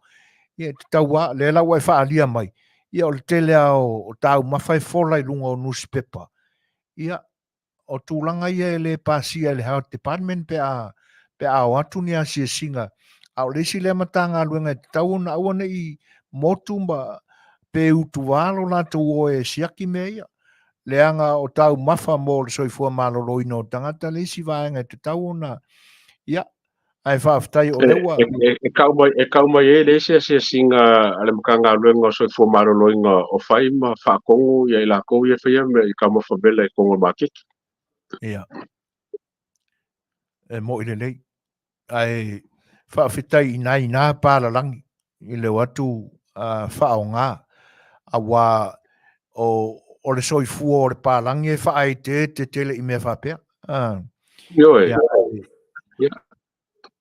Ia te taua le la wai whaalia mai. Ia o le tele o tāu mawhai fola I lunga o newspaper. Ia o tūlanga ia e le pāsia le Health Department pe a o atu ni a singa. A o lesi le matanga luenga te tau na awane I motu ma pe utu walo lātou o e siaki mea ia. Leanga o tau mafa mo le soifua malolo ino tangata lesi vaenga te tau na ia ai whaafitai o lewa. E kau mai e le se singa ale makanga luenga so fo marolo inga o fai ma fa kongu ia ila ko ia fia me I kama fabela e kongo makiki. Ia. E mo ile lei. Ai whaafitai I nā pālalangi I le watu whaonga a wā o le soifua o le pālangi e whaai te tele I mea whapea. Yo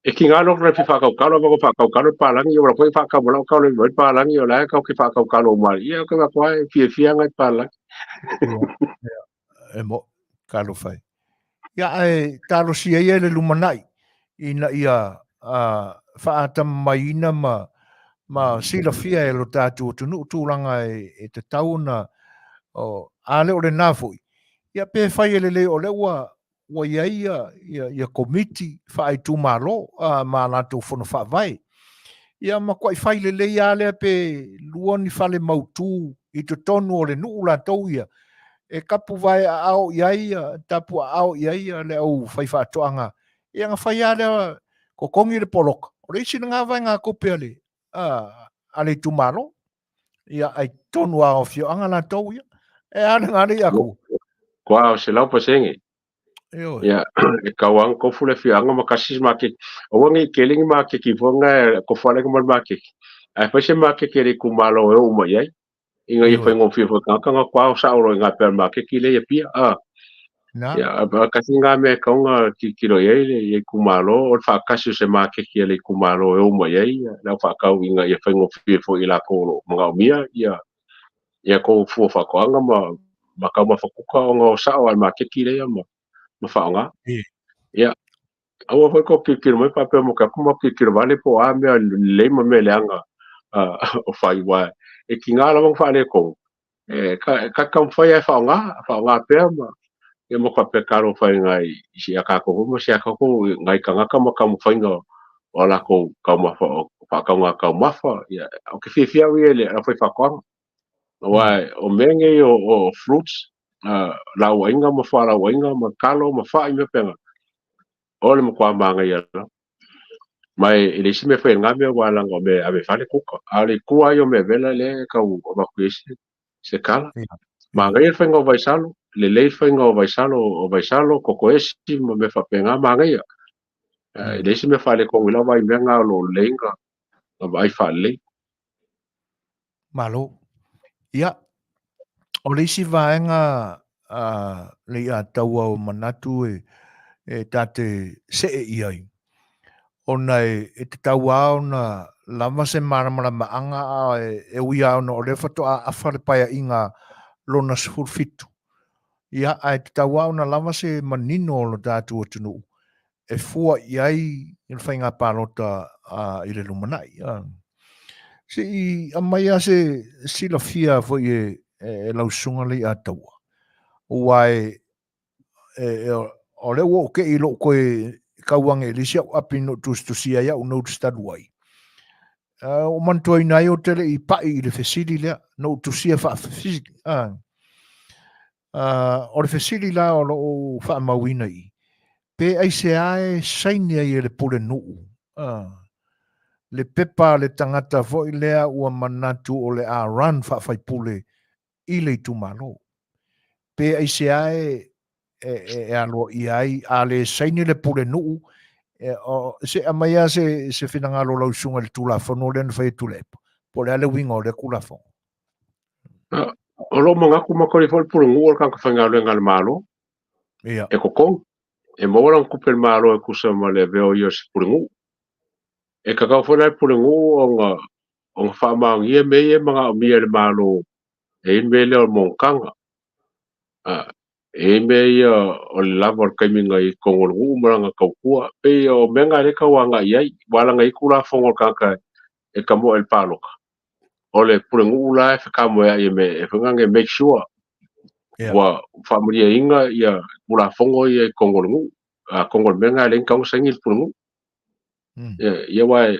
e ki ngā loko fi whakaukalo wako whakaukalo pālangi o la koe whakaukalo kau le moi pālangi o la e kau ki whakaukalo o mari. Ia ka koe fia ngai pālangi. E mo, kalo whai. Ia e talo sia ia le lumanai. Ina ia whaatam mai ina ma sila fia e lo tātou tunu tūranga e te tauna o ale o le nāfoi. Ia pe whai e le o le wa ia komiti whaai tū malo ma lātou whono whaavai. Ia ma kwai whai le ale pe luani whale mautū I te tonu o le nuu lātou ia. E kapu vai ao ia tapu ao ia le au whai whaatoanga. Ia ngā whai ale ko kongi le poloka. O reisi ngā vai ngā kope ale. Ale tū malo. Ia ai tonu ao fio anga lātou ia. E ane ngāre aku. Kua o se lau pasenge. Ia e kauang kofu le fianga makasi makiki. O wangi kelingi makiki vonga ko fale ko makiki. Ai fa se makiki le kumalo e uma ia. Inga I whai ngofi whakanga kua o sauro ngā pēr makiki le ia pia. Ia kasi ngā mea kaunga ki kiro ia le kumalo o whakasi se makiki le kumalo e uma ia. Lau whakau inga ia whai ngofi I la kolo mga umia ia ko fu whakoanga ma kau mawhakuka o ngā sao al makiki le ia ma whaonga. Ia awa whai ko kikiro mai pape mo ka kuma kikiro vale po a mea leima me leanga o whai wai. E ki ngā lamang whaale kong. Ka kam whai e whaonga pēr ma. E mo ka pekaro whai ngai isi a kako huma si a kako ngai ka ngaka ma kam whai ngā o la ko kau mawha o whakaunga kau mawha. O ke whiwhia ui ele a whai whakoanga. Wai o menge o fruits la wainga ma whara wainga ma kalo ma whai me penga. Ole ma kua manga ia la. Mai ele si me whai ngā mea walanga o me ave whale kuka. Ale kua i o me vela le kau o makuesi se kala. Ma ngai whai ngā vaisalo. Le lei whai ngā vaisalo koko esi ma me whapenga ma ngai. le se me fale ko la vai me nga lo lenga na vai fale malo ia o le si vaenga Lei'ataua o manatu e tate se e iai ona e te tau ao na lama se maramara maanga a e uia ona o le fato a awhare paia inga lona sifurfitu. Ia ai te tau ao na lama se manino o lo tātu o tunu. E fua iai il whainga pālota i le lumanai. Se i amaya se sila fia fo i e lausunga Lei'ataua. Uai o le wo ke i lo koe kauange lisia api no tustusia ia no tustaduai. O mantua inai o tele i pai i le fesili lea no tusia fa fisik. O le fesili la o lo fa mawina i. Pe ai se ae saini ai le pule nuu. Le pepa le tangata fo i lea ua manatu o le a run fa fai pule i le tumalo. Pe ai se ae e alo i ai a le saini le pule nuu se amaya se finanga lo lausunga le tula fono le fai tule po le ale wingo le kula fo o lo manga ku makori fo puru ngu ka ka fanga le ngal malo ia e ko kon e mo ran ku per malo e ku sa ma le veo yo se puru ngu e ka ka fo le puru ngu o nga fa ma ngi me e manga mi le malo e in me le o mon kanga e me ia o le lava ka minga i ko ngu manga ka ku pe o menga le ka wanga ia wala ngai ku la fo ka ka e ka mo el palo o le purengu la e whakamo ea i me e whangange make sure wa whamaria inga ia mula whongo i e kongolungu a kongol menga le nkang sangi le purengu ia wai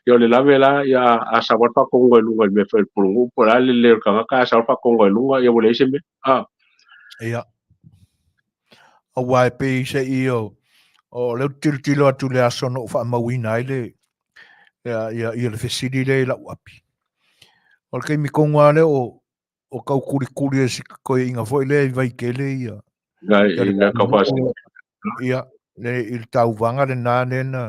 ia le lave la ia a sawar pa kongo lunga me fa le purengu po la le kanga ka sawar pa kongo lunga ia wale ise me ia o wai pe se i o le tilo atu le aso no whamawina i le ia le fesiri le la wapi o ke mi konga le o kau kuri e si koe inga foi le vai kele ia nga ka fasi ia le il tau vanga le nane na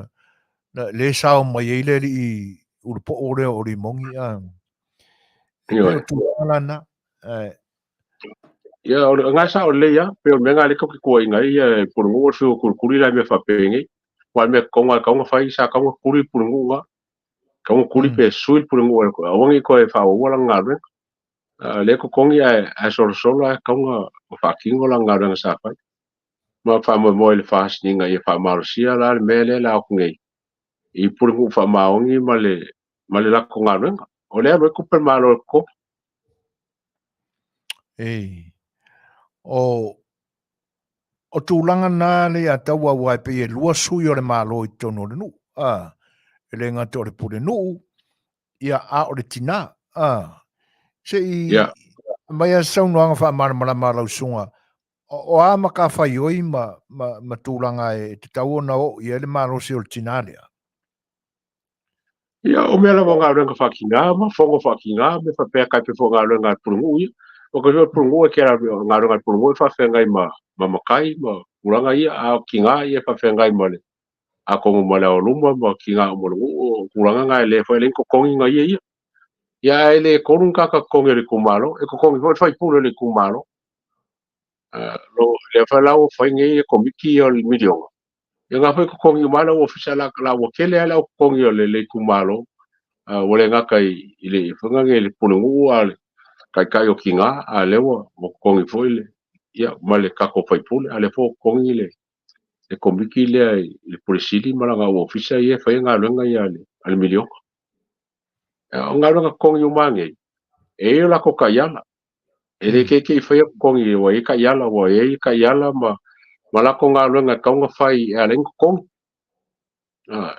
le sao mai e le i urpo ore o ri mongi e pe o tu ala na ia o nga sa o le ia pe o menga le ko ko inga ia purengu o fiu kuri la me fa pengi wa me konga ka fai sa ka kuri purengu nga ka kuri pe suil purengu o wangi ko e fa o wala nga le ko kongi a solo a konga fa kingo la nga nga sa fa ma fa mo le fa singa e fa marusia la mele la ko ngai i purengu fa maongi male la ko nga o le ko per malo ko o tūlanga nā Lei'ataua wai pe e lua sui o le malo i tono le nu. E le ngata o le pule nu, ia a o le tina. Se i mai a saunoanga wha mara lausunga, o a maka whai oi ma tūlanga e te tau na o i ele malo se o le tina lea. Ia o mea lawa ngā renga whakinga, ma whongo whakinga, me whapea kai pe whonga renga purungu ia. O ka hua purungu e kera ngā renga purungu e whawhengai ma makai, ma uranga ia, a kinga ia whawhengai ma le. A kongo ma le o luma, ma kinga o murungu, o uranga ngā e le whaelenko kongi ngā ia ia. Ia e le korun kaka kongi le kumalo, e ko kongi whai pule le kumalo. Lo le whaelau whaingi e komiki o le midionga. Ia ngā whai ko kongi umala o fisala la wakele ala o kongi o le kumalo. Wale ngaka i le whangange le punungu a kai o kinga a lewa mo kongi foile. Ia ma le kako whaipule a le fo kongi le komiki le puresili maranga o ofisa i e whai ngā runga i ale milionga. O ngā runga kongi umange e o lako kaiala. E le keke i whai kongi wa e kaiala wa e kaiala ma lako ngā runga kaunga whai e alengo kongi.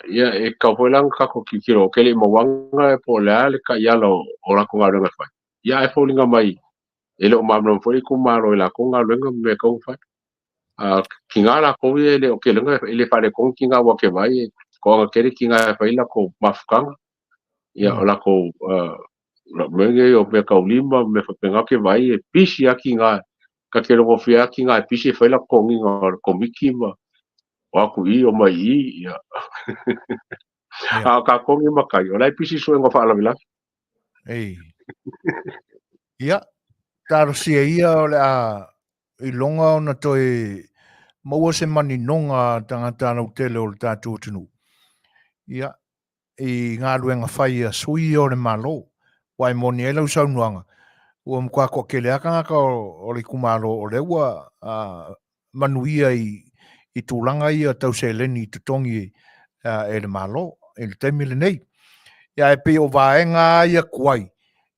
Ia e ka hoelang kako kikiro ke le mawanga e po le ale ka iala o lako ngā runga whai. Ia e fōlinga mai e le o mamlam fōi ku maro e lako ngā runga me kau whai. Ki ngā lako e le o ke lunga e le whare kong ki ngā wake vai ko anga kere ki ngā whai lako mafukanga. Ia o lako menge o me kau lima me whapenga ke vai e pisi a ki ngā ka kero wofia ki ngā e pisi e whai lako kongi ngā komiki ma aku I o mai I ia a ka kongi makai o lai pisi suenga whaalawilawi Ei. Ia, taro sia ia o le a I longa o na toi maua se mani nonga tangata na utele o le tātua tunu. Ia, I ngā ruenga whai a sui o le malo, wai moni e lau saunuanga. Ua mkwa kwa kele aka ngaka o le kumaro o le ua manuia I tūlanga I a tauseleni I tutongi e le malo, e le temile nei. Ia e pe o vaenga ia kuai.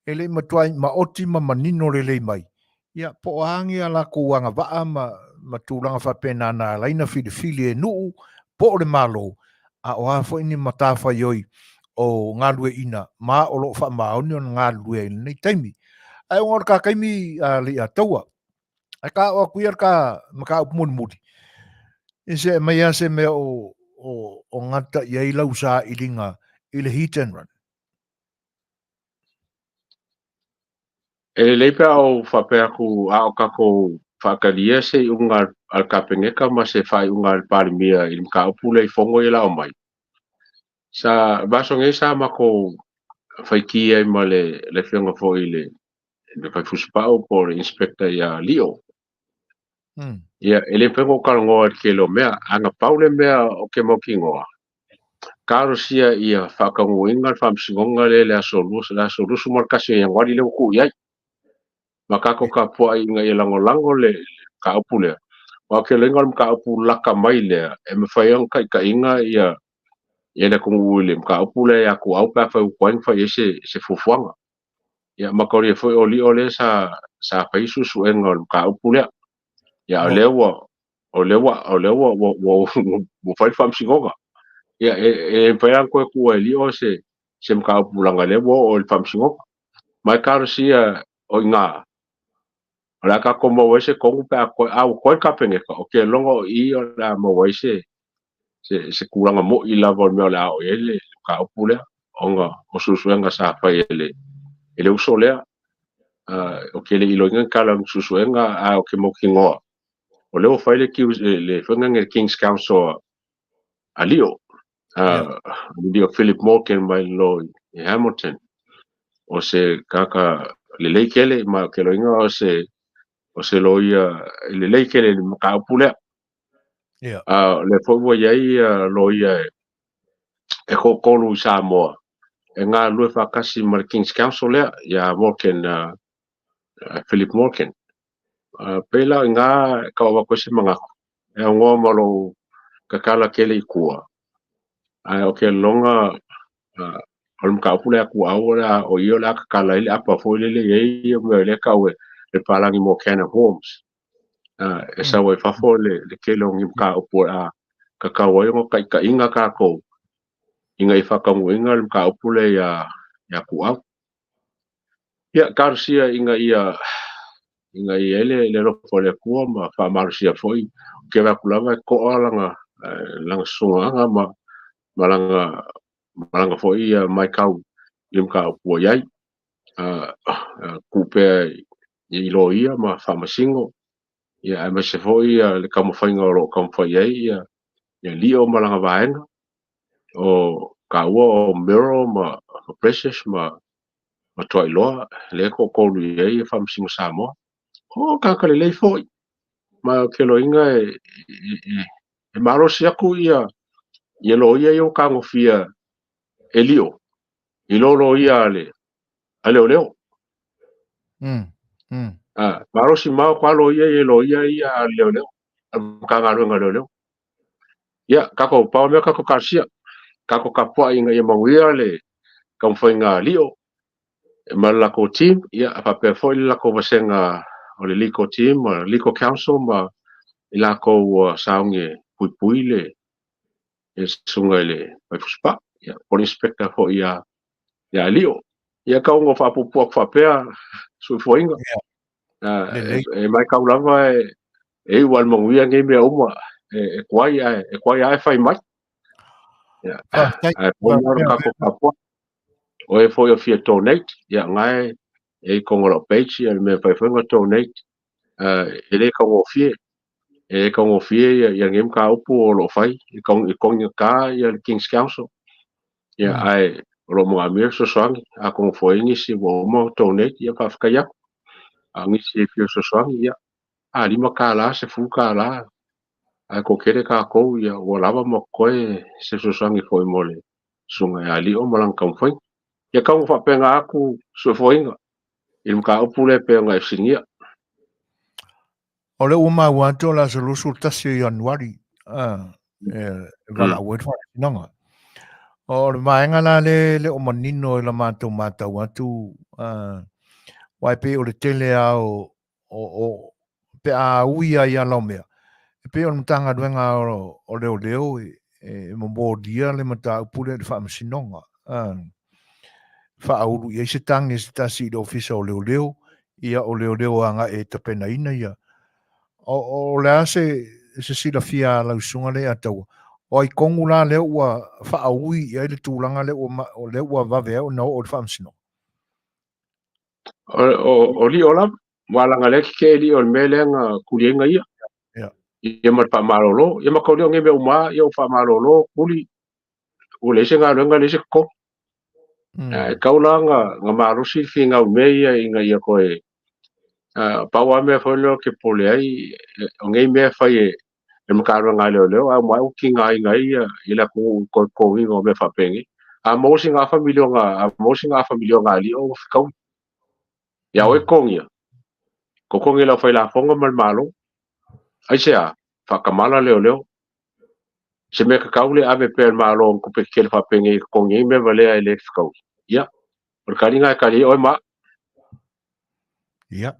E le matuai ma oti ma manino le le mai. Ia po hangi ala kuanga vaa ma tūlanga whapena na laina fili e nuu po le malo. A o hafo ini matafa ioi o ngā lue ina ma o lo wha maoni o ngā lue ina nei taimi. Ai ngor ka kaimi Lei'ataua. Ai ka o kuia ka maka upmun mudi. Ise mai ase me o ngata iai lau sa ilinga I le hit and run. e le pea o whapea ku a o kako whakaria se unga al kapengeka ma se whai unga al parimia I mka upule I fongo I lao mai sa basonge sa mako whaiki ai ma le whianga fo I le whai fuspau po le inspector ia Leo ia ele pengo karangoa ke lo mea anga paule mea o ke moki ngoa karo sia ia whakangoinga whamsingonga le asolusu markasi yang wadi le uku iai makako ka pua inga I lango le ka upule wa ke lengal ka upu laka mai le e me whaiang kai ka inga ia le kungu le ka upule ya ku au pa fa ukwang fa ese se fufuanga ia makori foi oli ole sa paisu su engol ka upule ia lewa wo fai fam singoga ia e paiang ko ku eli o se mka upulanga le wo o fam singoga mai karo sia o inga Ora ka ko mo wese ko pa ko au ko ka pengeka o ke longo I o la mo wese se kuranga mo I la vol me la o ele ka upule onga o susuenga sa pa ele usolea o ke le ilonga kala susuenga a o ke mo kingoa o le o faile ki le fenga nge King's Council alio Dio Philip Morgan mai lo I Hamilton o se kaka le leikele ma ke lo inga o se loia le leikele ka upule le fo iai loia e kokolu Samoa e ngā lue whakasi ma King's Council lea ia Morgan Philip Morgan pela ngā ka wakose mangako e ngoa malo kakala kele I kua o ke longa o mka upule aku aura o io la kakala ile apa fo ile ye me le kawe le palangi mo Cannon Homes e sa wai fafo le ke longi mka upule kakawa yo kai ka inga ka ko inga I whakamu inga le mka upule ya ku au ia karsia inga ele le rofo le kua ma whamarusia foi ke wakulanga ko alanga langa sunganga ma langa foi mai kau I mka upua iai kupe I loia ma whamasingo ia e se foi le kamawhainga o kamawhai iai ia lio ma langa vaenga o ka ua o Miro ma Precious ma toi loa le ko lu iai whamsingo Samoa o kakale lei foi ma ke loinga e marosi aku ia lo ia yo kangofia elio I lo ia ale oleo marosi mau kwa lo ia ale oleo kanga oleo ia kako pa me kako karsia kako kapua inga ia Manuia le kam fainga lio malako team ia apa pe foi lako vasenga o le liko team o liko council ma ila ko saunge pui le e sunga le vai fuspa ia por inspector ho ia lio ia ka ngo fa pu fa pea su foinga e mai ka ulava e wal Manuia nge me uma e kwai ai fai mai ia po ka ko kapua o e foi o fia donate ia ngai e ko ngoro page ia me fai fonga donate ele ka ngo fie e kongo fie ia ngem ka upu o lo fai i kong ka ia King's Council ia ai lo mo amir so sangi a kongo foi ni si wo mo tone ia fa ka ia angi si fio so sangi ia a lima ka la se fu ka la ai ko kere ka ko ia o lava mo koe se so sangi foi mole sunga ali o malang kam foi ia ka fa penga aku so foi nga il ka upu le penga e singia O le uma wanto la solusu tasi Januari. Vala wet fa nanga. O le maenga la le o manino e la mātou atu. Wai pe o le tele o pe a uia ia lau mea. E pe o mtanga duenga o leo e mambodia le mata upule le wha masinonga. Wha auru ia se tangi se tasi i ofisa o leo ia o leo anga e tapena ina ia. O le ase se sila fia lau sunga le atau. O i kongu la leo ua wha aui ia le tūlanga o leo ua vavea o nao o le wha masinonga. o li ola wala ngale ke li on melenga kulienga ia ia ma pa malolo ia ma ko nge me uma ia fa malolo kuli o le senga lenga le se ko kaulanga nga marusi finga me ia inga ia ko e pa wa me fo lo ke pole ai nge me fa e ma ka nga le a ma o kinga inga ia ila ko wingo me fa pengi a mo singa familio nga li o ka ya o kongia ko kongi la fa la fonga mal malo ai sea whakamala leo se me kaule ave per malo ko pe kel fa pengi ko ngi me vale ai le fkau ya por karinga kali o ma ya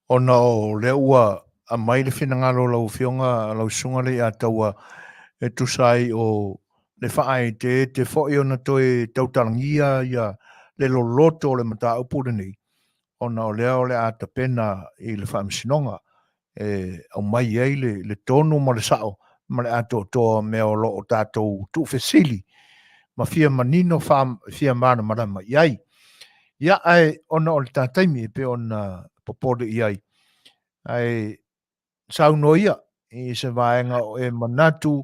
ona o le ua a mai le finangalo lau fionga lau sunga le ataua e tu sai o le whaai te fo i ona toi tautarangia ia le loloto le mata upure nei ona o lea o le ata pena i le whaamsinonga au mai ei le tonu ma le sao ma le ato toa mea o lo o tātou tu fesili ma fia manino fia mana marama iai ia ai ona o le tātaimi pe ona popode iai ai sauno ia i se vaenga o e manatu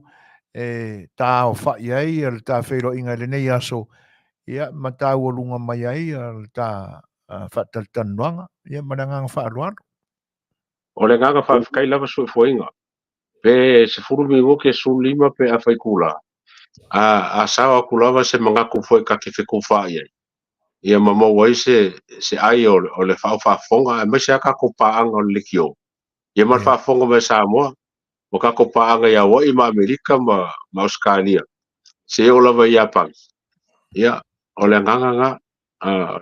tā o wha iai le tā whairo inga le nei aso ia ma tā ua lunga mai ai le tā whataltanuanga ia mananga whaaruaro o le nganga fa kai lava su foinga pe se furu mi wo ke su lima pe a fai kula a sawa kula se manga ku foi ka ke ku fa ia mamo wai se ai o le fa fonga me se ka ko pa ang o le kio ia ma fa fonga me Samoa o ka ko pa ang ia wo i ma Amerika ma Australia se o lava ia pa ia o le nganga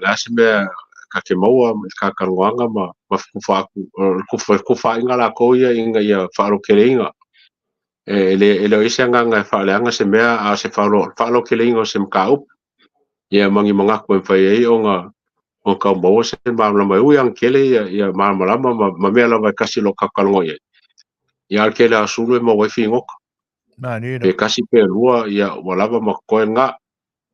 la se me ka ke maua ka karuanga ma ku fa inga la ko ia fa ro keleinga le ise nganga fa le anga se mea a se fa ro keleinga se mka up ia mangi manga ko fa ia o ka mo se ma mai u yang kele ia ma ma me la va kasi lo ka kalongo ia kele asulu mo wa fingo e kasi pe lua ia wala ma ko nga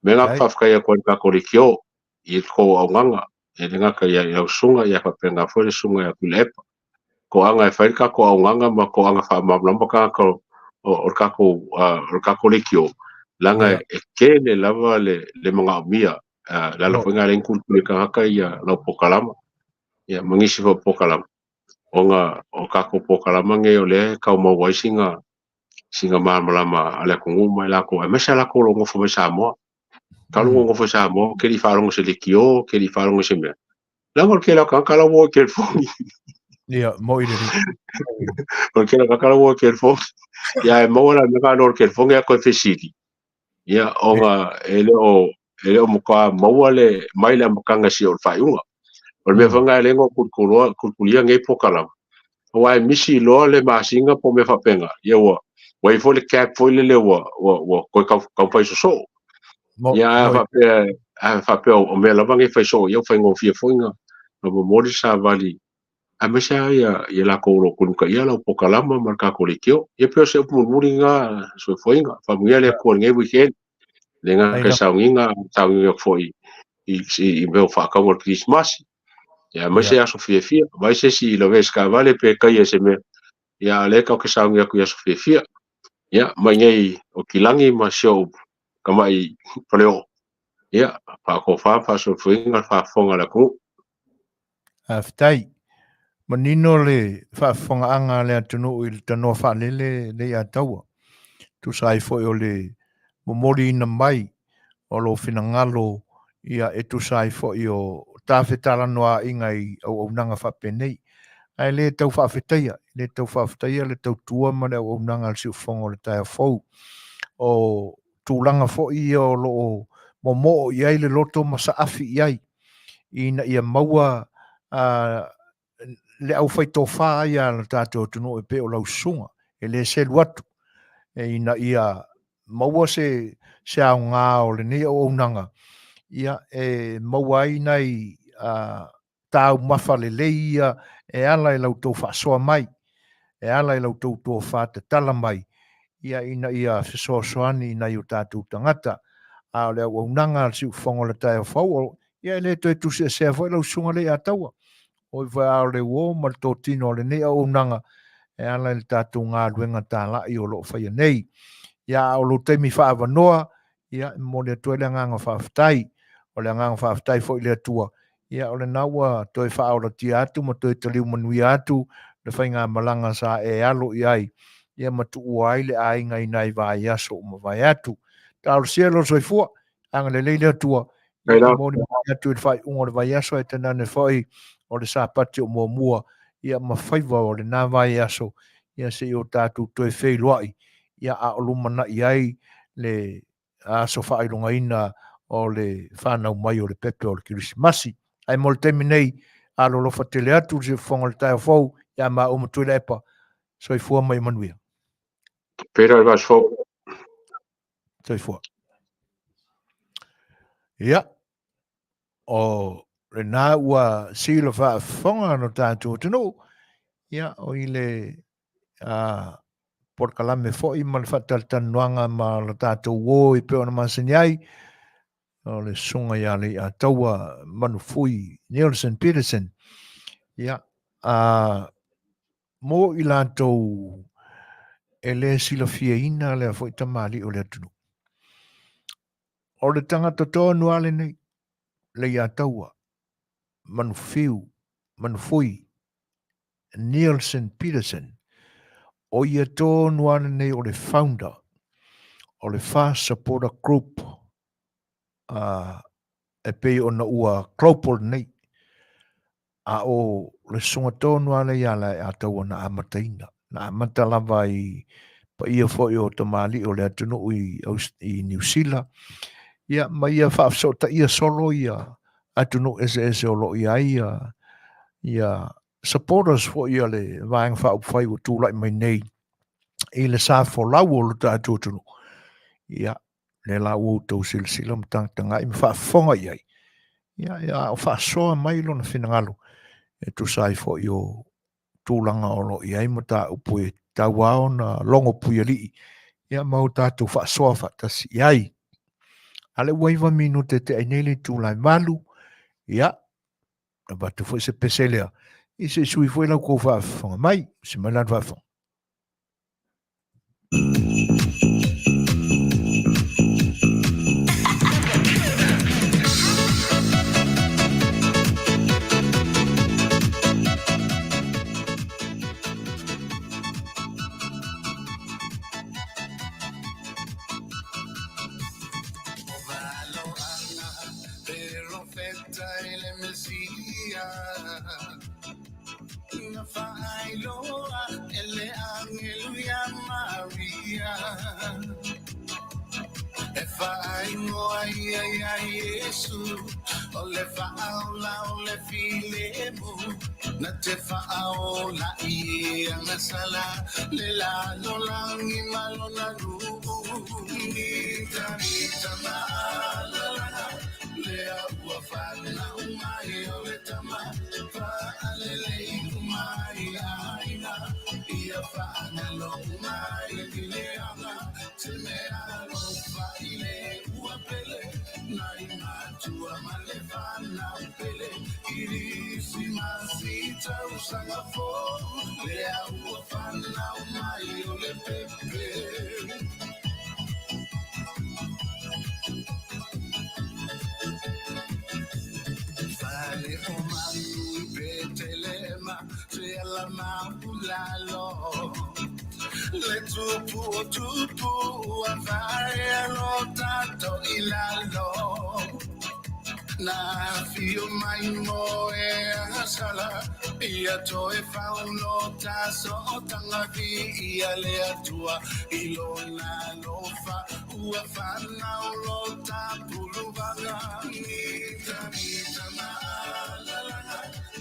me nga fa ka ia ko ka korikio i ko nganga e nga ka ia sunga ia fa penga fo le sunga ia kulepa ko anga e fa ka ko nganga ma ko anga fa ma ka ko o ka ko likio langa e kele lava le mga mia la lo nga len kul ka ia la Polokalame ia mangisi fo Polokalame o ka ko Polokalame nge o le ka mo wai singa malama ala ko nguma la ko me sala ko lo ngofo me Samoa ka lo ngofo Samoa ke li falongo se likio ke li falongo se me la mo ke la ka la wo ke fo ia mo ide porque la ka la wo ke fo ya mo la me ka no ke fo nge ko fesiti ia onga ele o mo ka mo le mai la makanga si o faiunga o me fanga le ngo kulkulia ngai Polokalame wa misi lo le masinga po me fapenga ia wa fo le cap fo le wa ko ka fa so ia fa pe o me la bangi fa so ia fa ngo fia foinga no mo sa vali a me sa ia la ko ro kun ka ia la Polokalame marka ko le kio ia pe se mo muringa so foinga fa mo ia le ko ngai weekend lenga ka saunga foi i meu fa ka o Kerisimasi ya me se aso fia vai se si lo ves ka vale pe ka ia se me ia le ka ke saunga ku ia sofia ia mai ngai o kilangi ma show kamai paleo ia pa ko fa so fuinga fa fonga la ku Aftai. Manino le whaafonga le atunu i le tanoa whaalele Lei'ataua. Tu sai foi o le momori ina mai o lo finangalo ia e tu sai foi o tawhetala noa ingai au nanga whapenei. Ai le tau whaafetaia, le tau tua ma le au nanga si ufongo le taia fau. O tūlanga foi o lo momo iai le loto masa afi iai. Ina ia maua le au fai tofa ia le tātou tunu e pe o lau sunga, e le se luatu, e ina ia maua se au ngā o le nei o unanga, ia e maua ina i tāu mafa le leia, e ala i lau tau whaasoa mai, e ala i lau tau tō whāta tala mai, ia ina ia se soasoani ina i o tātou tangata, a le au unanga si ufongo le tai o whau, ia le toi tu se a fwoi lau sunga Lei'ataua. O i whai au le uo, ma le tō tino le nei au nanga, e ala le tātou ngā ruenga tā la i o lo whaia nei. Ia o lo teimi whaava noa, ia mo le tua le nganga whaaftai, o le nganga whaaftai fo i le atua. Ia o le naua toi whaora ti atu, ma toi taliu Manuia atu, le whai ngā malanga sa e alo i ai. Ia matu uai le ainga i nai vai aso o ma vai atu. Tā o sielo soi fua, anga le leile atua, ia mo le vai atu i whai ungo le vai aso e tanane whai, o le sapati o mua ia mawhaiwa o le nā vai aso ia se o tātou toi wheiluai ia a o lumana i ai le aso whailunga ina o le whanau mai o le pepe o le Kerisimasi. Ai mo le temi nei a lo lofa tele atu se whonga le tai o fau ia ma o matu le epa so i fua mai Manuia. pera le vas fo So i fua. Ia. O le nā ua sila whaafonga no tātou tino, ia o i le Polokalame fo'i ma le whaatalatanuanga ma le tātou o i peo na Masani ai, o le sunga ia Lei'ataua Manufui, Nielsen, Petersen, ia mo i lātou e le sila fia ina le fo'i tamali o le atunu. O le tangata toa nuale nei, Lei'ataua, Manufui, Nielsen, Petersen, o ia tō nuane nei o le founder, o le Fast Supporter Group, e pei o na ua Global nei, a o le sunga tō nuane ia Lei'ataua na amataina, na amata lava i pa ia fo i o tamali o le atunu i New Zealand, ia ma ia whaafsota ia solo ia atunu ese o lo ia ia supporters fo ia le vaeng whaupwhai o tūlai mai nei i le sa fo lau o lo tātou tunu. Ia, le lau o tau sila mtanga i mwhaafonga iai. Ia, o whaasoa mai lo na whinangalo. E tu sai fo i o tūlanga o lo iai ma tā upu e tau ao na longo pui ali. Ia, mau tātou whaasoa whaatasi iai. Ale waiva minu te ainele tūlai malu. Ia, na batu fo se peselea. I se sui fo i lau kou whaafonga mai, se mai lan whaafonga. Failoa, ele angeluia Maria. E faingoa ia Yesu, o le faula o le filemu, na te faola ia na sala, le la no langi malona rubu, nita malala, le agua fana umai o le tama, faalele umai aina, ia fana lo umai kileanga, te mea lo faile uapele, nai matua malefana upele, Kerisimasi Tausaga fo, le agua fana maulalo. Le tupu avaya lo tato ilalo. Na fio mai mo e asala ia to e fauno taso tanga vi ia Lei'atua ilona lofa ua fana lo tapulu banga nita malalanga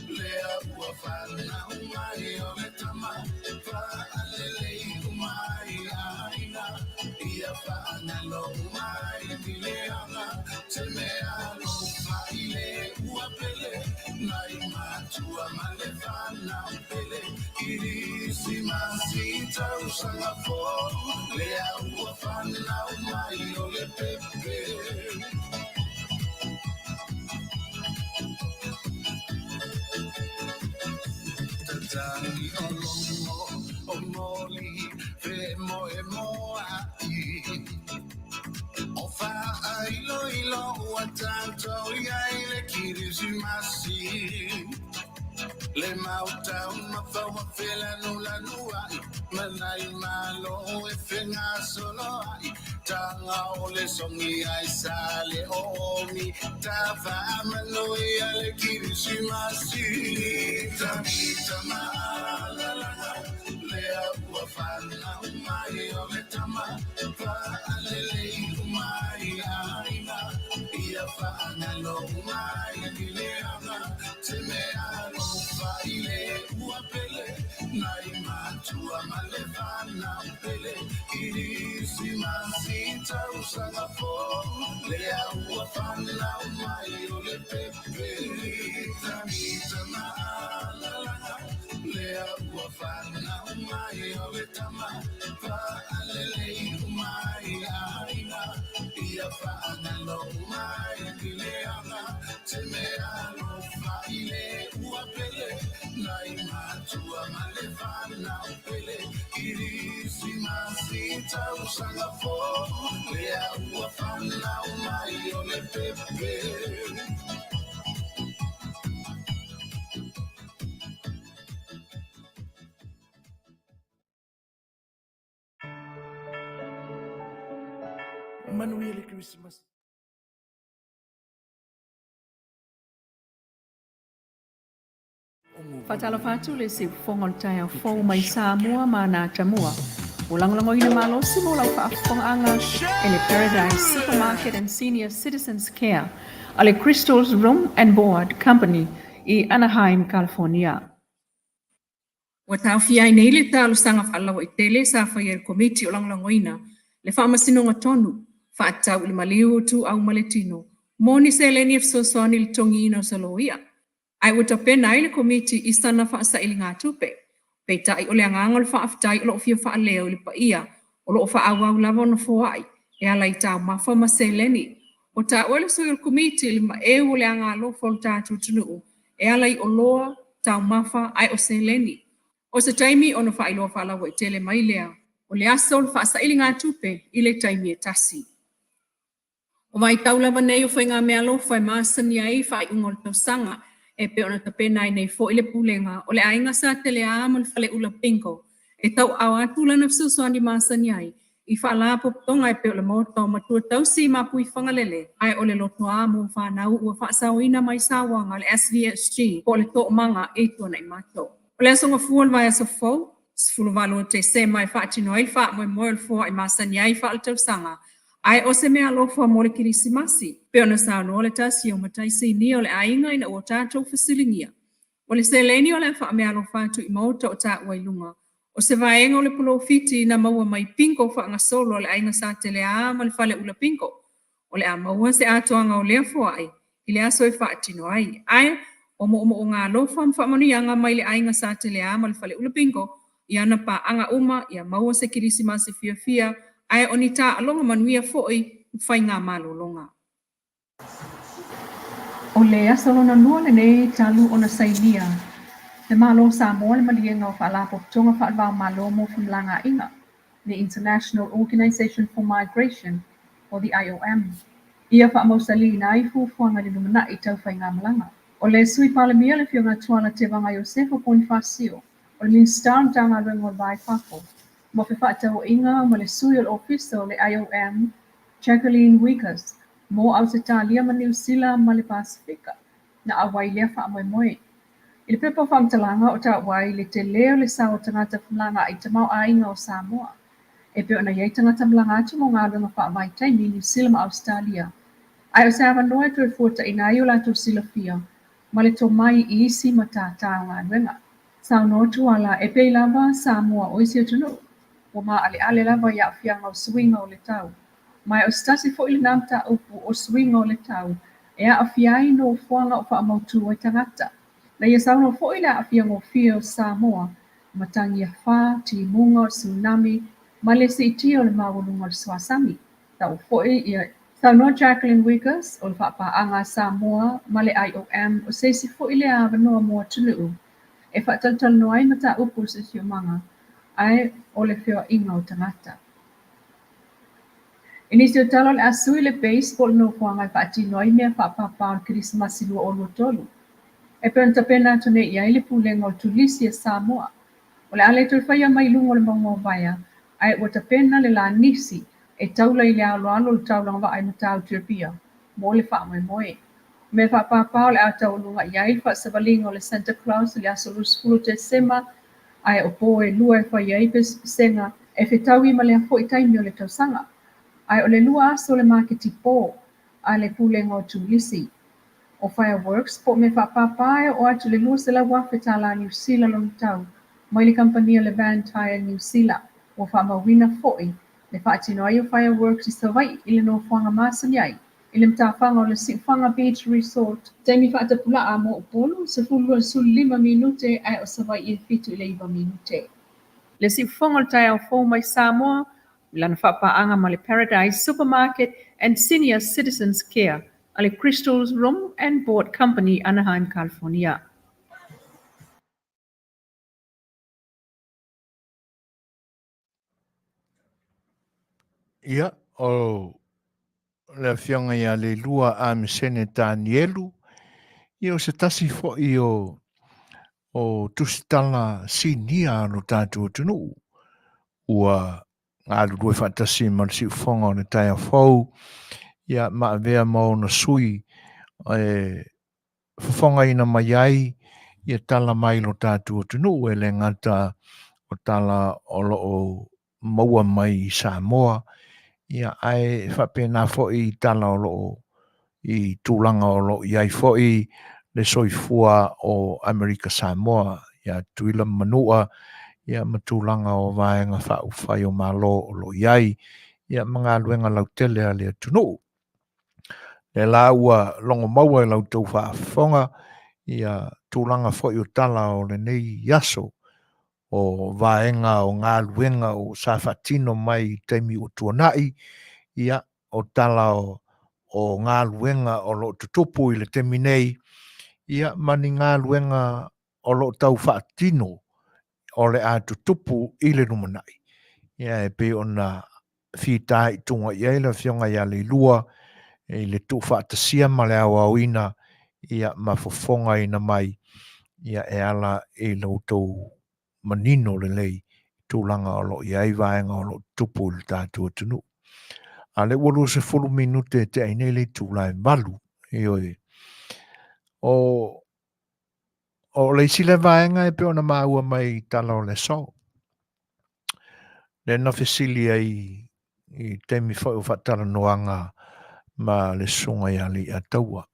lea ua fana mai o le tama fa alele umai aina ia fana lo mai bileanga te mea lo Ile uapele nai matua malefana pele Kerisimasi Tausaga fo lea uafana mai ole pepe Tatani olomo omoli fe mo ai Ofa ilo watanto ya ile Kerisimasi Le mauta uma fawa fela nula nuai Manai malo e fenga solo ai Tanga ole songi ai sale omi Tava Manuia le Kerisimasi Tamita malalanga Lea uafana umai ole tama Fa alele umai aina Ia faana lo umai Gileanga Temeano Ile uapele nai matua malefana pele Kerisimasi Tausaga fo lea uafana mai ole pepe Tamita malalanga lea uafana mai ole tama fa alele umai aina ia faana lo umai Gileanga temeano fa ile uapele Nai matua malefana pele Kerisimasi Tausaga fo lea uafana mai ole pepe Manuia le Kerisimasi. Fatalafatu le se fonga tai a fo mai Samoa ma na Tamua. Ulangoina malo simo la anga in the Paradise Supermarket and Senior Citizens Care, a le Crystal's Room and Board Company in Anaheim, California. Watafia nei le Tausaga falawa I tele sa fa ye komiti o langoina le fa masino tonu fa tau le maliu tu au maletino moni seleni fsosoni le tongino saloia. Ai uta pena ile komiti istana fa sa ilinga tupe. Peta I ole angangol fa aftai lo fia fa leo le paia o lo fa awa lava no foai e ala ita ma fa maseleni. O ta ole so il komiti le ma e ole angalo folta tutunu e ala I oloa ta mafa ai o seleni. O se taimi ono fa ilo fa lawa tele mai lea o le asol fa sa ilinga tupe ile taimi e tasi. O mai taula vanei o whainga mea lo whai Masani ai whai ungol Tausaga e pe ona tapena nei fo ile pulenga o le ainga sa tele amal fale ula pinko e tau awa tula na Suasua di Masani ai I whala poptonga e pe ole moto matua tausi mapui whangalele ai ole loto amu whanau ua whaasawina mai sawanga le SVSG po le to manga e tuana I mato. O le asonga fuol vai aso fo sfulu valo te se mai whaatino ai wha moe moe fo ai Masani ai wha Tausaga ai o se mea lofa mo le Kerisimasi pe ona sa no le tasi o mataisi ni o le ainga ina o tatou fasilingia o le seleni o le fa mea lofa tu I mauta o ta wailunga o se vaenga o le polofiti na maua mai pinko fa nga solo o le ainga sa tele a ma le fale ula pinko o le a maua se atoanga o lea fo ai I le aso e whaatino ai o mo o ngā lofa mfa manuianga mai le ainga sa tele a ma le fale ula pinko I ana pa anga uma I a maua se Kerisimasi fia ai onita alonga Manuia foi fai ngā malolonga. O le asalona nua le nei talu ona sainia. Te malo Samoa le malienga o whaalapo tonga whaalwao malo mo funlanga inga. The International Organization for Migration, or the IOM. Ia whaamosali na ifu fuanga le numana I tau whai ngā malanga. O le sui palamia le fionga tuala te wanga Iosefo Bonifasio. O le Minister tanga rengo vai pako. Mo fe whaatau inga ma le sui o office o le IOM, Jacqueline Wickers, mo Australia ma New Zealand ma le Pasifika, na awai lea wha moe moe. I le pepa whamtalanga o ta wai le te leo le sao tangata whamlanga i te mau ainga o Samoa. E pe ona iei tangata mlanga atu mo ngā runga wha mai taimi New Zealand ma Australia. Ai o se awa noe tu e fuata ina i o la tu sila fia, ma le to mai i isi ma tā tā ngā renga. Sao no tu ala e pei lava Samoa o isi atunu. O ma ale lava ia afianga o swinga o le tau. Mai o stasi fo ili namta upu o swinga o le tau. E a afiai no fuanga o wha amautu o tangata. Na ia sao no fo ili a afianga o fia o Samoa. Matangi a wha, ti munga o tsunami. Ma le si iti o le mawununga o Suasami. Tau fo ia Sao no Jacqueline Wickers o le whapaanga Samoa ma le IOM o seisi fo ili a wanoa mua tunu. E whaataltal no ai mata upu se siumanga, ai o le Fai'oa o tangata. Inisi o talo le asui le baseball no kuanga i whaatino ai mea whaapapa o Kerisimasi lua o lua tolu. E penta pena atu ne iai le pulenga o tulisi e Samoa. O le ale tu whaia mai lungo le maungo vaya, ai wata pena le la nisi e taula i le alo le taulanga wa ai mata o Tirapia, mo le wha moe moe. Me whaapapa o le atau lunga iai whaasawalinga o le Santa Claus le aso lusfulu te sema, ai o po e lua e whaia i senga e whetaui ma le afo i taimi o le Tausaga. Ai o le lua aso le marketi pō, ai le pulenga o tulisi. O fireworks, po me whaapapae o atu le lua se la wafetala New Zealand lo tau, mai le kampania le Valentine New Zealand, o whaamawina foi, le whaatino ai o fireworks i sawai i le no whanga Masani ai, i le mtawhanga o le Sifanga Beach Resort. Taimi whaatapula a mo o polu, se fulua suli 5 minute ai o sawai i fitu i le 5 minute. Le Sifanga o tai au fo mai Samoa, lana whaapaanga ma le Paradise Supermarket and Senior Citizens Care, a le Crystal's Room and Board Company, Anaheim, California. Ia, o le whianga ia le lua a misene tā nielu, i o se tasi fo i o tusitala sinia no tātua tunu. Ua ngā lulue whaatasi ma le si ufonga o le tai a fau, ia maa vea mau na sui, whafonga ina mai ai, ia tala mai lo tātua tunu, e le ngata o tala o loo maua mai i Samoa, ia ai whapena fo i tala o loo i tūlanga o loo i ai fo i le soifua o Amerika Samoa, ia tuila manua, ia matūlanga o vaenga whai o malo o loo i ai, ia mga luenga lautele a lea tunu. Le la ua longo maua i lau tau whaafonga, ia tūlanga fo i o tala o le nei yaso, o vaenga o ngā luenga o Safatino mai teimi o tuanai, ia o tala o ngā luenga o lo tutupu i le temi nei, ia mani ngā luenga o lo tau Fatino o le a tutupu i le numanai. Ia e pe ona whitai tunga i eila whionga ia le lua, i le tu whaatasia ma le awa oina, ia mafofonga ina mai, ia e ala e lautou manino le lei, tūlanga o lo i aivaenga o lo tupu le tātua tunu. A le walu se 10 minute te aine le tūlai malu, i oi. O le isi le vaenga e pe ona maua mai tala o le so. Le na fesili i temi whai o whatara noanga ma le songa i a Lei'ataua.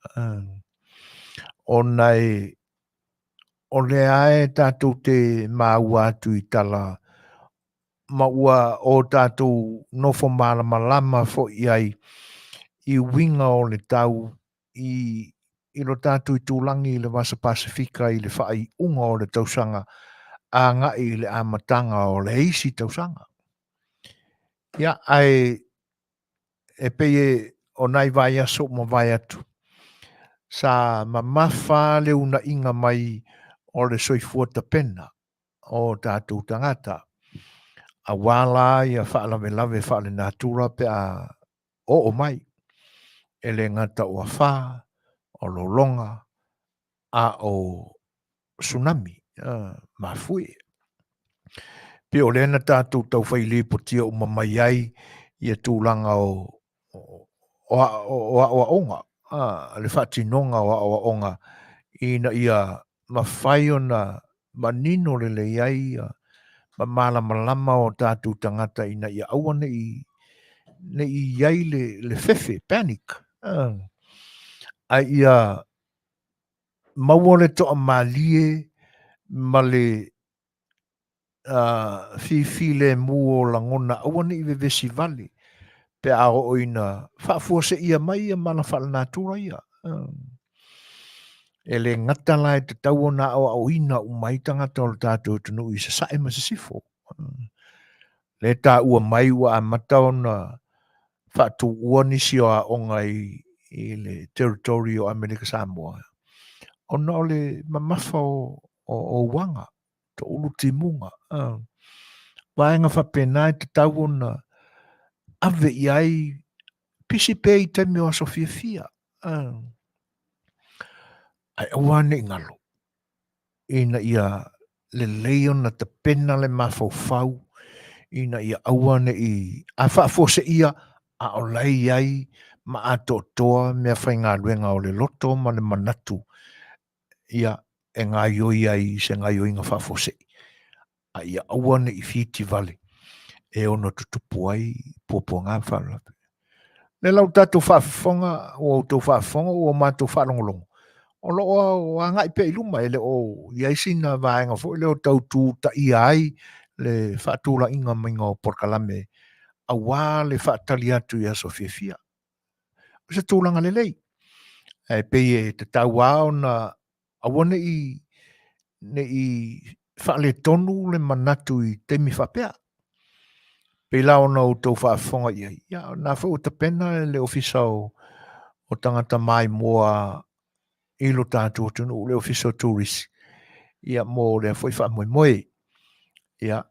O le ae tātou te maua atu i tala maua o tātou nofo malama fo i ai i winga o le tau i lo tātou i tūlangi i le Wasa Pasifika i le whai unga o le Tausaga a ngai i le amatanga o le isi Tausaga. Ia ai e peye o nai vai aso mo vai atu. Sa mamafa le una inga mai o le soifua tapena o tātou tangata. A wala ia whaalawelawe whaale natura pe a o mai. E le ngata o a wha, o lolonga, a o tsunami, Manufui. Pe o lena tātou tau whaile po tia o mamai ai ia tūlanga o onga. Le whatinonga o onga ina ia mawhai o na manino le le iai ma malama o tātou tangata ina ia aua ne i iai le fefe, panic. Ai ia maua le toa malie ma le fi le mua langona aua ne i vevesi vale. Pe a o ina whaafua se ia mai ia mana whala nātura ia. E le ngata lai te tau na o ina umai tangata o le tātou tunu i se sae ma se sifo. Le tā ua mai ua a matao na whaatu ua nisi o a onga i le territory o Amerika Samoa. Ona o le mamafa o wanga, to ulu timunga. Waenga whapenai te tau na ave iai pisi pe i te meo aso fia. Ai awane ngalo. Ina ia le leon na te pena le mafau ina ia awane i a whaafose ia a o lei ai ma a toa mea whai ngā luenga o le loto ma le manatu ia e ngā ioi ai se ngā ioi ngā whaafose. A ia awane i whiti vale e ono tutupu ai popo ngā whaalape. Le lau tātou whaafonga o tau whaafonga o mātou whaalongolongo. O loa o angai pe iluma ele o iaisina vaenga fo ele o tau tū ta iai le whaatūla inga mainga o Polokalame a wā le whaatali atu i aso whiawhia. O se tūlanga le lei. E pei e te tau wā na awane i whaale tonu le manatu i temi whapea. Pei lao na o tau whaafonga iai. Ia, nā whau ta pena le ofisa o tangata mai moa ilo tātou tunu le ofisa o tourist. Ia mo le foi wha moe. Ia,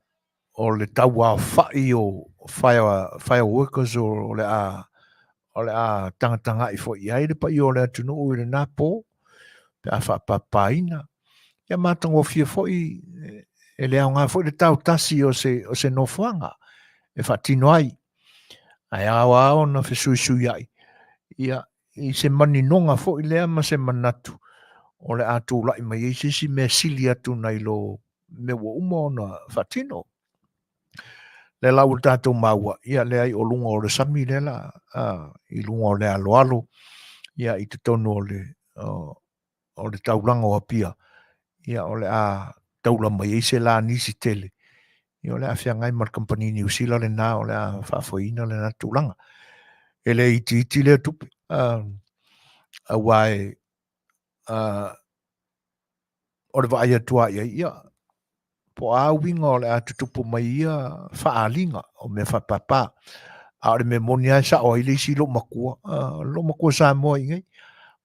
o le tau wā whai o fire workers o le a tangatanga i fo iai le pa i o le atunu o le napo. Pe a wha papaina. Ia mātang o fia fo i e le au ngā fo le tau tasi o se nofuanga. E whatino ai. Ai au na whisui ai. Ia, i se mani nonga fo i lea ma se manatu. O le atu lai mai e sisi me sili atu nei lo me wa uma na whatino. Le lau tātou maua. Ia le ai o lunga o le sami le la. I lunga o le alo. Ia i te tonu o le taulanga o apia. Ia o le a taula mai e se la nisi tele. Ia o le a whiangai mar company New Zealand le nā o le a whaafoina le nā tūlanga. E le iti le tupi. A wai o le vai atua ia. Po a winga o le a tutupu mai ia whaalinga o me whapapa. A o le me moni ai sa o ile isi lo makua. Lo makua sa moa ingai.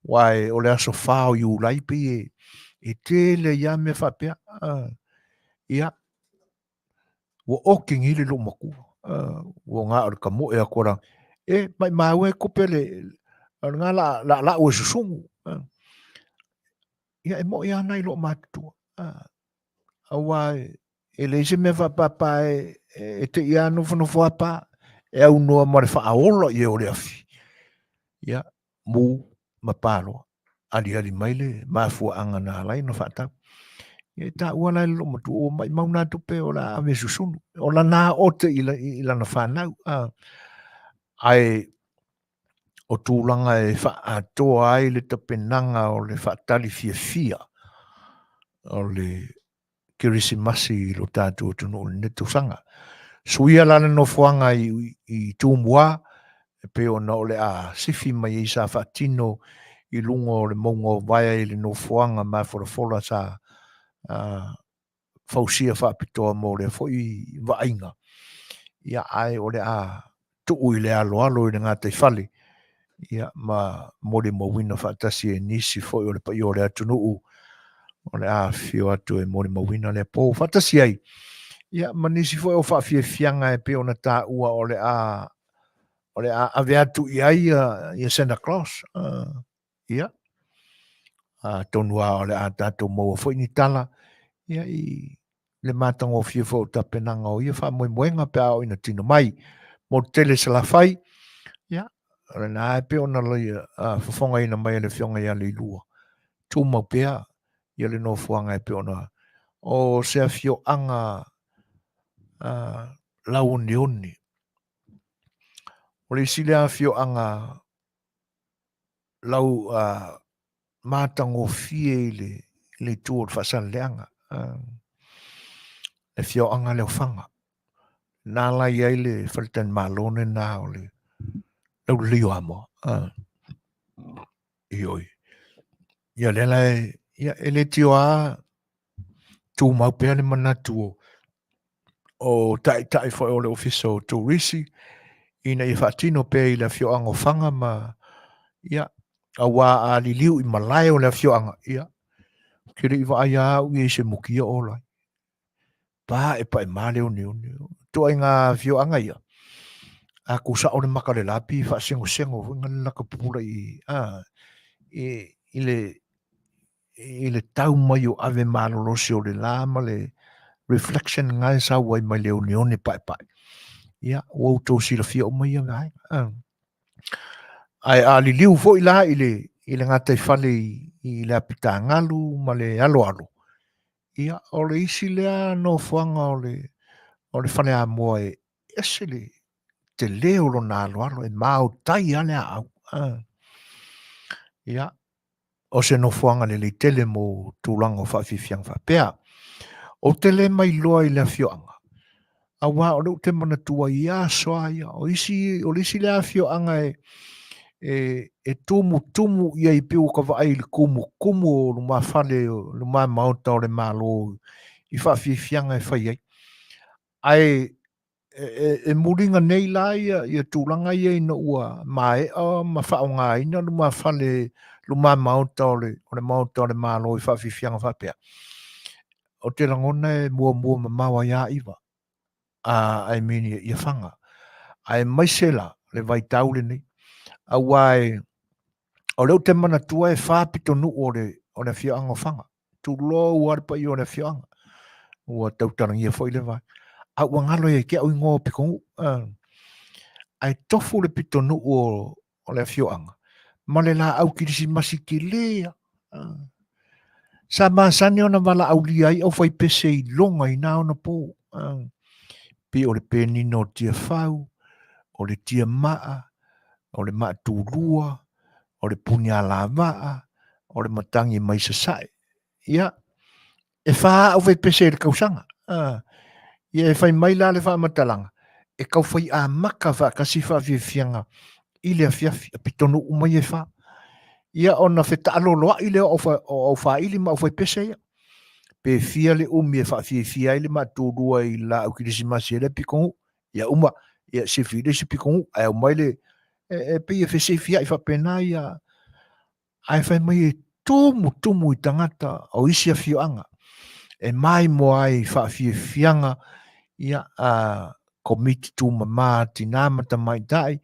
Wai o le aso whao i ulai pe e tele ia me whapea. Ia. Wa oking hili lo makua. Wa ngā o le kamo e a korang. E mai maue kopele. Ngā la ua susungu. Ia e mo ia nai lo mātua. Awai e le se me whapapa e te ia no whanawhapa e au noa ma le whaaola i e o le afi. Ia, mu mapalo. Ali mai le mafua anga na lai no whatau. Ia ta ua lai lo matu o mai mauna tupe o la ave susunu. O la nā ote i lana whanau. Ai o tūlanga e whaatoa ai le tapenanga o le whaatali fia. O le Kerisimasi lo tātou tunu o le Tausaga. Suia lana no fuanga i tūmua, pe o na o le a sifi mai i sa whaatino i lunga o le maunga vaia i le no fuanga ma fola sa fausia whaapitoa mo le fo i vainga. Ia ai o le a tuu i le alo i le ngātai whale. Ia ma mole mo wina whaatasi e nisi fo i o le pa i o le atunuu. O le a fio atu e mori mawina le po whatasi ai. Ia, manisi fo e o whaafia fianga e pe o na tā ua o le a ave atu i ai i Santa Claus. Ia. Tonua o le a tātou maua fo i ni tala. Ia le matango fia fo ta penanga o ia fa mo moenga pe ao ina tino mai mo tele se la fai ya na pe ona le fofonga ina mai le fionga ia le lua tu mo pe ia le no fuanga pe ona o se fio anga la unioni o le sile fio anga lau matango fie le tuor fasan leanga e fio anga le fanga na la ia le faltan malone na o le lau lio amo ioi ia le la ia ele tio a tu mau pe le manatu o tai fo o le ofiso tu risi ina i fatino pe i la fio anga fanga ma ia awa a li liu i malai o le fio anga ia kiri va ia u i se mukia o la pa e pa e male o ni to inga fio anga ia a kusa o le makale lapi fa sengo ngal la ka pura i ile tau mai o ave malo se o le lama le reflection ngai sa wai mai le unione pa ia o to si la fia o mai ngai ai ali liu fo ila ile ngata i fale i le apita ngalu ma le alo ia o le isi lea no fuanga o le fale a moa esele te leo lo na alo e mau tai ale au ia o se no fuanga le tele mo tulango fa fifiang fa pea o tele mai loa i le fioanga a wa o te mana tua ia soa ia o isi le fioanga e tumu ia i piu ka vai le kumu o luma fale luma mauta o le malo i fa fifianga e fai ai e muringa nei la ia tulanga ia ina ua mai ma fa nga ina luma fale luma mauta o le mauta o le malo i fa fifianga fa pea o te langona e mua mawa ia iwa ai mini ia fanga ai maisela le vai taule nei a wai o leo te mana tua e whāpito nu o le whianga whanga tu lo warpa i o le whianga ua tautarangia foi le vai a ua ngalo e kia ui ngō pikongu ai tofu le pito nu o le whianga ma le la au Kerisimasi ki lea sa Masani ona wala au li ai au whai pese i longa i nā ona pō pi o le penino tia whau o le tia maa o le maa tūrua o le punya lava o le matangi mai sasai ia e fa o ve pese le kausanga ia e fai mai la le fa matalanga e kau fai a maka fa kasi fa fianga i le afiafi pitonu umai e fa ia ona feta aloloa i le o fa ili ma o fai pese ia pe fia le umi e fa fia i le matulua i la au Kerisimasi le pikongu ia uma ia se fi le se pikongu ai o mai le e pe e fese fia i fa pena ia ai fai mai tumu i tangata o isi a fioanga e mai mo ai fa fianga ia komiti tu mama tinama tamai dai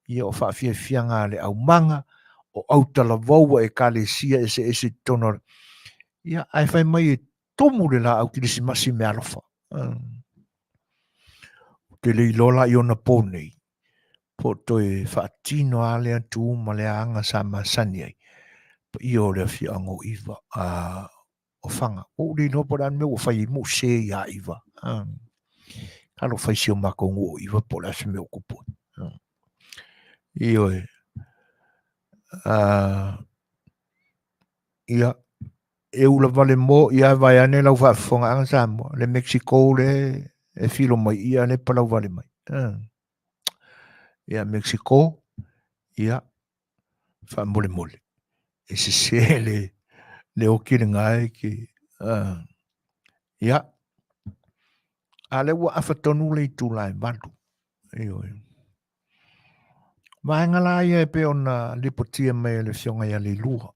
ia o fa fianga le au manga o autala vaua e kalesia ese tonor ia ai fai mai tumu le la au Kerisimasi me alofa te le ilola i ona ponei po toi fa tino ale atu ma le anga sa Masani ai i o le fianga o iwa o fanga o le no por an me o fai mo se ia iwa kalo fai si o makongo o iwa po la se me okupo i o ia e ula vale mo ia vai ane lau fa fonga anga sa mo le Mexico le e filo mai ia ne pa lau vale mai ia Mexico ia fa mole e se le o kire ngai ki ia ale wa afatonu le tu lai bantu io vai ngala ia pe ona lipotia me le fionga ia le lua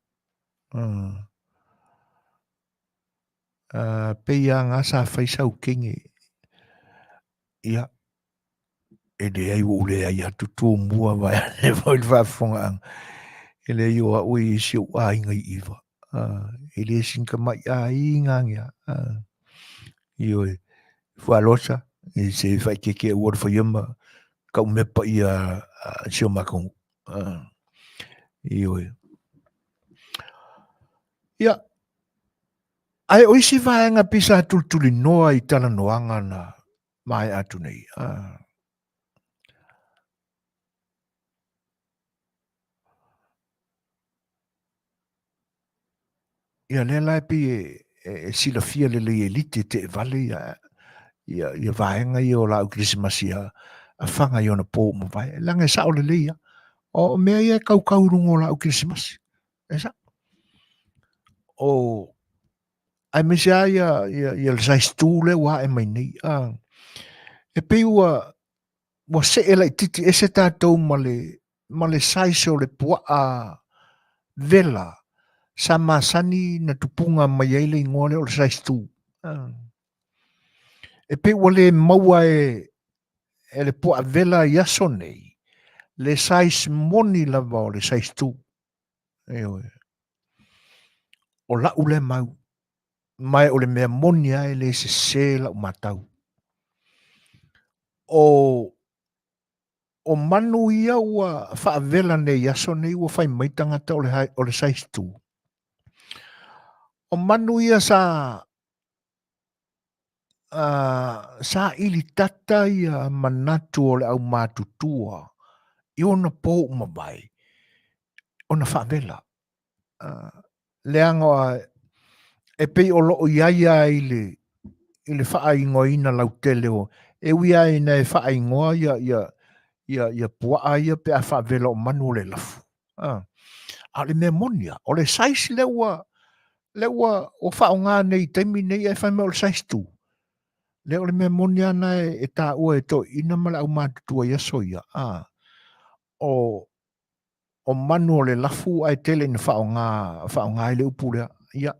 pe ia nga sa faisa u kingi ia e le ai u le ai tu mua vai le vai va fonga ele yo ui si wa inga iwa ele sinka mai a inga ngia Ioi, whalosa, I se whai keke ua whaiama, ka umepa I a sio makong. Ioi. Ia, ai oisi vaenga pisa tultuli noa I tala noanga na mai atu nei. Ia le lai pi e sila fia le le elite te vale ia vaenga I o la Kerisimasi a whanga I ona pō mo vai. Langa sa o le leia. O mea ia kau rungo la Kerisimasi. Esa. O ai misia ia le saistu le wa e mai nei. E pe ua se e lai titi e se tātou ma le saise o le pua a vela. Sa Masani na tupunga mai ai le ingole o le saistu. E pe ua le maua e le pua vela I aso nei. Le sais moni lava o le saistu. O la ule mau. Mai o le mea moni ai le se la matau. O Manuia ua whaavela nei aso nei ua whai maitangata o le saistu. O Manuia sa ili tata ia manatu o le au matutua. I ona pō umawai. Ona whaavela. Leanga e pei o loo iaia I le whaaingoa ina lau tele o. E wia ina e whaaingoa ia puaa ia pe a whaavela o manu le lafu. A le mea monia. O le sais lewa o whaonga nei taimi nei e whaime o le sais tu. Le o le mea monia na e tā ua e to ina mala au mātutua ia soia. O manu o le lafu ai tele ina whaonga i le upulea. Ia,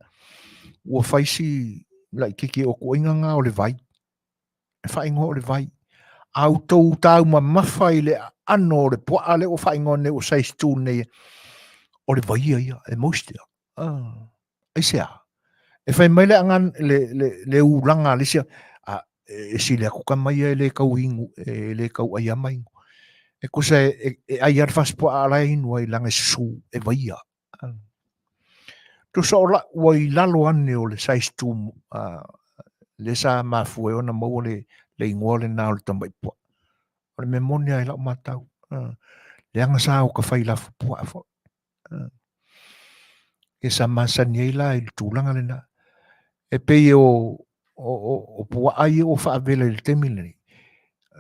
ua whaisi lai kiki o koinganga o le vai. E whaingo o le vai. Au tau tau ma mawhai le ano o le pua le o whaingo ne o sais tu nei. O le vai ia, e moistea. Ai sea. E whai mai le angan le uranga le sea. E si le akuka mai e le kau ingu, e le kau ai amaingu. E kusa e ai arfas pua ala inu ai langa su e vai ia. Tu sa o la ua I lalo ane o le sais tu le sa mafue ona mau le ingoa le nao le tamai pua. O le memonia I lau matau. Le anga sa o ka whai lafu pua fo. E sa Masani ai la I tūlanga le na. E pei o pua ai o whaavele le temile ni.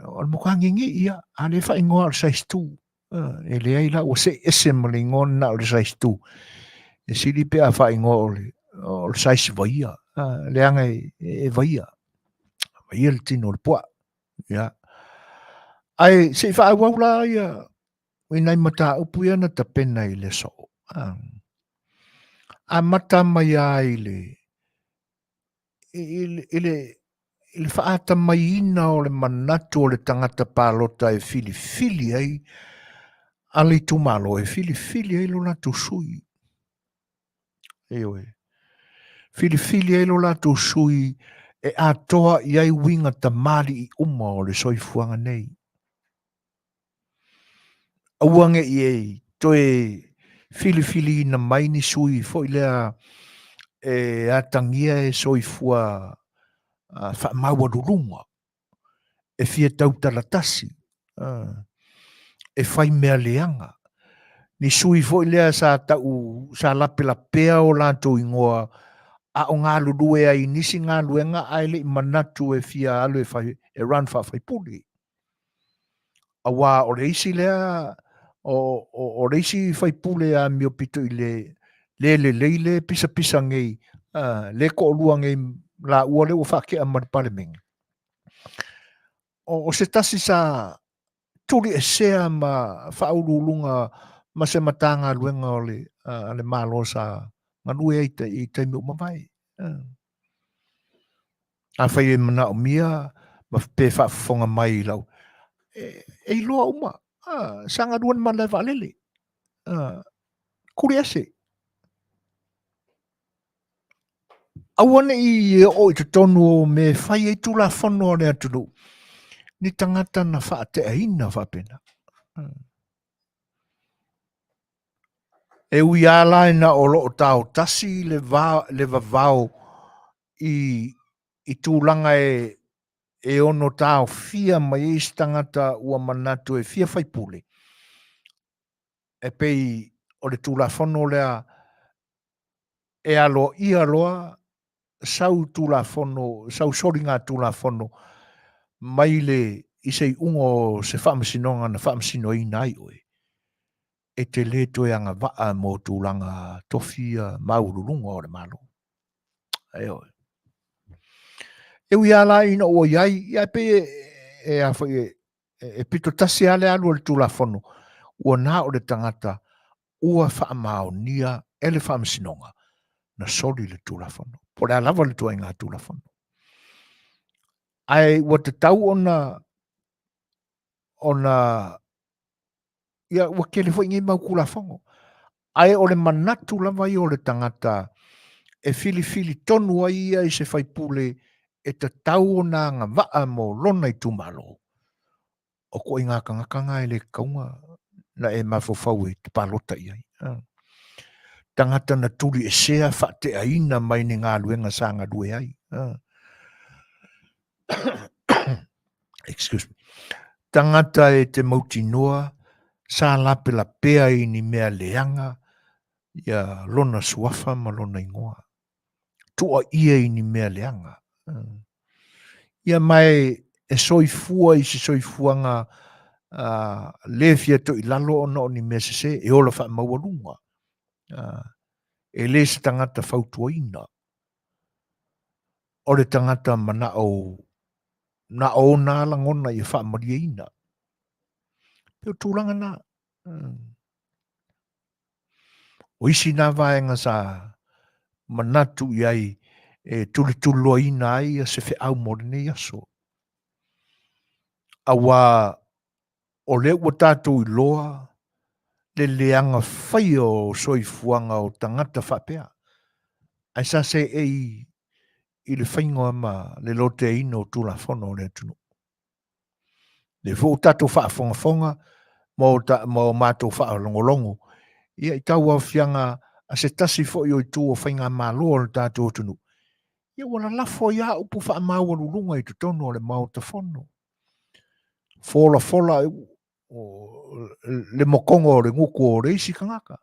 O le mokangi ngi ia, a le wha ingoa le sais tu. E le ai la o se ese mo le ingoa na o le sais tu. E siri pe a wha ingoa o le sais vaia. Le anga e vaia. Vaia le tino le pua. Ia. Ai, se wha au la ia, inai mata upu ia na tapena I le so. A mata mai ai le whaata mai ina o le manatu o le tangata pālota e fili ai, a le tumalo e fili ai lo la tu sui. Ewe. Fili ai lo la tu sui e a toa iai winga tamari I uma o le soifuanga nei. Auange I ei, toe fili ina mai ni sui, fo ilea e atangia e soifua wha maua rurunga. E fia tau talatasi. E whai mea leanga. Ni sui fo lea sa tau, sa lapea o lanto ingoa, a o ngā lurue ai nisi ngā luenga ai le manatu e fia alu e whai, e ran whai puli. A wā o reisi lea, o reisi whai pule a mio pito I le pisa ngei, le ko lua ngei la ua le o whake a maripale mengi. O se tasi sa turi e sea ma whaurulunga ma se matanga luenga o le malo sa Manui I te mi umawai. A whai e mana o mia ma pe whaafonga mai I lau. E loa uma. Sanga duan ma le valele. Kuri ase. Awane I o I te tonu me whai e tula whono rea tunu. Ni tangata na wha te aina whapena. E ui ala na o loo tau tasi le vavao I tūlanga e ono tau fia mai e tangata ua manatu e fia whaipule. E pei o le tula whono lea e alo I aloa sau tula whono, sau soringa tula whono mai le I sei ungo se whamasinonga na whamasino I nai oe. E te le toe anga waa mo tūlanga tofia maururunga o le malo. E oe. E ui ala ina o iai, iai pe e awha e pito tasi ale alu le tula whono. Ua nā o le tangata ua whaamao nia e le whamasinonga na sori le tula whono. Po le alawa le tua ngā tula whono. Ai ua te tau ona ia ua kele fo ingi mau kula whongo. Ai o le manatu lava I o le tangata e fili tonu ai ia I se whaipule e te tau ona ngā waa mo lona I tumalo. O ko I ngā kangakanga e le kaunga na e mawhawhau e te palota iai. Tangata na turi e sea wha te aina mai ni ngā luenga sa ngā due ai. Excuse me. Tangata e te mauti noa sa lape la pea I ni mea leanga ia lona suafa ma lona ingoa. Tua ia I ni mea leanga. Ia mai e soifua I se soifuanga le fia to I lalo ona o ni mea sese e ola wha maualunga. E le se tangata whautuaina. O le tangata mana o na o nā langona I wha mariaina. Peo tūlanga nā. O isi nā vaenga sa manatu iai e tulituloa ina ai a se fe au morene aso. Awa o le ua tātou I loa le leanga whai o soifuanga o tangata whapea. Ai sa se I le whaingoa ma le lote ino o tula whono o le tunu. Le fu tātou whaafonga mo mātou whaalongolongo. Ia I tau au fianga a se tasi fo I o I tū o whainga mālo o le tātou tunu. Ia wala lafo ia upu wha maua lulunga I tu tono o le mauta whono. Fola le mokongo o le nguku o reisi kangaka.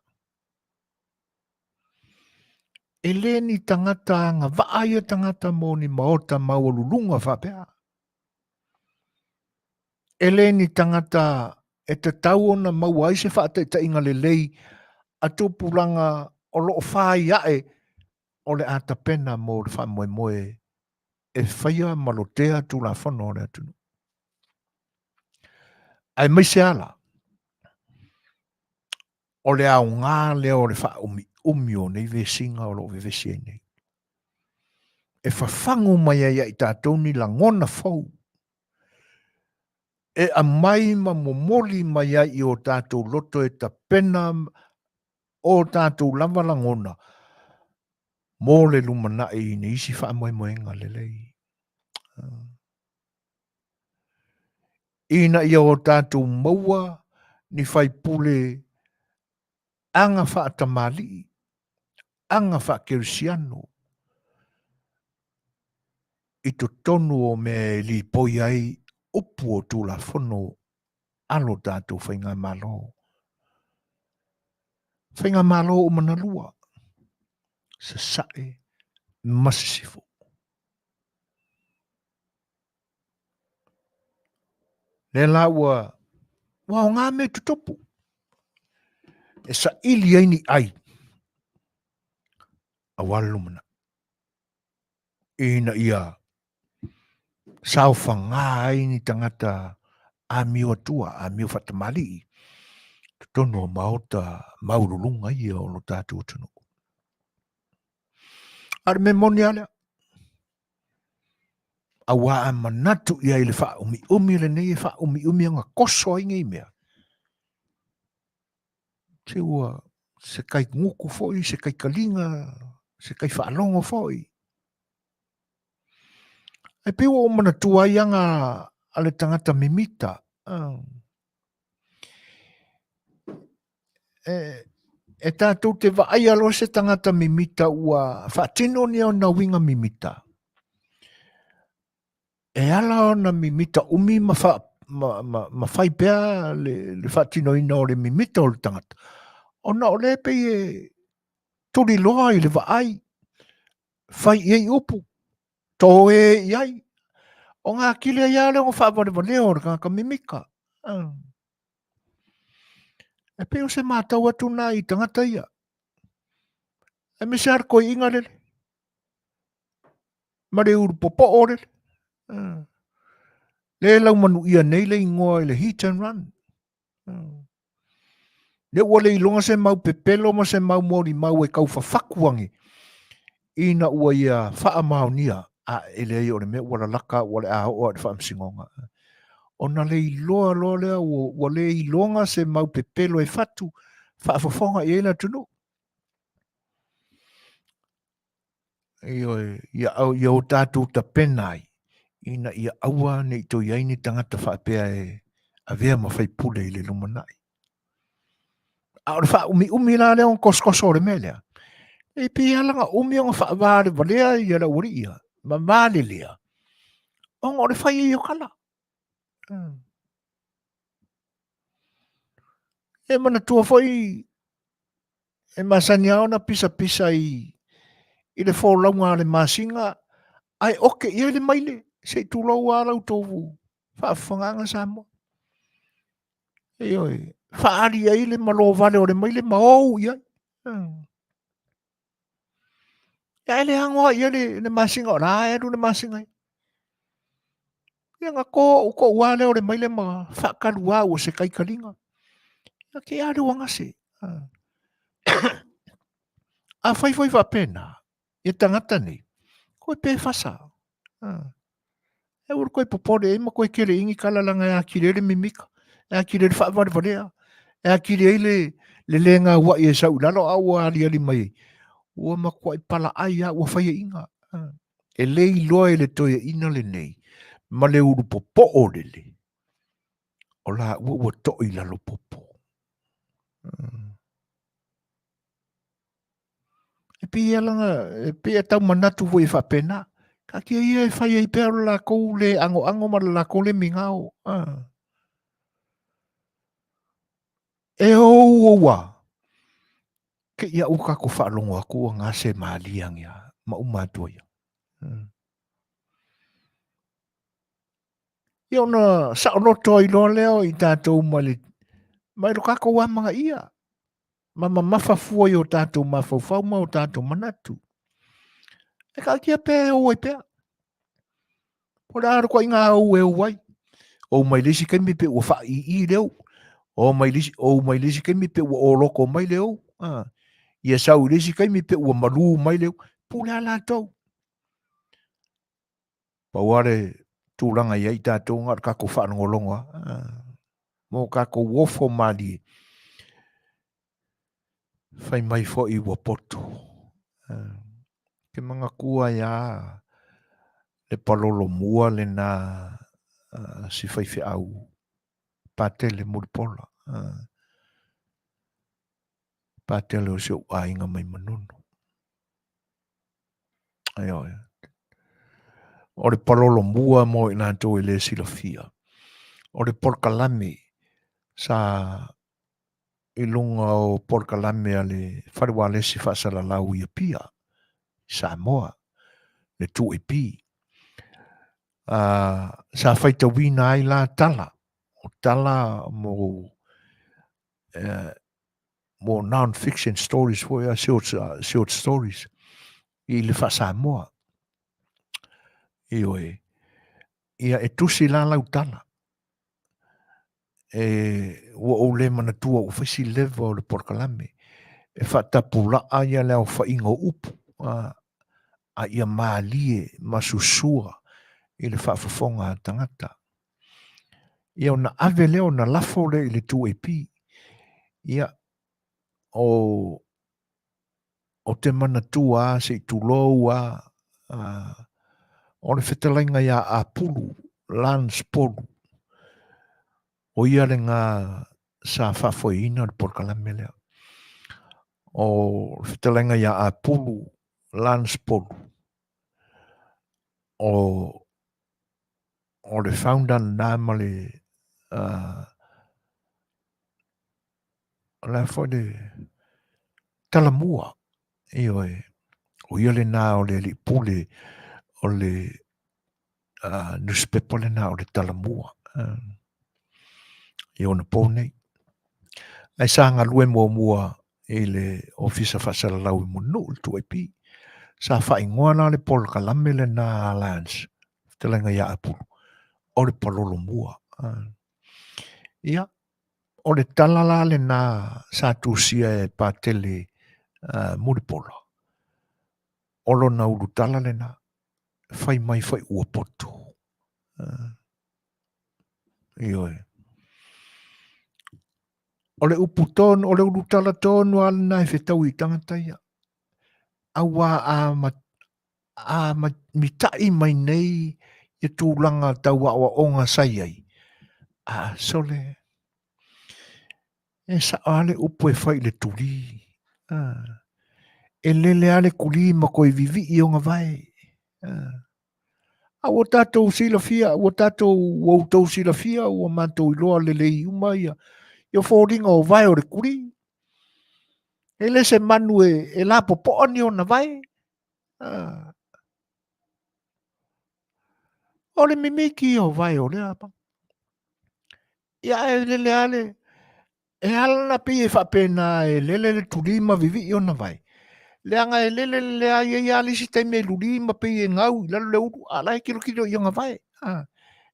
E le ni tangata nga vaaya tangata mo ni maota maua lulunga whapea. E le ni tangata e te tau ona maua aise whaate ta inga le lei a tūpulanga o loo whai ae o le atapena mo le wha moe e whaia malotea tu la whono o le atunu. Ai mai se ala. O le au ngā leo le wha umi o nei ve singa o lo ve vesi nei. E whawhangu mai ai I tātou ni la ngona whau. E a mai ma momoli mai ai I o tātou loto e ta pena o tātou lava la ngona. Mō le lumana I ni isi wha moe moenga le lei. Ina ia o tātou maua ni whai pule anga wha atamali, anga wha kerisiano. I to tonu o me li poi ai upu o tūla whono alo tātou whainga malo. Whainga malo o manalua. Se sae masisifo. Le la ua o ngā me tutopu. E sa ili aini ai. A walumana. Ina ia. Sao whanga aini tangata a miwa tua, a miwa whatamali. Tono maota maurulunga ia o lo tātou tunu. Ar me moni alea. A wā a manatu ia I le wha umi le nei e wha umi anga koso ai ngai mea. Te ua se kai nguku foi, se kai kalinga, se kai wha alongo foi. Ai pe o mana tua ianga ale tangata mimita. E tātou te vaai alo se tangata mimita ua whaatino ni o na winga mimita. E ala o na mimita umi ma whai pēr le whaatino ina o le mimita o le tangata. O na o le pe e turi loa i le vaai. Whai iei upu. Tō e iai. O ngā kile ia le o whaavare wa leo o ka mimika. E pe o se mātau atu nā i tangata ia. E me se ar koe inga lele. Ma re uru popo o lele. Le lau Manuia nei le ingoa i le hit and run. Le ua le ilonga se mau pepelo ma se mau mori mau e kau whafakuangi. Ina ua ia wha maonia. A ele ai o le mea ua laka ua le aho o le whaamsingonga. O na le iloa loa lea ua le ilonga se mau pepelo e fatu. Whaafafonga i eila tunu. Ia o tātou ta penai. Ina ia aua nei to iai ni tangata whaapea e a vea ma whai pule i le lumanai. A ora wha umi la lea on koskoso o le melea. E pi alanga umi on wha vare valea i ala uri ia. Ma vale lea. On o le whai i o kala. E mana tua foi e Masani au na pisa i le wholaunga le masinga. Ai oke ia le maile. Se tūlau a lau tōwu. Whaafanganga Samoa. E oi. Whaari ai le malo vale o le maile ma ou ia. Ia ele hangoa ia le masinga o la e le masinga. Ia ngā ko uale o le maile ma whakarua o se kaikaringa. Ia ke are wangase. A whai whapena. Ia tangata nei. Koe pe whasa. E uru koe popore e ma koe kere ingi kalalanga e a kirere mimika. E a kirere whaavare varea. E a kirere le lenga wa i e sau lalo au a ali mai. Ua ma koe pala ai a ua whai e inga. E lei loa e le toia ina le nei. Ma le uru popo o le le. O la ua toi lalo popo. E pi e tau manatu voi whapena. Ka kia ia e whai e pēro la kou le ango ma la kou le mingao. E o wa. Ke ia uka ko whaalongo aku a ngā se maaliang ia. Ma umatua ia. Ia ona sa onoto i loa leo i tātou mali. Mai lo kako wa mga ia. Mama mafafua i o tātou mafafau ma o tātou manatu. E ka kia pē o e pē. Pora aru kwa inga au e wai. O mai lisi kai mi pe ua wha i leo. O mai lisi kai mi pe ua o loko mai leo. Ia sau lisi kai mi pe ua malu mai leo. Pula la tau. Pauare tūranga i ai tātou ngar kako whanongolonga. Mō kako wofo mali. Whai mai fo i wapoto. Ke mga kua ia le palolo mua le na si whai whi au pātele muripola. Pātele o se ua inga mai manunu. Ai oi. O le palolo mua mo i nā tō i le silafia. O le Polokalame sa i lunga o Polokalame a le whariwa lesi whaasala lau i a pia. Samoa. Le tu e pi. Sa whaitawina ai la tala. O tala mo non-fiction stories for ya short stories. I le wha Samoa. Ia e tusi la lau tala. Ua o le manatua o whaisi lewa o le Polokalame. E whatapula a ia leo whaingo upu. A ia maalie ma Susua. I le whaafafonga tangata. Ia na ave leo na lafo le i le tu e pi. Ia o te manatua se tu loa O le Fetalaiga ia a pulu, lans polu. O ia le ngā sa whafoina le Polokalame lea. O Fetalaiga ia a pulu, lans polu. O le founder nā ma le la foi le talamua. Io o ia le nā o le li pule o le newspaper le nā o le talamua. Io na pōnei. Ai sa ngā lue mua i le ofisa whasalalau I munu le tuaipi. Sa whaingoa nā le Polokalame le nā Alliance. Fetalaiga ia a pulu. O le palolo mua. Ia. O le talala le nā sa tūsia e pātele muripola. Olo na uru tala le nā. Whai mai whai ua poto. Io e. O le upu tonu, o le uru tala tonu ala nai whetau I tangata ia. Awa a mitai mai nei I tūlanga tau awa onga sai ai. Sole. E sa ale upu e whai le turi. E lele ale kuli ma koe vivi I onga vai. A o tātou sila fia, o tātou wautou sila fia, o mātou iloa lele I umaia. Yo fōringa o vai o le kuri. E le se manu e la popo ani o na vai. O le mimiki o vai o le apa. Ia e lele ale. E alana pi e whapena e lele le turima vivi I o na vai. Leanga e lele le a ia alisi teime lurima pi e ngau, lalo le uru, ala e kilo I o nga vai.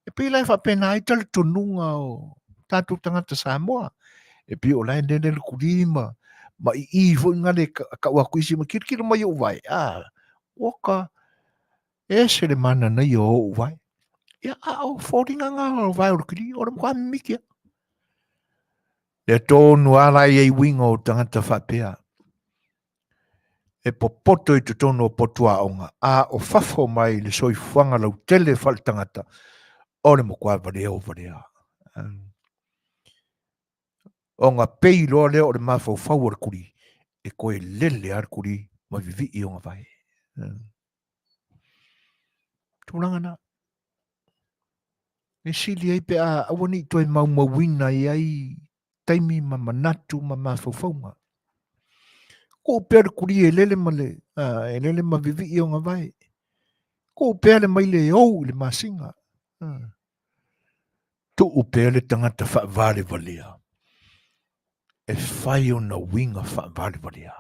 E pi lai whapena ai tala tonunga o tātou tangata Samoa. E pi o lai lele le kurima. Ma I fo ngale ka wakuisi ma kilo mai o vai. Waka e se le mana na I o vai. Ia o fōringa ngā o vai o kiri, o le mkwa mimikia. Le tōnu ala I winga o tangata whapea. E popoto I te tono o potua onga. O fafo mai le soi fuanga lau tele whal tangata. O le mokua varea o varea. O ngā pei loa leo o le mawhau whau ar kuri. E koe lele ar kuri ma vivi I o ngā vai. Tūranga nā. E sili ai pe awani toi mau mawina I ai taimi ma manatu ma mawhau whaunga. Ko pere kuri e lele ma le, e lele ma vivi I o ngā vai. Ko pere mai le au le masinga. Tu pere tangata wha vale valea. E whai o na winga wha vale valea.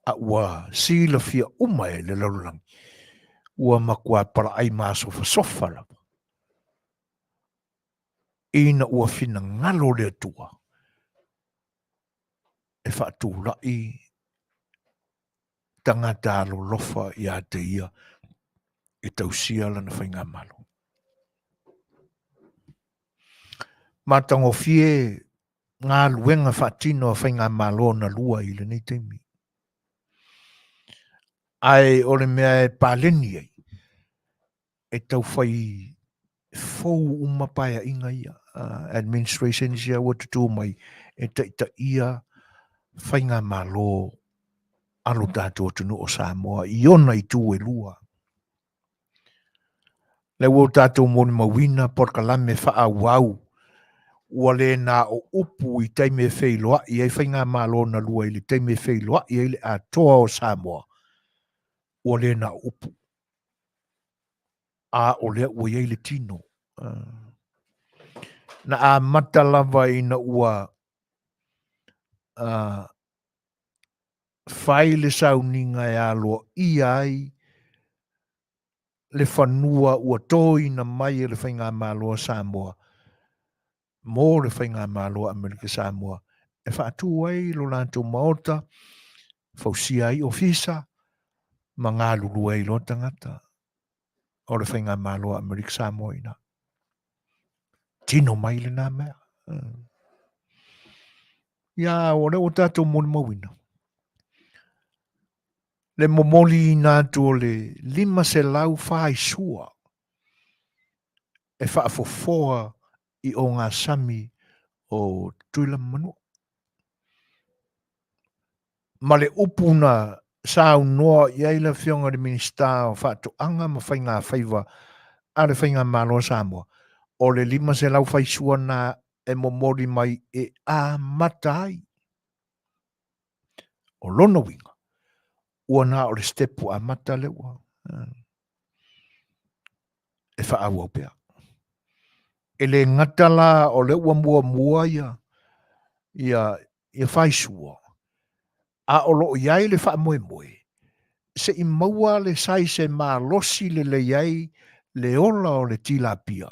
A ua sila fia umae le laulangi. Ua makua para ai maso fa sofa la. Ina ua fina ngalo le tua. E wha tu lai tangata alo lofa I a te ia. E tausia lana whainga malo. Matango fie ngā luenga whatino whainga malo na lua I le nei teimi. Ai ole mea e pāleni ai. E tau whai fou umapaya inga ia. Administration ia watu tū mai. E ta ia whainga malo alo tātou tunu o Samoa. Iona I tū e lua. Le wau tātou moni mawina Polokalame wha wau. Ua le nā o upu I teime whailoa I ei whainga malo na lua I le teime whailoa I ei le a toa o Samoa. Ua le nā upu. O lea ua ei le tino. Na a matalava ina ua whai le sauninga e aloa I ai le whanua ua toi na mai le whainga malo Samoa. Mō le whainga malo Amerika Samoa. E whaatu ai lo lanto maota, whausia I ofisa, ma ngā lulu ai lo tangata. O le whainga malo Amerika Samoa ina. Tino mai le nā mea. Ia, o le o tātou moni mawina. Le momoli nā tō le 5 lau whaisua. E whaafofoa I o ngā sami o tuila manu. Ma le upuna sa noa iai la whionga le minista o whaatoanga ma whai ngā whaiva a le whai ngā malo Samoa. O le 5 lau whaisua nā e momoli mai e a matai. O lona winga. Ua nā o le stepu a mata le ua. E whaau pia. E le ngatala o le ua mua ia whaisua. A o lo iai le wha moe moe. Se I maua le sai se mā losi le iai le ola o le tilapia.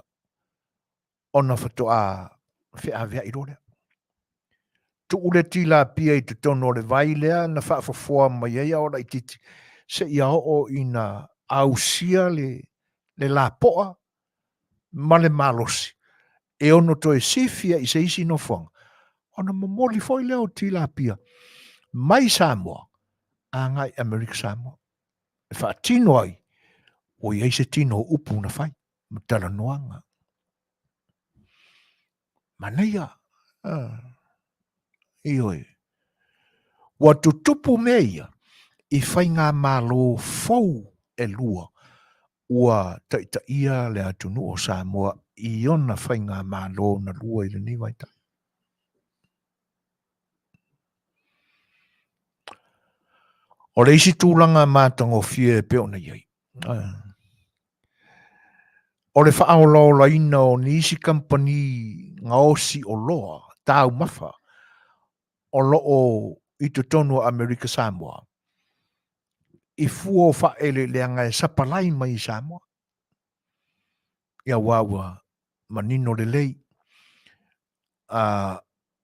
Ona whatoa whea vea I rore. Tu ule tilapia I te tono le vai lea na wha whafoa mai ia ora I titi. Se ia o ina ausia le lapoa ma le mā losi. E ono to e sifia I se isi no whanga. Ona momoli foi leo tilapia. Mai Samoa. A ngai Amerika Samoa. E wha tino ai. O iei se tino upu na whai. Matala noanga. Manuia. Ioi. Wa tutupu meia. I whai ngā malo fau e lua. Ua taita ia le atunu o Samoa. I ona whai ngā malo na lua I le ni waita. O le isi tūlanga mātango fie peo na iei. O le whaaulola ina o nisi company ngaosi o loa, tau mawha, o loo I te tonu Amerika Samoa. I fuo whaele leanga e sapalai mai Samoa. Ia wawa manino le lei.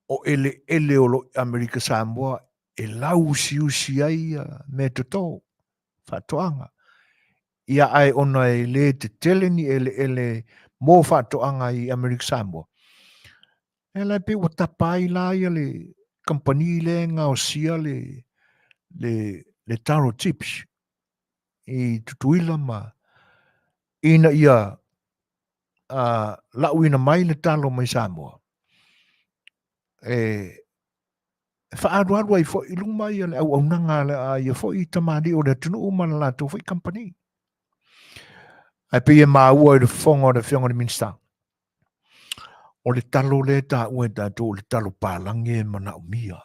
O ele o lo Amerika Samoa e lau usi ai me te tō. Whatoanga. Ia ai ona e le te teleni ele mō whatoanga I Amerika Samoa. E lai pe o tapai la ia le company le ngā o sia le taro tips. I tutuila ma. Ina ia lau ina mai le talo mai Samoa. Whaaruaru ai fo I lunga ia le au nanga le a ia fo I tamari o le tunu umana la tō fo I company. Ai pe ia maua I le whonga o le whionga le minsta. O le talo le ta ue ta tō le talo pālangi e mana o mia.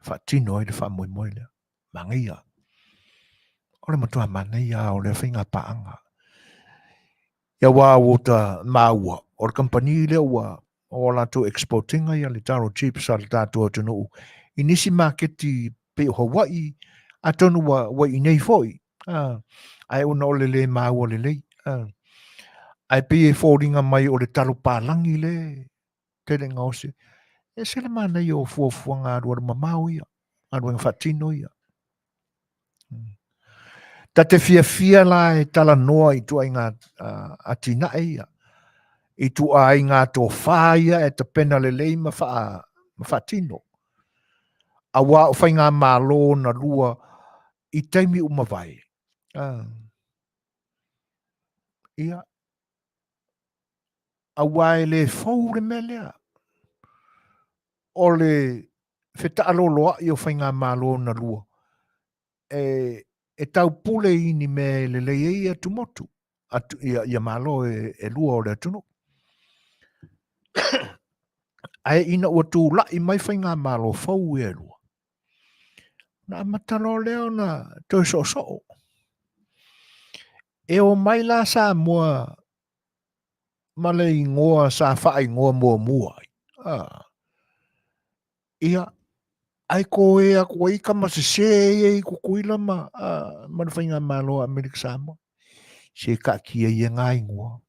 Whatino ai le whamoimoe le. Mangia. O le matua Manuia o le whinga paanga. Ia wā o ta maua. O le company le ua o la tō exportinga ia le taro chips a le tātua tunu. I nisi marketi pe o Hawaii a tonu wa I nei foi. Ai una o le maua le lei. Ai pe e fōringa mai o le talo pālangi le. Tere ngause. E se le mana I o fuafuanga arua mamau ia. Arua whatino ia. Ta te fia la e tala noa I tua I ngā atina ia. I tua I ngā tō whaia e te pena le lei ma whatino. A wā o whai ngā mālo na lua I teimi umawai. Ia. A wā e le fau le melea. O le Fetalaiga I o whai ngā mālo na lua. E tau pule ini me le lei e tumotu. Ia malo e lua o le atunu. Ai ina ua tū lai mai whai ngā malo fau e lua. Na matalo leo na toi so. E o mai la Samoa ma le ingoa sa whai ingoa mua. Ia. Ai ko e a ko I kamase se e ko kuila ma whai ngā malo Amerika Samoa. Se ka kia I ngā ingoa.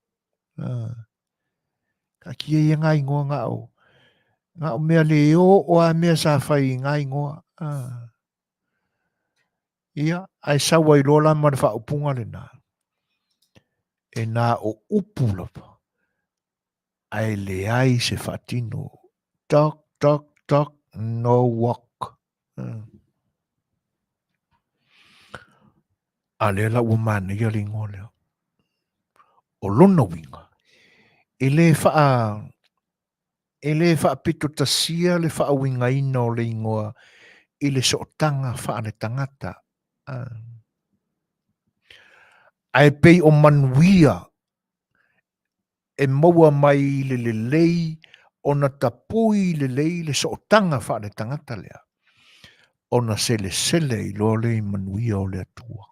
Ka kia I ngā ingoa ngā o. Ngā o mea le o a mea sa whai ngā ingoa. Ia, ai sawa I lola ma le whaupunga le nā. E nā o upulapa. Ai le ai se whatino. Tok, no walk. A le la ua mana ia ringo leo. O lona winga. E le faa pito tasia le faa winga ina o le ingoa i le sootanga faa le tangata. Ai pei o Manuia e maua mai le lei o na tapui le lei le sootanga faa le tangata lea. O na sele i lo le Manuia o le atua.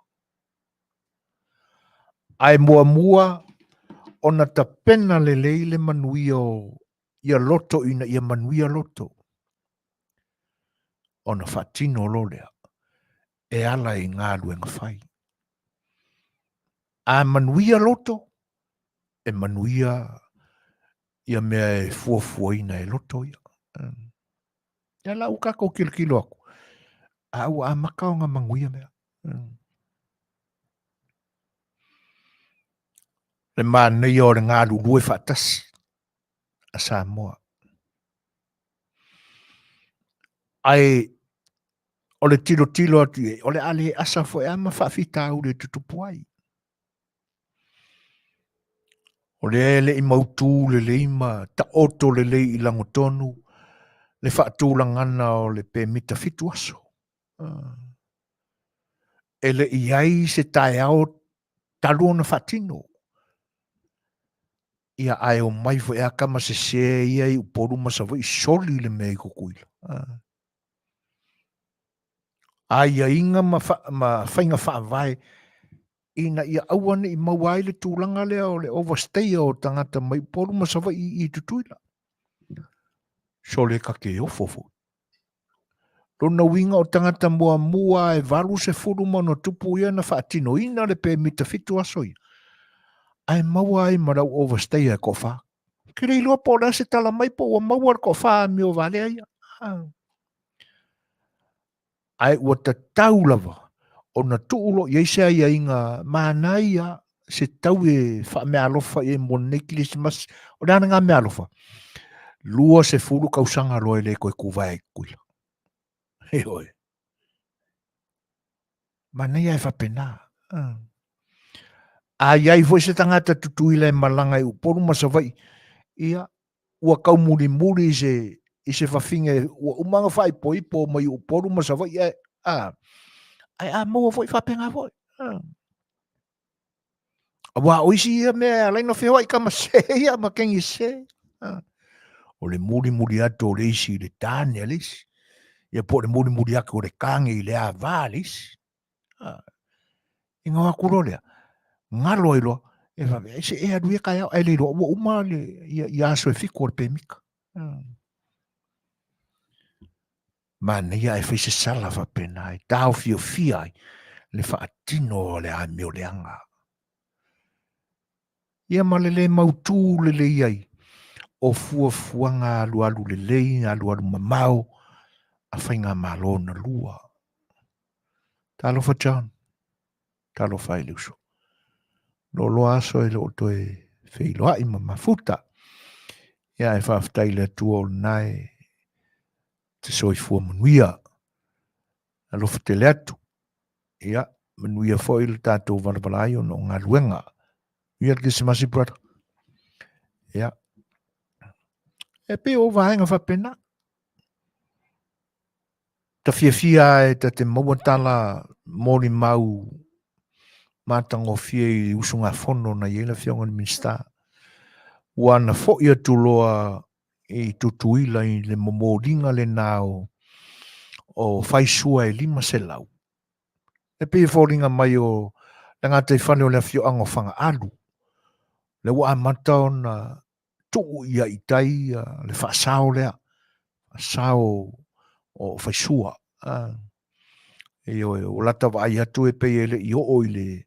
Ai mua o na tapena le lei le Manuia o ia loto ina ia Manuia loto. O na fatino lo lea. E ala i ngā luenga whai. A Manuia loto, e Manuia ia mea e fuafuaina e loto ia. Ia la ukako kilo aku. A ua a makao ngā Manuia mea. Le mā nei o re ngā lulue whaatasi. A Samoa. Ai o le tilo atu e, o le ale asa fo e ama whaafita au le tutupu ai. O le i mautu le ima, ta oto le i langotonu, le whaatu langana o le pe mita fitu aso. E le iai se tae au taluona whaatino. Ia ai o mai fo e akama se ia i uporu masawa i soli le mei kukuila. Ai a inga ma whainga whaavai ina ia awane i mawai le tūlanga lea o le overstay o tangata mai uporu masawa i tutuila. So le kake o fofo. Rona winga o tangata mua e valu se furu mono tupu ia na whaatino ina le pe mita fitu asoi. Ai maua ai marau overstay e kofa. Kere ilua pōra se tala mai po o maua kofa mi o vale ai. Ai ua ta tau lava. O na tuulo i eise ai inga mānaia se tau e wha mea alofa e mo Kerisimasi. O nana ngā mea alofa. Lua se furu kausanga roe le koe kuwai kuila. He oi. Mānaia e whapena. Ai ai foi se tangata tutuila e malanga i uporu masawai. Ia, ua kau muri i se whawhinga, ua umanga whai po mai uporu masawai. Ai a maua foi whapenga foi. Wa oisi ia mea laina whewai kama se ia makengi se. O le muri ato o le isi le tāne alisi. Ia po le muri ake o le kange i le a vālis. Inga wakuro lea. Ngalo ilo, e whawe, se e aduia kai au, e le ilo, ua uma le, i aso e whiko le pēmika. Mana ia e whaise sala whapena, e tau fia ai, le whaatino le a meo leanga. Ia ma le mautu le iai, o fuanga alu le lei, alu mamau, a whainga malona lua. Talo whachan, talo whailuso. Lolo aso e lo to e whailoa i mafuta. Ia e whaftai le tua o nai te soifua Manuia. Alofa te le atu. Ia, Manuia foi le tātou vanapalai o no ngā luenga. Ia Kerisimasi brother. Ia. E pe o vahenga whapena. Ta fia e ta te mauatala mori mau mātango fia i usunga whono na iela whionga ni minsta. Wana fo ia tuloa i tutuila i le momoringa le nao o whaisua e 5 selau. E pe fōringa mai o ngā te whane o le whio ango whanga alu. Le wa amata o na tuu ia i tai le whaasao lea. Sao o whaisua. E o lata wa ai atu e pe ele i o i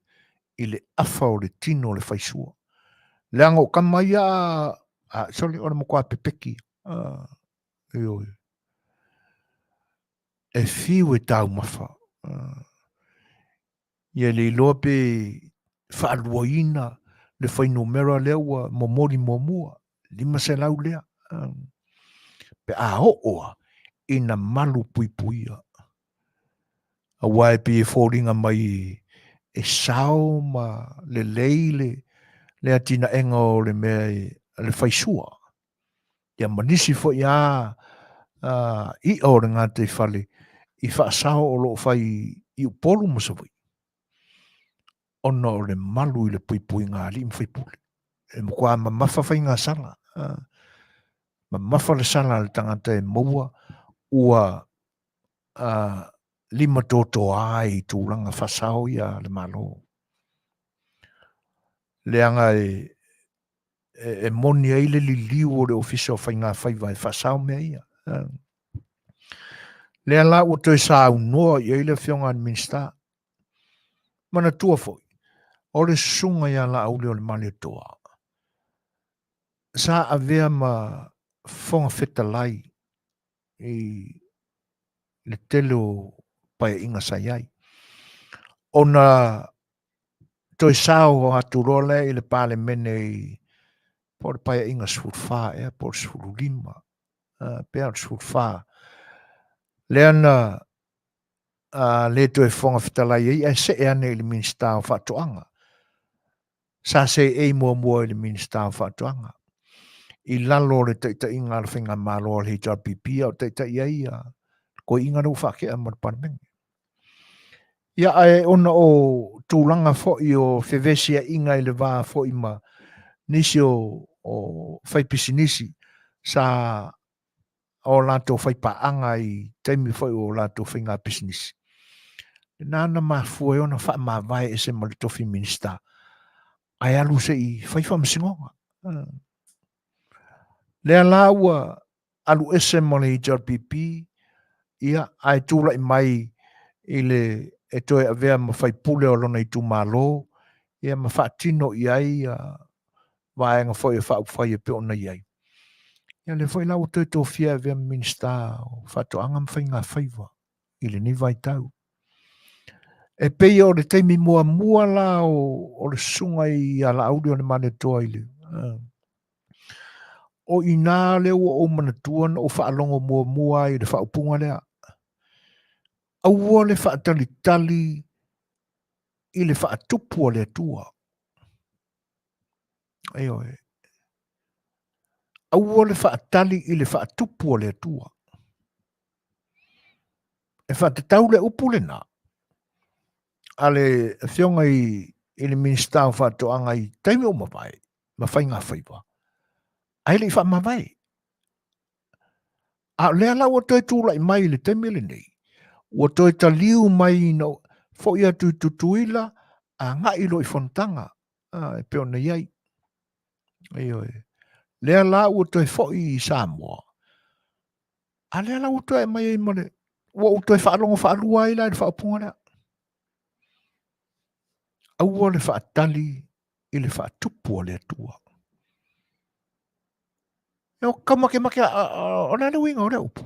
le afa o le tino le whaisua. Le ango kamai sorry, ora mo kua pepeki. E whiu e tau mawha. Ia le iloa pe whaaluaina le whainumera lea ua momori momua. 5 selau lea. Pe a oa ina malu puipuia. A wai pe e whoringa mai e sao ma le leile le atina enga o le mea le faisua. Ia manisi fo ia i o le ngā te whale i whaasao o lo whai i upolu masawai. Ona o le malu i le pui ngā li mwhai pule. E mkua ma mawha whai ngā sala. Ma mawha le sala le tangata e maua ua lima toto ai tūranga whasao ia le malo. Leanga e moni ai le li liu o le ofisa o whai ngā whaiva e whasao mea ia. Lea la ua toi sa unoa i eile whionga an minsta. Mana tua foi. O le sunga ia la aule o le male toa. Sa avea ma whonga fetalai i le telo pai inga sai ai. Ona toi sao o aturole i le pale mene i por pai inga surfa e por surulima. Pea surfa. Leana le toi whonga fetalai e se e ane i le minsta o whatoanga. Sa se e mua i le minsta o whatoanga. I lalo le teita inga le whinga malo le hita pipia o teita ia ko inga no whake a marpanmengi. Ia ai ona o tūlanga fo i o whewesia inga i le wā fo i ma nisi o whaipisi nisi sa o lato whaipaanga i teimi fo i o lato whinga business. Nāna mā fua e ona wha mā vai e se malitofi minista. Ai alu se i whaifa msingonga. Lea la ua alu ese mole i JRPP ia ai tūla i mai i le e toe avea ma whai pule o lona i tū malo ia ma whaatino i ai vaenga whai e whai e peo na i ai. Ia le whai lau toi tō fia avea minsta o whatoanga mwhai ngā whaiva i le ni vai tau. E pei o le teimi mua la o le sunga i ala audi o le mane toa i le. O ina le o manatuan o whaalongo mua i le whaupunga lea. Aua le whaatalitali i le whaatupua le tua. Eo e. Aua le whaatali i le whaatupua le tua. E whaatatau le upu le nā. Ale whionga i le minsta o whaatoanga i teime o mawai. Ma whai ngā whaiva. Ai le i wha mawai. A lea la o toi tūla i mai le teime le nei. O toi ta liu mai no fo ia tuituila a nga ilo i fontanga e peo na iai. Eo e. Lea la o toi fo i Samoa. A lea la o toi mai i mare. O toi whaalongo whaalua i la i whaapunga lea. Aua le whaatali i le whaatupua le tua. Eo kamake o nana winga o le upu.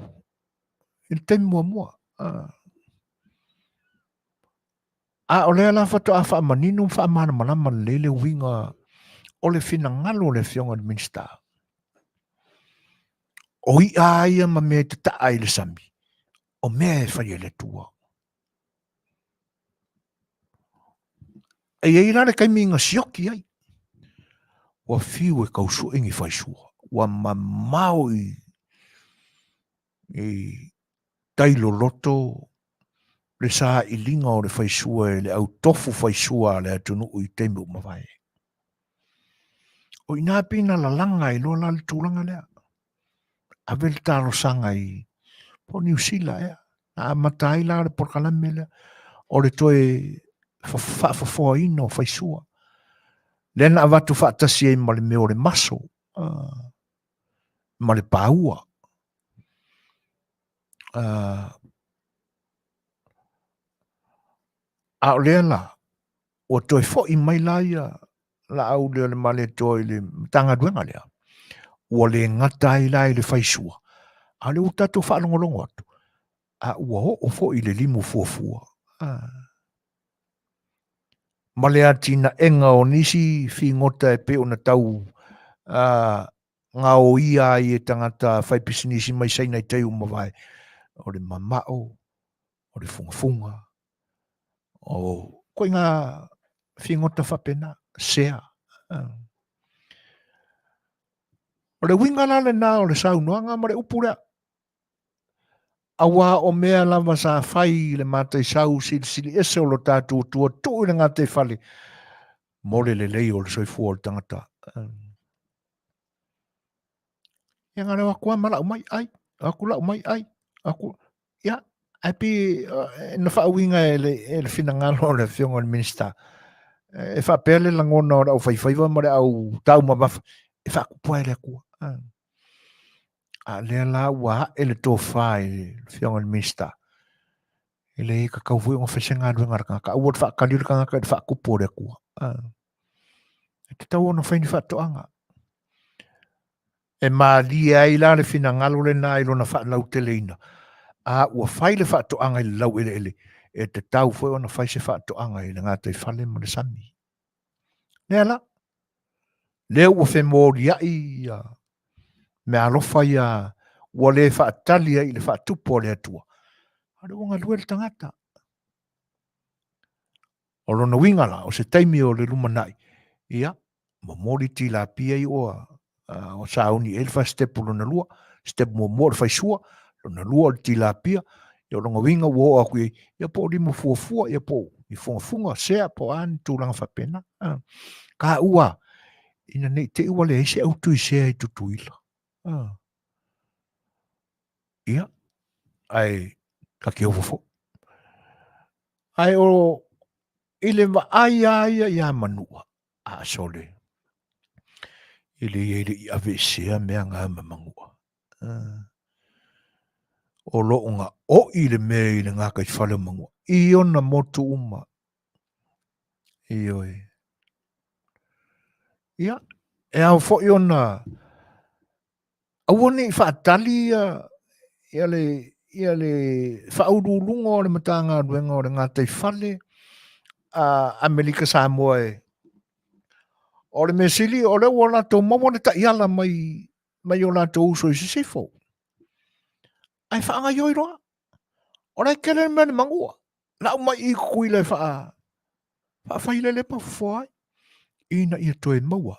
I te mua. A o lea la whato a wha manino wha mana malama lele winga o le whina ngalo le whionga le minsta. O i aia ma mea te taa i le sami. O mea e whai le tua. E ei rare kai minga sioki ai. Wa fiu e kausu ingi whai sua. Wa mamau i tailo loto le sa i linga o le whai sua e le au tofu whai sua le atunu i teimu mawai. O ina pina la langa i loa le tūlanga lea. A vel talo sanga i po New Zealand ea. A matai la le Polokalame lea. O le toe whaafafoa ino whai sua. Lena avatu whaatasi e ma le meo le maso. Ma le paua. A o lea la. O toi fo i mai laia. La au le male toi le tanga duenga lea. O le ngata i lai le whaisua. A le utato whaalongolongo atu. A ua o fo i le limu fuafua. Ma le atina enga o nisi fi ngota e pe o na tau ngā o ia i e tangata whaipisinisi mai saina i teiu mawai. O le mamao, o le funga, o ko nga fingota whapena, sea. O le winga lale nā o le saunoanga ma le upura. Awa o mea lava sa whai le mātai sau sili ese o lo tātua tua tū i ngā te whale. Mole le lei o le soifua o le tangata. Ia ngā rewa kua mala umai ai. Aku la umai ai. Aku, ia, api na whaawinga e le whinangalo le whionga le minista. E whapele langona o au whaiwhaiwa mare au tau mawafa. E whaakupua ele akua. A lea la ua e le tō whai le whionga le minista. E le ka kauwui o whesenga aduenga raka. Ka uot whaakaliru ka ngaka e whaakupua le akua. E te tau ona whaini whaatoanga. E maali ai la le whinangalo le nā ilo na whaalau te leina. A ua whai le whaatoanga i le lau ele ele. E te tau whai ona whai se whaatoanga i le ngātai whale mo le sami. Nea la. Leo ua whemori ai me alofa ia ua le whaatali ai le whaatupo le atua. Hare wanga lue le tangata. O lona wingala o se taimi o le lumanai. Ia, mamori ti la pia i oa. O sauni elfa step lona lua. Step mo le whaisua. Lona lua ti la pia. Ia longa winga ua aku i. Ia po li mo fuafua. Ia po i funga sea po an tūlanga whapena. Ka ua. Ina nei te ua le eise au tui sea i tutuila. Ia. Ai ka ki ofofo. Ai o ile ma ai ia manua. A sole. Ile i avesea mea ngā mamangua. O loonga o ile mea ile ngā kai whale mangua. I ona motu uma. I oi. Ia. E au fo i ona. Awane i whaatali ia le whaurulunga o le matanga aduenga o le ngā tei whale. Amerika Samoa e. O le mesili o le o lato mamone ta iala mai o lato uso i sisifo. Ai whaanga ioi roa. O le kele mea ni mangua. Lau mai i kui le whaile le pa fuai. Ina ia toe maua.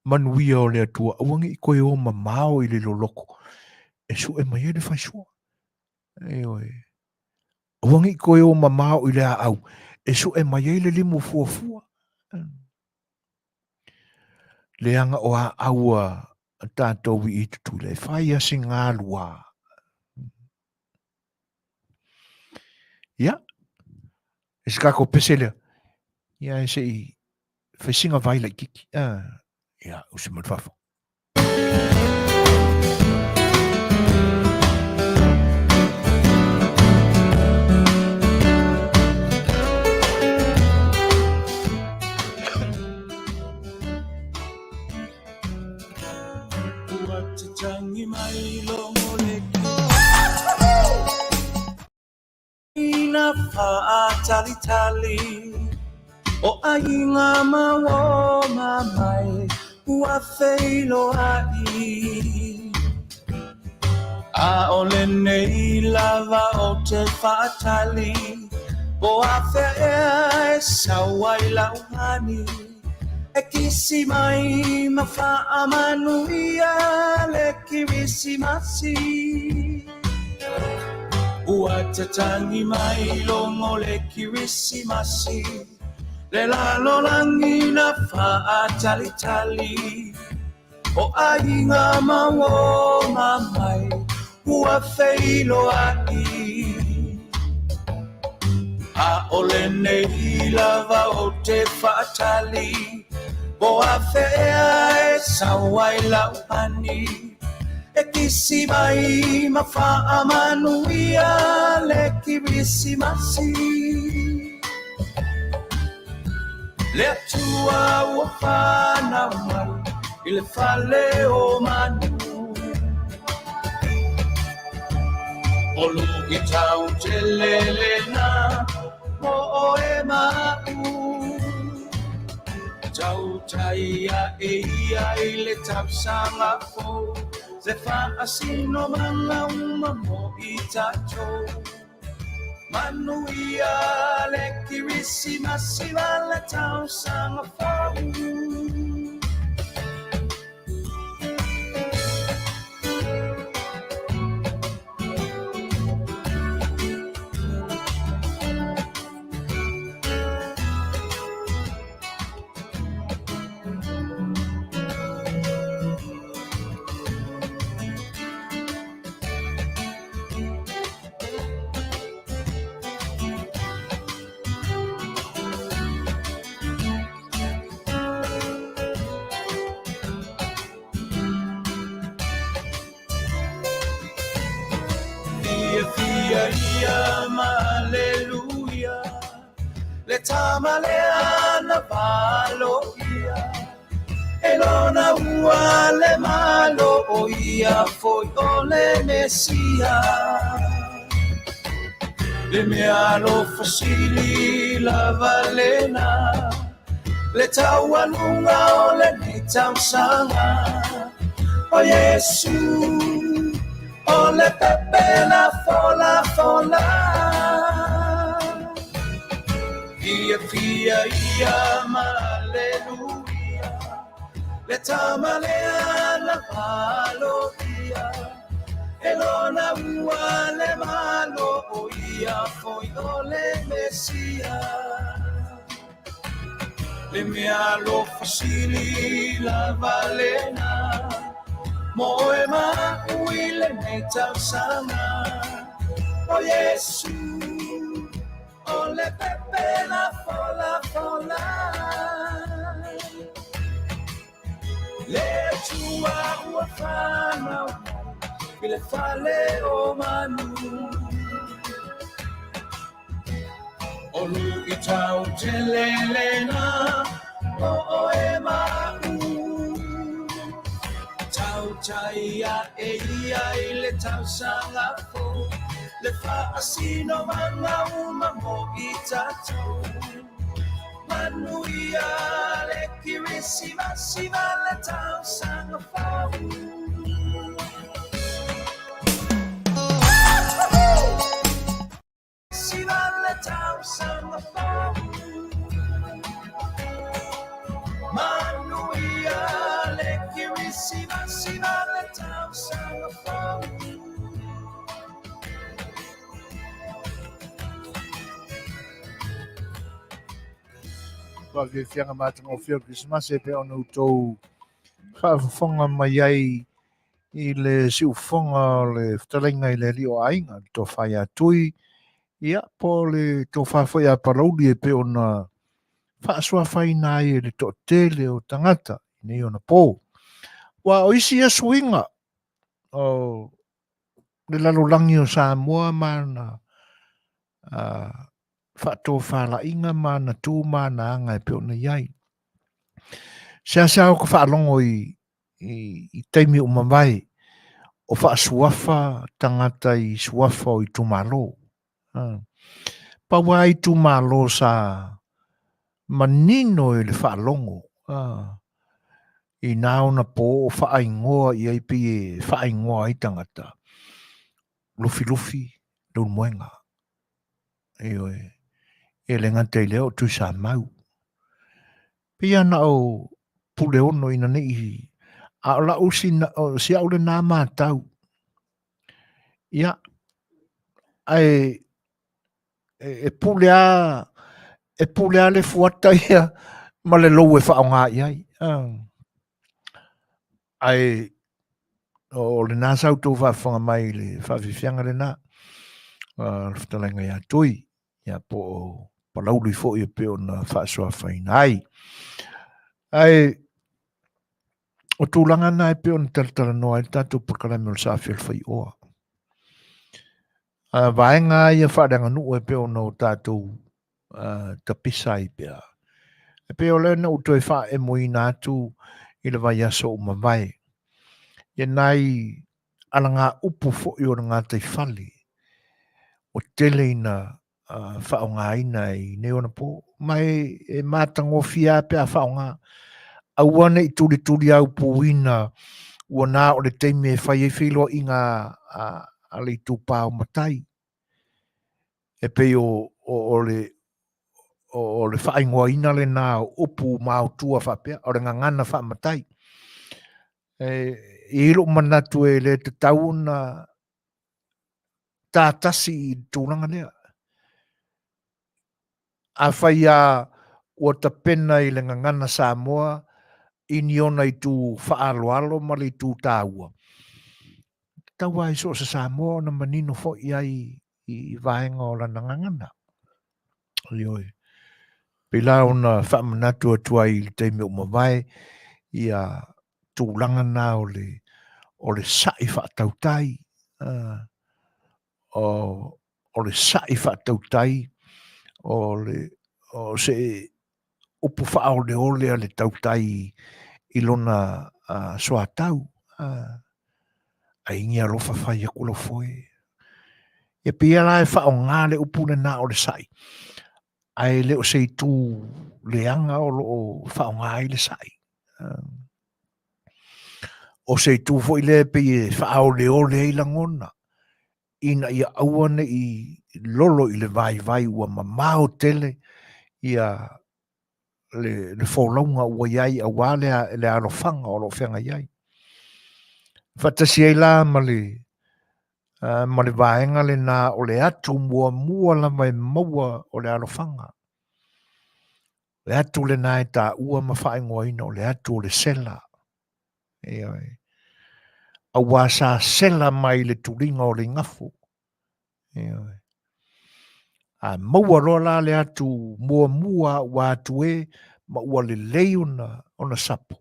Manuia o le atua. Awangi i koe o mamao i le loloko. E su e mai e le whaisua. Eoi. Awangi i koe o mamao i le au. E su e mai e le limu fuafua. Leanga o a aua tātou i tutu le whai asi ngā lua. Ia. E se kako peselea. Ia e se i whaisinga vaila i kiki. Ia, usi matwafo. Tali o ainga mawo mamai ua Fai'oa a ole nei lava o te whaatali o a whea e sawai lauhani e kisi mai ma wha Manuia le Kerisimasi ua tatangi mai longo le Kerisimasi le lalo langi na whaatalitali o ainga mawo mamai ua Fai'oa a ole nei lava o te whaatali o a whea e sawai lauhani e kisi mai ma wha Manuia le Kerisimasi le atua ua whana mai i le whale o manu olu i tau te lelena mo o e mau tau taia e ia i le Tausaga fo se whaasino mana uma mo i tatou Manuia le Kerisimasi le Tausaga Fia Hallelujah le tamaleana valoia elona ua le malo oia foi ole Mesia le mealo fasili la valena le taualunga ole ni Tausaga o Yesu ole pepe la fola Fia Hallelujah le tamaleana valoia elona ua le malo oia foi ole Mesia le mealo fasili la valena moe maui le nei Tausaga o Yesu ole pepe la fola le tua ua whanau i le whale o manu o lu i tau te lelena o e mau tau taia e ia i le Tausaga fo le whaasino manga uma mo i tatou Manuia le Kerisimasi le Tausaga fo le Tausaga fo Manuia le Kerisimasi le Tausaga fo Wa ke fianga matanga o fio Kerisimasi pe ona utou whaafonga mai ai i le siufonga le Fetalaiga i le Lei'ataualetaua to whai atui ia po le to whawhai a parauli e pe ona whaasua whaina ai le to tele o tangata nei ona pō. Wa o isi a suinga o le lalolangi o Samoa mana whaato whalainga mana tū mana anga e pe ona iai. Sea o ka whaalongo i teimi o mawai o whaasuafa tangata i suafa o i tumalo. Pawa i tumalo sa manino i le whaalongo. I naona po o whaaingoa i aipi e whaaingoa i tangata. Lufi, lun moenga. E le ngata i leo tu sa mau. Pia na o pule ono ina nei a la usi si au le nā mātau. Ia, ai e pule a le fuata ia ma le lou e whaonga iai. Ai o le nā sau tō whawhanga mai le whawhiwhianga le nā. Fetalaiga ia tui. Ia po palauli fo i pe o na whaasua whaina ai. Ai o tūlanga nā e pe o na taratara noa i tātou Polokalame o le A Le Fai'oa. Vaenga ia whaaranga nuu e pe o na o tātou tapisa i pia. E pe o le na uto e wha e mui nātu i le vai aso o mawai. Ia nai ala ngā upu fo i o ngā tai whali. O tele ina whaonga ina i neona po. Mai e mātango fia pe a whaonga. Auane i turi au puina ua nā o le teime e whai e whilo i ngā a le tūpā o matai. e pe o le whaingoina le nā upu māutua whapea, o le ngangana whamatai. I ilo manatu e le te tauna tātasi i tūranga lea. A whai a ua ta pena i le ngangana Samoa, i ni ona i tū whaaloalo ma le tū tāua. Taua i so sa Samoa na manino fo i ai i vaenga o la ngangana. Lioi. Pila ona whamanatu atua i te me umawai i a tūlanga nā o le sai whaatautai. O le sai whaatautai. O se upu whaao le ole a le tautai i lona soatau. A ingi alofa whai a kula foe. E pia lai whao ngā le upu le nā o le sai. Ai leo se tu leanga o lo whao ngā i le sai. O se tu fo i le pe whao le ole i langona. Ina ia auane i lolo i le vai ua mamao tele ia le wholaunga ua iai a wale le alofanga o lo whenga iai. Whatasi ai la ma le vaenga le nā o le atu mua la mai maua o le alofanga. Le atu le nā e tā ua ma whaingoa ina o le atu o le sela. A wasa sela mai le turinga o le ngafu. A maua rola le atu mua wa atu e ma ua le leuna ona sapu.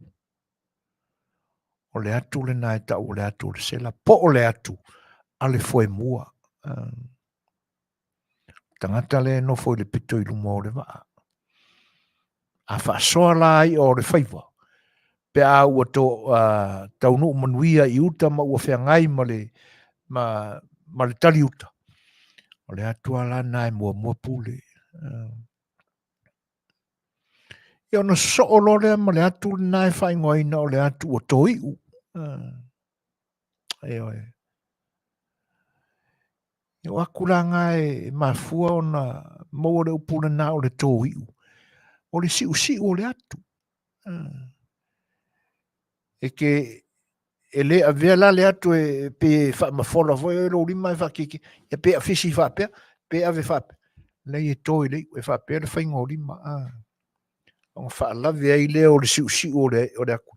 O le atu le nā e tā o le atu o le sela. Po o le atu a le foe mua. Tangata le no foi le pito i lumo o le waa. A whaasoa la ai o le whaiwa. Pe a ua taunu manuia i uta ma ua whiangai ma le tali uta. O le atua la nai mua pule. I ona so lore ma le atu nai whaingoina o le atu o toiu. I o akuranga e mafua ona maua le upuna na o le toiu. O le siu o le atu. E ke e le avea la le atu e pe whaamafola foi e lo rima e whakiki. E pe a fisi whapea, pe ave whapea. Lei e toi lei, e whapea le whaingo rima. O whaalawe ai lea o le siu o le aku.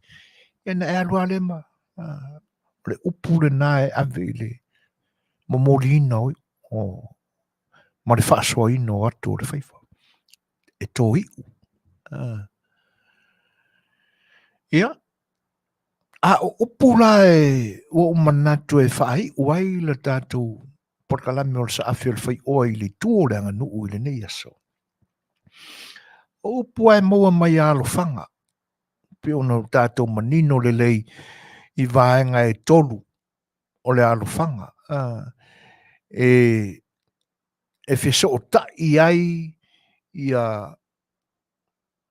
E na e alua le ma. O le upu le na e ave le. Momori ina oi. Ma le whaasoa ina o atu o le whaifa. E toi. Ia. A o upula e o manatu e whai uai le tātou Polokalame o le Afiafi le Fai'oa i le tuo le anga nuu i le nei aso. O upua e maua mai a alofanga. Pe ona tātou manino le lei i vaenga e tolu o le alofanga. E whiso o ta i ai i a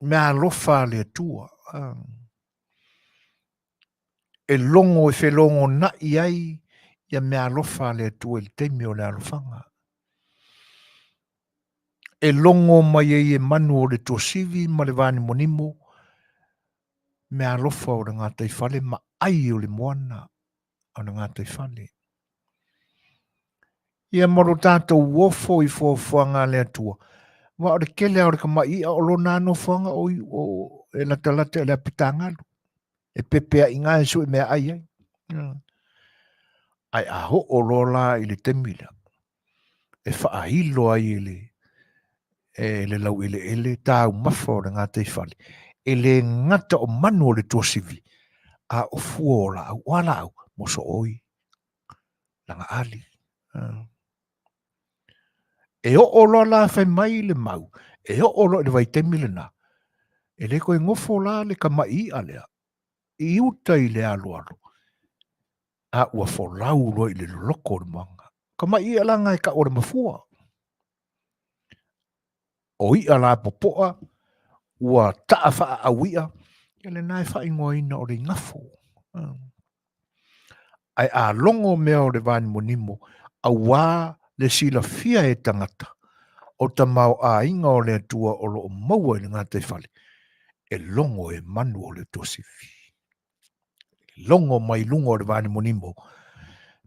mea alofa le tua. E longo e whelongo na i ai ia mea alofa le tua il teimi o le alofanga. E longo mai e manu o le tosivi ma le vani monimo mea alofa o le ngata i fale ma ai o le moana o le ngata i fale. Ia maro tātou uofo i fuanga le atua. Wa o le kele o le kamai o lo nano fuanga o e latalate le apitangalu. E pepea inga e su e mea ai ai. Ai aho o lola i le temila. E whaahilo ai le lau ele tāu mafa o le ngata i fale. E le ngata o manu o le tosivi. A o fuola au wala au moso oi. Langa ali. E o lola fai mai le mau. E o lo le vai temila na. E le koe ngofo la le kamai alea. I uta i le alualo. A ua folau lo i le loko le manga. Kamai alanga e ka ore mafua. O i ala popoa. Ua taafa a wia. E le nai fai ngoina o le ngafo. Ai a longo mea o le vani monimo. A wā le sila fia e tangata. o ta mau a inga o le atua o lo maua i ngā te whale. E longo e manu o le tosifi. Longo mai lungo o le vāni monimo.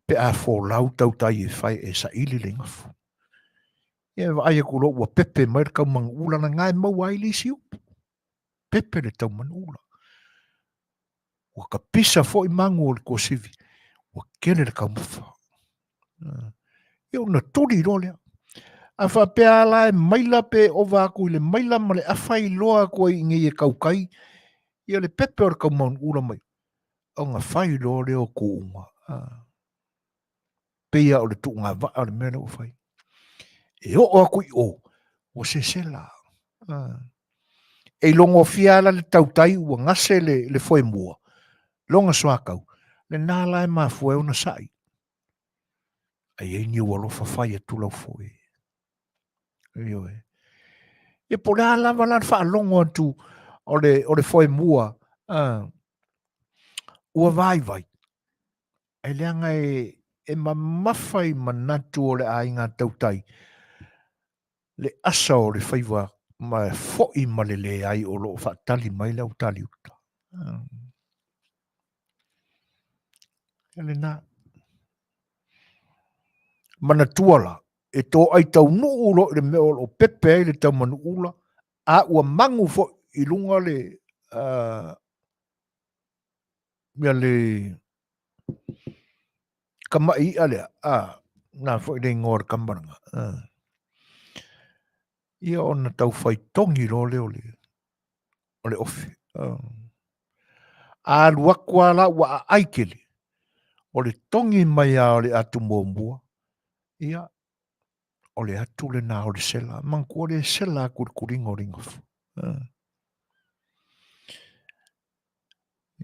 Pe a fō lau tau tai e whai e sa ili le ngafu. E vai e kuro ua pepe mai kau mang ula na ngai maua i lisi upu. Pepe le tau man ula. Ua ka pisa fo i mangu o le kosivi. Ua kele le kau mufa. E o na turi rolea. A wha pea la e maila pe o vāku i le maila ma le awhai loa koe i ngi e kaukai. Ia le pepe o le kau mang ula mai. O ngā whai loa leo kuunga. Peia o le tu ngā vaa le mea o whai. E o aku i o. O se se la. E longo fiala le tautai ua ngase le foe mua. Longa soakau. Le nāla e maa fue o na sai. Ai e ni walo whawhai e tulau foe. E po le alava la wha longo atu o le foe mua. Ua vai. E leanga e mamawhai manatu o le ainga tautai. Le asa o le whaiwa ma fo'i ma le ai o lo whaatali mai lau tali uta. Ele nā. Mana tuala, e tō ai tau nuu lo le meo o pepe ai le tau manu ula, a ua mangu fo i lunga le, mea le, kama i alea, nā fo i le ngor kambaranga. Ia o na tau whai tongi lo le o le ofi. A luakua la ua a aikele, o le tongi mai a o le atu mua. Ia, o le atu le nā o le sela. Manku o le sela kurikuringa o ringafu.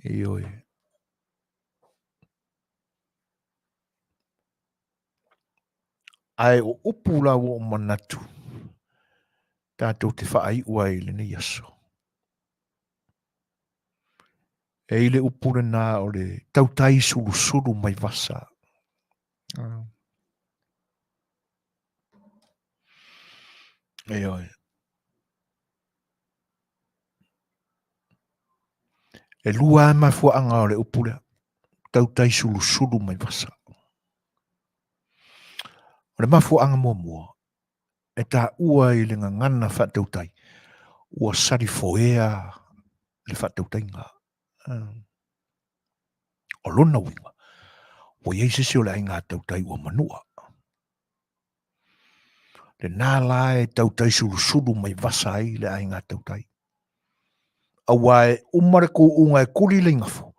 Ioi. Ai o upu la o manatu. Tātou te whaai ua i le ne yaso. E ile upu le nā o le tautai suru mai vasa. Ioi. E lua e mai fuanga o le upu le tautai suru mai vasa. O le mafuanga mua. E tā ua i le ngana whatautai. Ua sari foea le whatautai ngā. O lona winga. O yeisisi o le ainga tautai ua manua. Le nā lae tautai suru mai vasa ai le ainga tautai. Awa e umare ko unga e kuri le ngafo.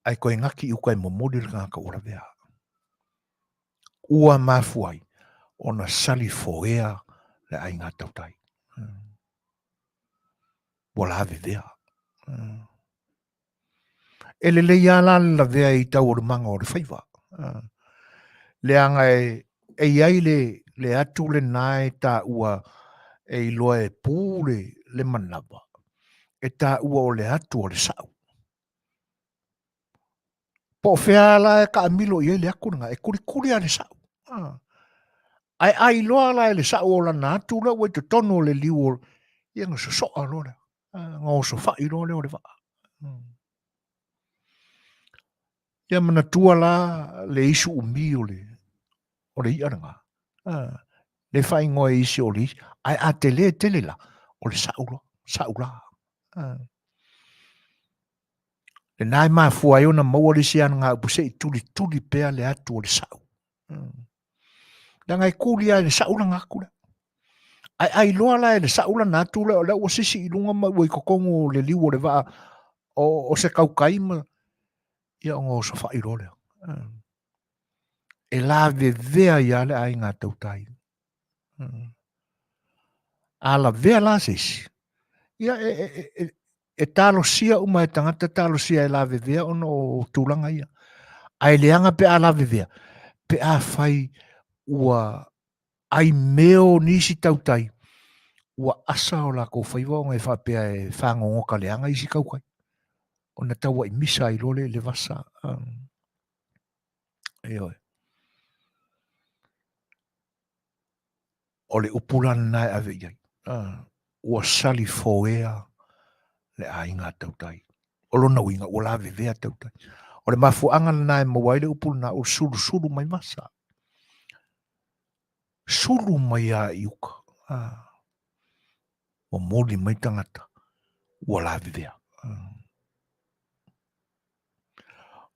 Ai koe ngaki uka e momori le ngaka ora vea. Ua mafuai. Ona sali foea le ainga tautai. Wala ave vea. E le ala la vea i tau o le manga o le whaiva. Le anga e iai le atu le nae ta ua e iloa e pūle le manaba. E ta ua o le atu o le sau. Po fea la e ka amilo i le akunanga e kuri a le sau. Ai iloa la e le sau o la natu la ua te tono le liu ia nga soa lora. Nga o so fai lo le o le vaa. Ia mana tua la le isu umi o le iaranga. Le fai ngoe isi o le isi. Ai a tele la o le sau la. Le nai maa fua iona maua le si ana ngā upuse i tuli pea le atu o le sau. Nanga i kuri a le sau la ngakura. Ai loa la e le sau la natu le o sisi i lunga ma ua i kokongo le liu o le vaa o se kaukaima. Ia o ngō so fai lo lea. E la vea ia le ai ngā tautai. A la vea la sisi. Ia e talo sia uma e tangata talo sia e la vea ono tūlanga ia. Ai leanga pe a la vea. Pe a fai ua ai meo nisi tautai. Ua asa o la ko whaiwa o ngai whapea e whangongoka leanga isi kaukai. O na taua i misa i lole le vasa. Eoi. o le upulana nai ave iai. Ua sali foea le ainga tautai. O lona winga ua la vevea tautai. O le mafuanga nai mawai le upulana o sulu mai masa. Sulu mai a iuka. O moli mai tangata. Ua la vevea.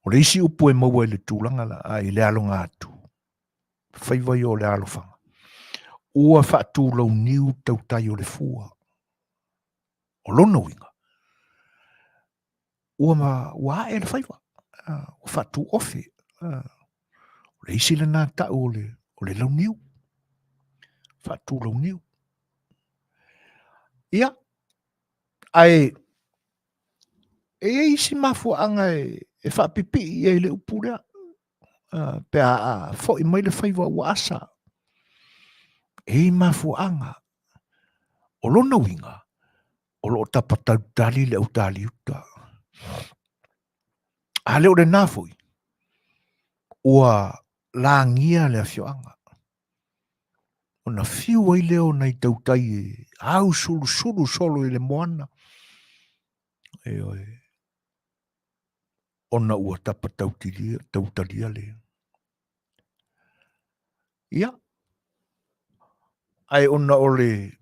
O le isi upu e maua le tūlanga la i le alonga atu. Whaiwai o le alofanga. Ua whaatu lau niu tautai o le fua. O lona winga. Ua e le whaiwa. Ua whaatu ofe. O le isi le nā tau o le lau niu. Whaatu lau niu. Ia. Ai. E isi mafuanga e whaapipi i le upulea. Pea fo i mai le whaiwa ua asa. E mafuanga. O lona winga. O lo tapatau tali le au tali uta. A leo le nāfoi. Ua langia le afioanga. O na fiu ai leo nei tautai au sulu solo i le moana. E oi. Ona ua tapatau tautalia le. Ia. Ai ona o le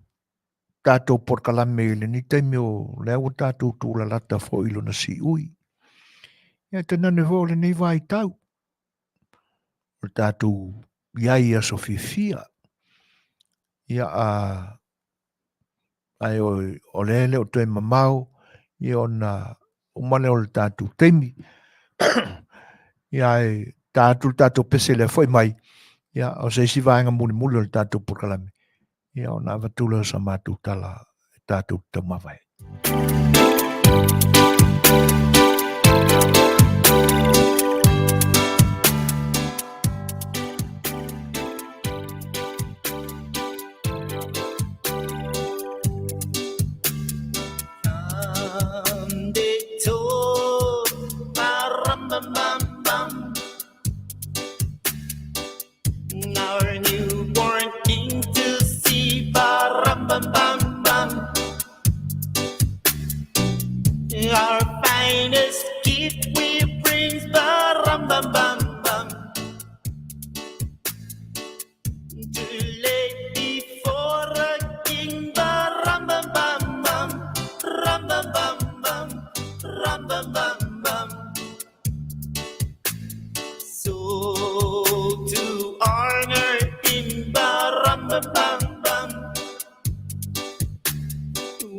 tātou Polokalame le ni taimi o le au tātou tūla lata fo ilo na si ui. Ia tena ne vo le nei vai tau. O tātou iai a sofifia. Ia ai o lele o te mamau. Ia ona umane o le tātou teimi. Ia ai tātou pese le foi mai. Ia o se isi vaenga muli o le tātou Polokalame. Ia ona avatula sa mātou tala tātou tamawai. Our newborn king to see, bam bam bam bam. Our finest gift we bring, bam bam bam bam. To lay before a king, bam bam bam bam, ram bam bam bam, ram bam bam bam. So to honor him, bam bam bam,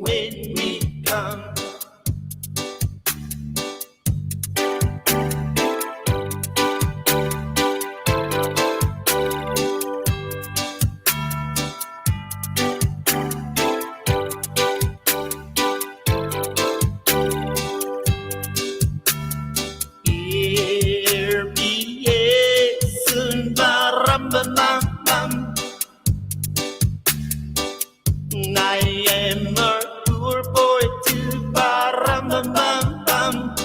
when we come. I am a poor boy too, bam bam bam bam.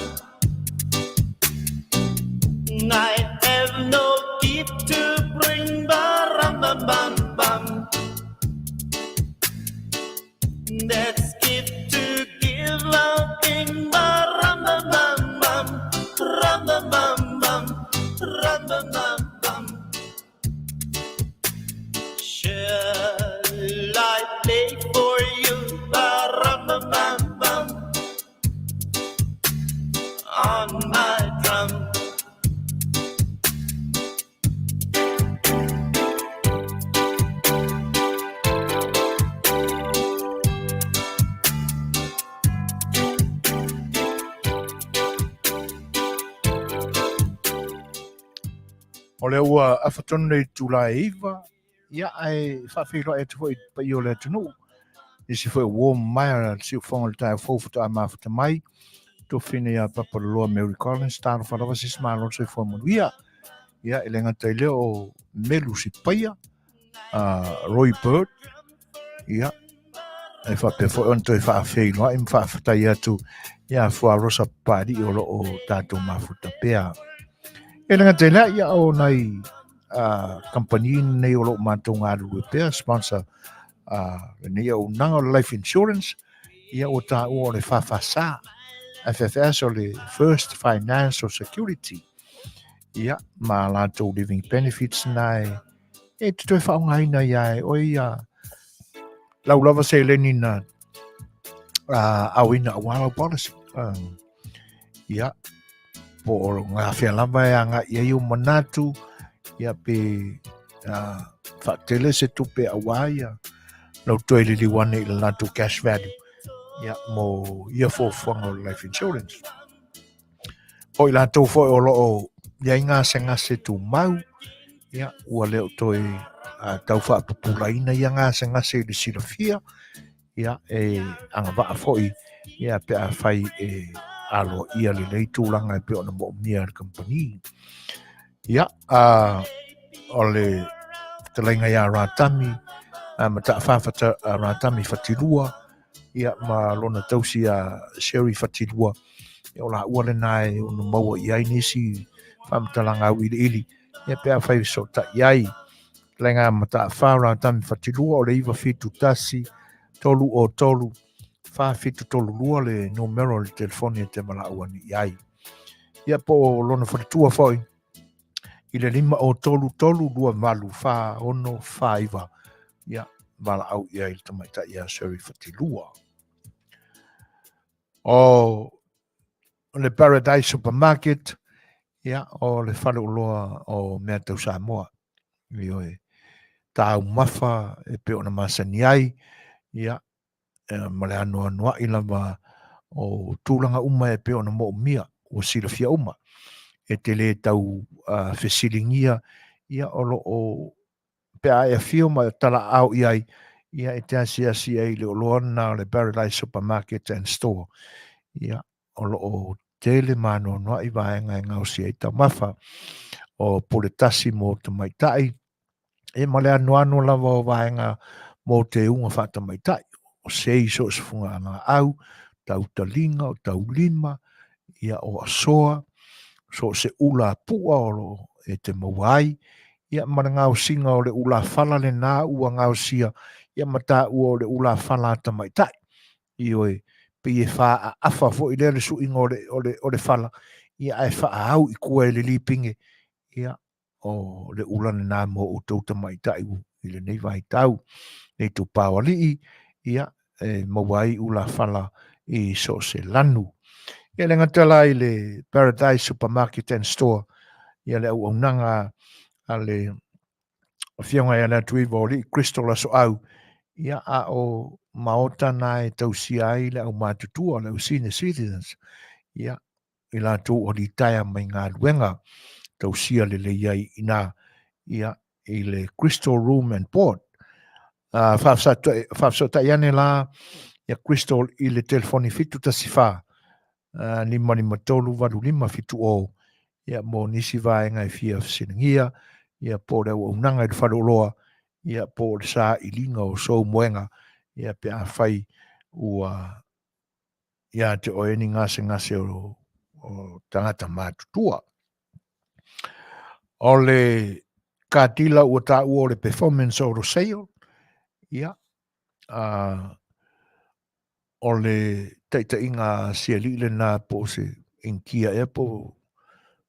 I have no gift to bring, bam bam bam bam. That's gift to give a king, bam bam bam bam, ram bam bam bam, ram bam bam bam. Shall I play for you, bam bam bam bam, on my drum? O le ua awhatonu nei tūla e iwa, ia ai whawhiroa e tuwoi pa i o le tunu. I si whai warm mai a si whonga le tai fōwhata a mawhata mai. Tō whine a papaloa Mary Collins, tāna wharawa si smalo se wha Manuia. Ia, ele ngatai leo o Melu si paia, Roy Bird. Ia, e whape whai on toi whawhiroa, im whawhatai atu. Ia, wharosa pari o lo o tātou mawhata pēa. E nga te lea ia o nei company nei o lo mātou ngā ruru pēr, sponsor nei o nanga life insurance, ia o tā o le whawhasa, FFS o le First Financial Security, ia ma lātou living benefits nai, e te toi whaongaina iai, o ia lau lava se leni na awina awala policy, ia po ngā whea lava e anga ia i o manatu, ia pe whaatele se tupe awaia, lau toi li wane i lātou cash value, ia mo ia fōwhanga o life insurance. O i lātou fo o lo o ia inga se ngase tu mau, ia ua leo toi tau whaapupulaina ia ngā se ngase li silafia, ia anga waa foi, ia pe a whai alo ia li leitūlanga e pe o na mo mia company. Ia, o le Fetalaiga ia rātami, ma ta whawhata rātami whatirua, ia ma lona tausi a Sherry whatirua, ia o la ua le nai o na maua iai nisi whamtalanga au ili, ia pe a whai so ta iai, lenga ma ta rātami whatirua o le iwa fitu tasi, tolu o tolu, fitu tolu lua le numero le telefoni te mala ua ni iai. Ia po lona whatitua foi, i le 5 o tolu lua malu ono iwa, ia mala au ia i tamaita ia Sherry whatilua. O le Paradise Supermarket, ia o le whale uloa o mea tau Samoa, i oe tāu mawha e pe o na Masani ai, ia ma le anoa i lava o tūlanga uma e pe o na mo mia o silafia uma, e te le tau whesilingia, ia o pe a fio ma tala au iai, ia e te asi ai le oloana le Paradise Supermarket and Store, ia o tele mano noa i vaenga e ngau si e tau mawha o poletasi mo te maitai, e ma le anu lava o vaenga mo te unga whata maitai, o sei so se funga ana au, tau talinga o tau lima, ia o asoa, so se ula pua o e te mawai, ia ma ngau singa o le ula whala le nā ua ngau sia, ia mata ua o le ula whala ta maitai, i oe, pe e wha a awha fo i lere su inga o le whala, ia e wha au i kua e le lipinge, ia o le ula le nā mo o tauta maitai u, i le nei vai tau, nei tu pāwalii, ia mawai ula whala i so se lanu. Ia le ngatala i le Paradise Supermarket and Store, ia le au nanga a le whionga ia le tuiwa o li Crystal aso au, ia a o maota na e tausia ai le au mātutua le au senior citizens, ia i la tū o li taia mai ngā luenga tausia le iai ina, ia i le Crystal Room and Board. Whafsata iane la, ia Crystal i le telefoni fitu tasifa, 5 fitu o, ia mo nisi vaenga i fia sinangia, ia po le unanga i whaloloa, ia po le sa i linga o sou moenga, ia pe a whai ua, ia te oeni ngase o tangata mātutua. O le kātila ua tā ua o le performance o roseo, ia, o le taita inga sialile na po se inkia e po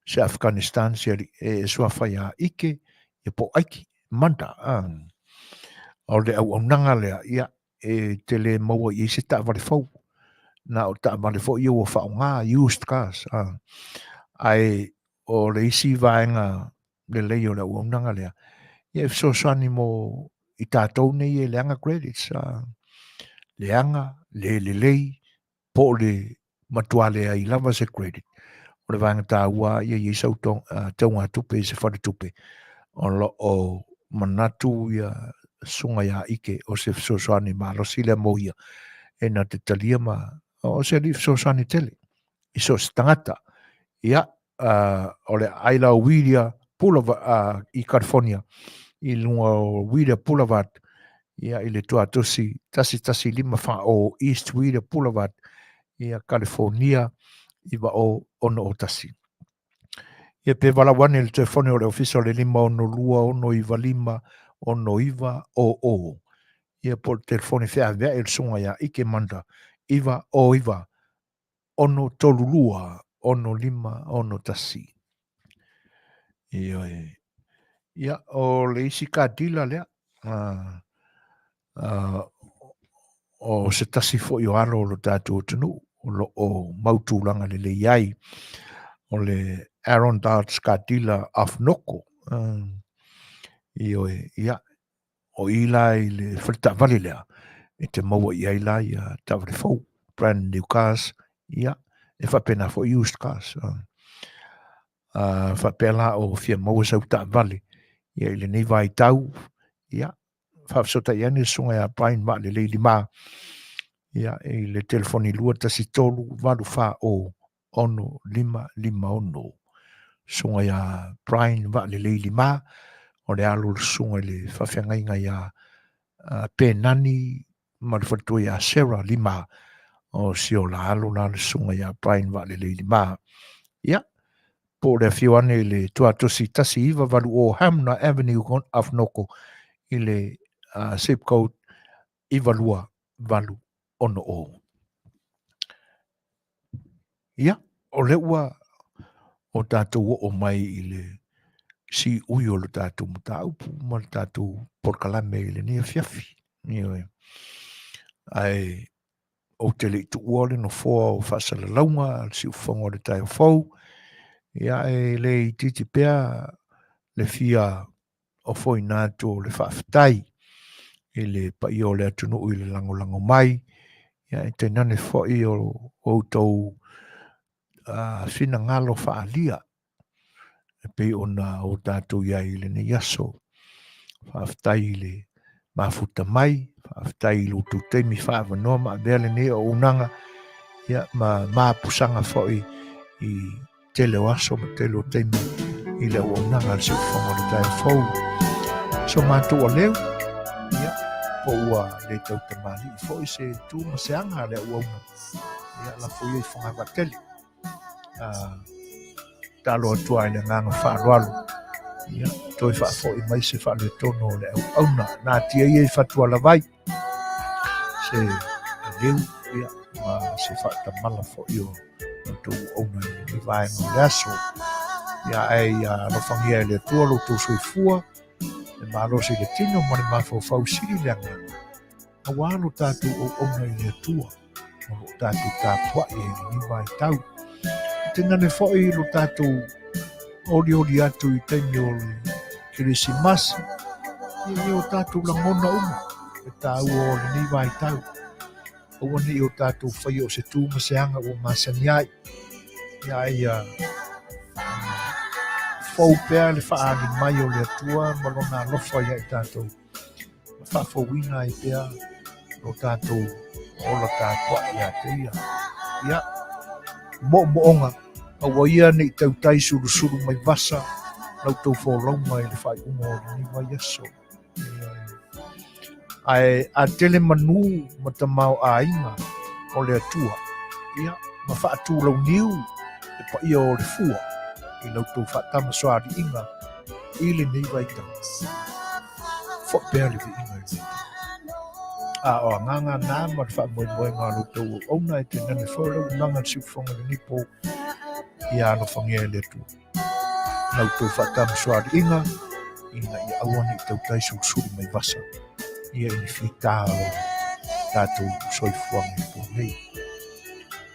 se Afghanistan siali e suafaya ike, e po aiki, manda, o le au nanga lea, ia, e te le maua i se ta vale fau, na o ta vale fau i o whao ngā used cars, ai o le isi vaenga le leo le au nanga lea, ia so sani mo i tātou nei e leanga credits, leanga, lei, po le matuale ai lava se credit, o le vaenga tā ua ia i sau taunga tupe i se whare tupe, o lo o manatu ia sunga ia ike o se fsosani ma lo sile mo ia e na te talia ma o se li fsosani tele i so stangata ia o le Aila Wiria Boulevard i California i lunga o Wiria Boulevard ia i le tua tasi 5 o East Wiria Boulevard ia California i wa o ono o tasi Ia pe walawane le telefone o le ofisa o le 512-195-1 ia po le telefone feavea i le suga ia ike manda iva o iva 132-151 ia o le isi kadila lea o se tasi foʻi o alo o lo tatou atunuu o loo mautulaga lelei ai o le Aaron Darts kadila afnoko ia o ila i le faletaʻavali lea e te maua i ai la ia tavale fou brand new cars ia e faapena foʻi used cars faapea la o fia maua sau taʻavali ia i lenei vaitau ia faafasotaʻi ani le suga iā Brian vaalelei limā ia i le telefoni 283-150-550 suga iā Brian vaalelei limā o le alo le suga i le faafeagaiga iā penani ma le faletua iā Sarah lima o sio la alo la le suga iā Brian vaalelei limā ia po le afio ane i le tuatosi tasi iva valu o Hamna Avenue Afnoko i le zip code ivalua valu ono o. Ia, o le ua o tātou o mai i le si ui o le tātou mutaupu ma le tātou Polokalame i le ni Afiafi. Ai o te le tu uole no fōa o whasala launga al si ufongo le tai o fau. Ia e le i titi pēa le fia o foi nātou le whaafitai i le pai o le atunu i le lango mai. Ia e te nane foi o tau fina ngalo whaalia. E pe ona o tātou ia i le ne yaso. Whaafitai i le mafuta mai. Whaafitai i lutu teimi whaavanoa ma vele ne o unanga. Ia ma pusanga foi i tele waso ma tele o teimi i le unanga le siufonga le tai fau. So mātou a leo. Ia po ua le tau tamali. Foi se tu ma se anga le uauna. Ia la foi i whanga vateli. Talo atua i le nganga whaarualu. Ia, toi whaafo i mai se whaale tono le auna. Nā tia i whatua la vai. Se leu, ia, ma se whaatamala fo i o tō auna i vai no le aso. Ia ai rofangia i le atua lo tō soifua. E malo se le tino ma le mafo fausiri le anga. A wālo tātou o auna i le atua. O lo tātou tāpua i ni vai tau. Tena ne foi lo tātou oli atu i teimi o Kerisimasi. I o tātou la mona uma. E tāu o le ni vai tau. O ni o tātou whai o Setu ma se anga o Masani ai. Ia ia fau pēr le whaani mai o le atua malona lofa ia i tātou. Whafawina i pēr o tātou o la tātua ia te ia. Ia mo'onga. Awa ia ni tau tai suru mai vasa. Lau tau whorau mai le whai ungo ni mai aso. Ai a tele manu ma ta mau a inga o le atua. Ia, ma wha atu lau niu e pa ia o le fua. I lau tau wha tama soari inga. I le nei vai tau. Wha pēr le vi inga i vai. A o nganga nā ma le wha moi ngā lau tau o auna e te nane whorau nganga si whonga le nipo. Ia no whangia le tu. Nau tau whakam soari inga, ina ia awane i tau taisu suri mai vasa. Ia ini whita o tātou soifuanga po nei.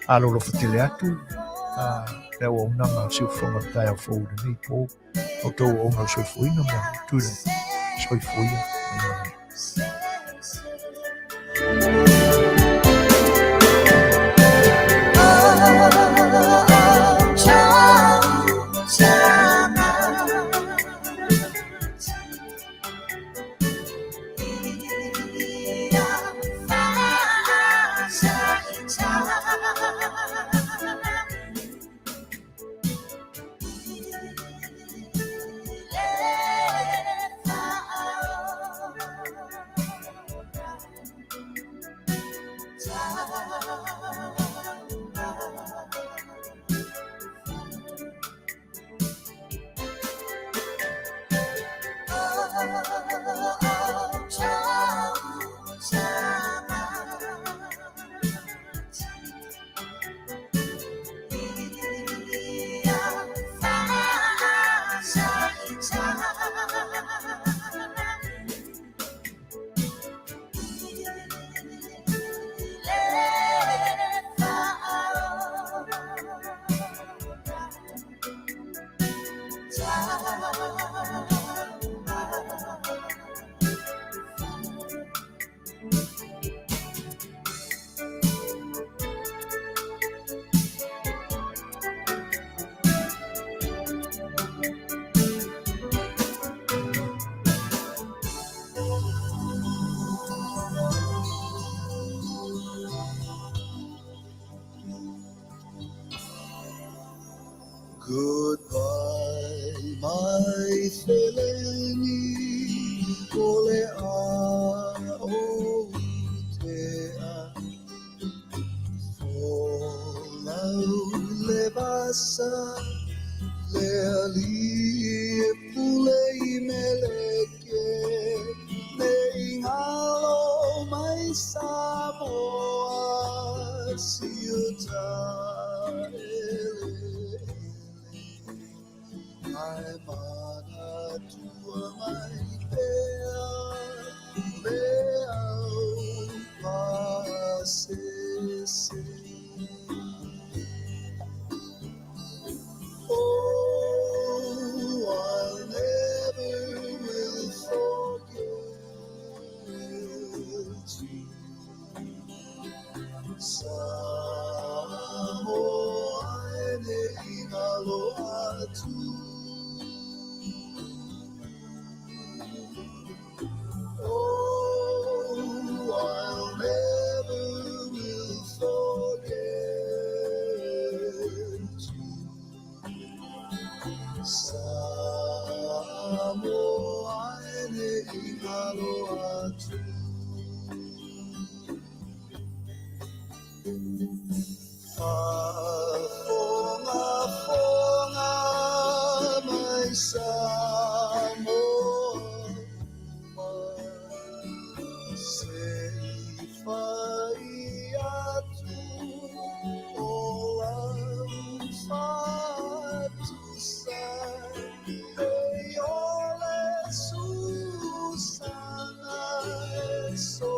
Alo lo whatele atu, leo o unanga siu whonga tai au fōu le nei po, o tau o unga soifuina ma tūne soifuina. Goodbye, my feleni, ole a o te a. Folau le basa, le ali e pulei meleke, me ingalo mai Samoa, siuta ele. Ai mana tua mai pea, leau pasese. Oh, I never will forget you. Samoa ene ingaloa tu. Oh, I'll never will forget you. Samoa ene ingaloa tu. Fonga, fonga, my Samoa, sei fai atu, olau fatu sai, ole Susana, so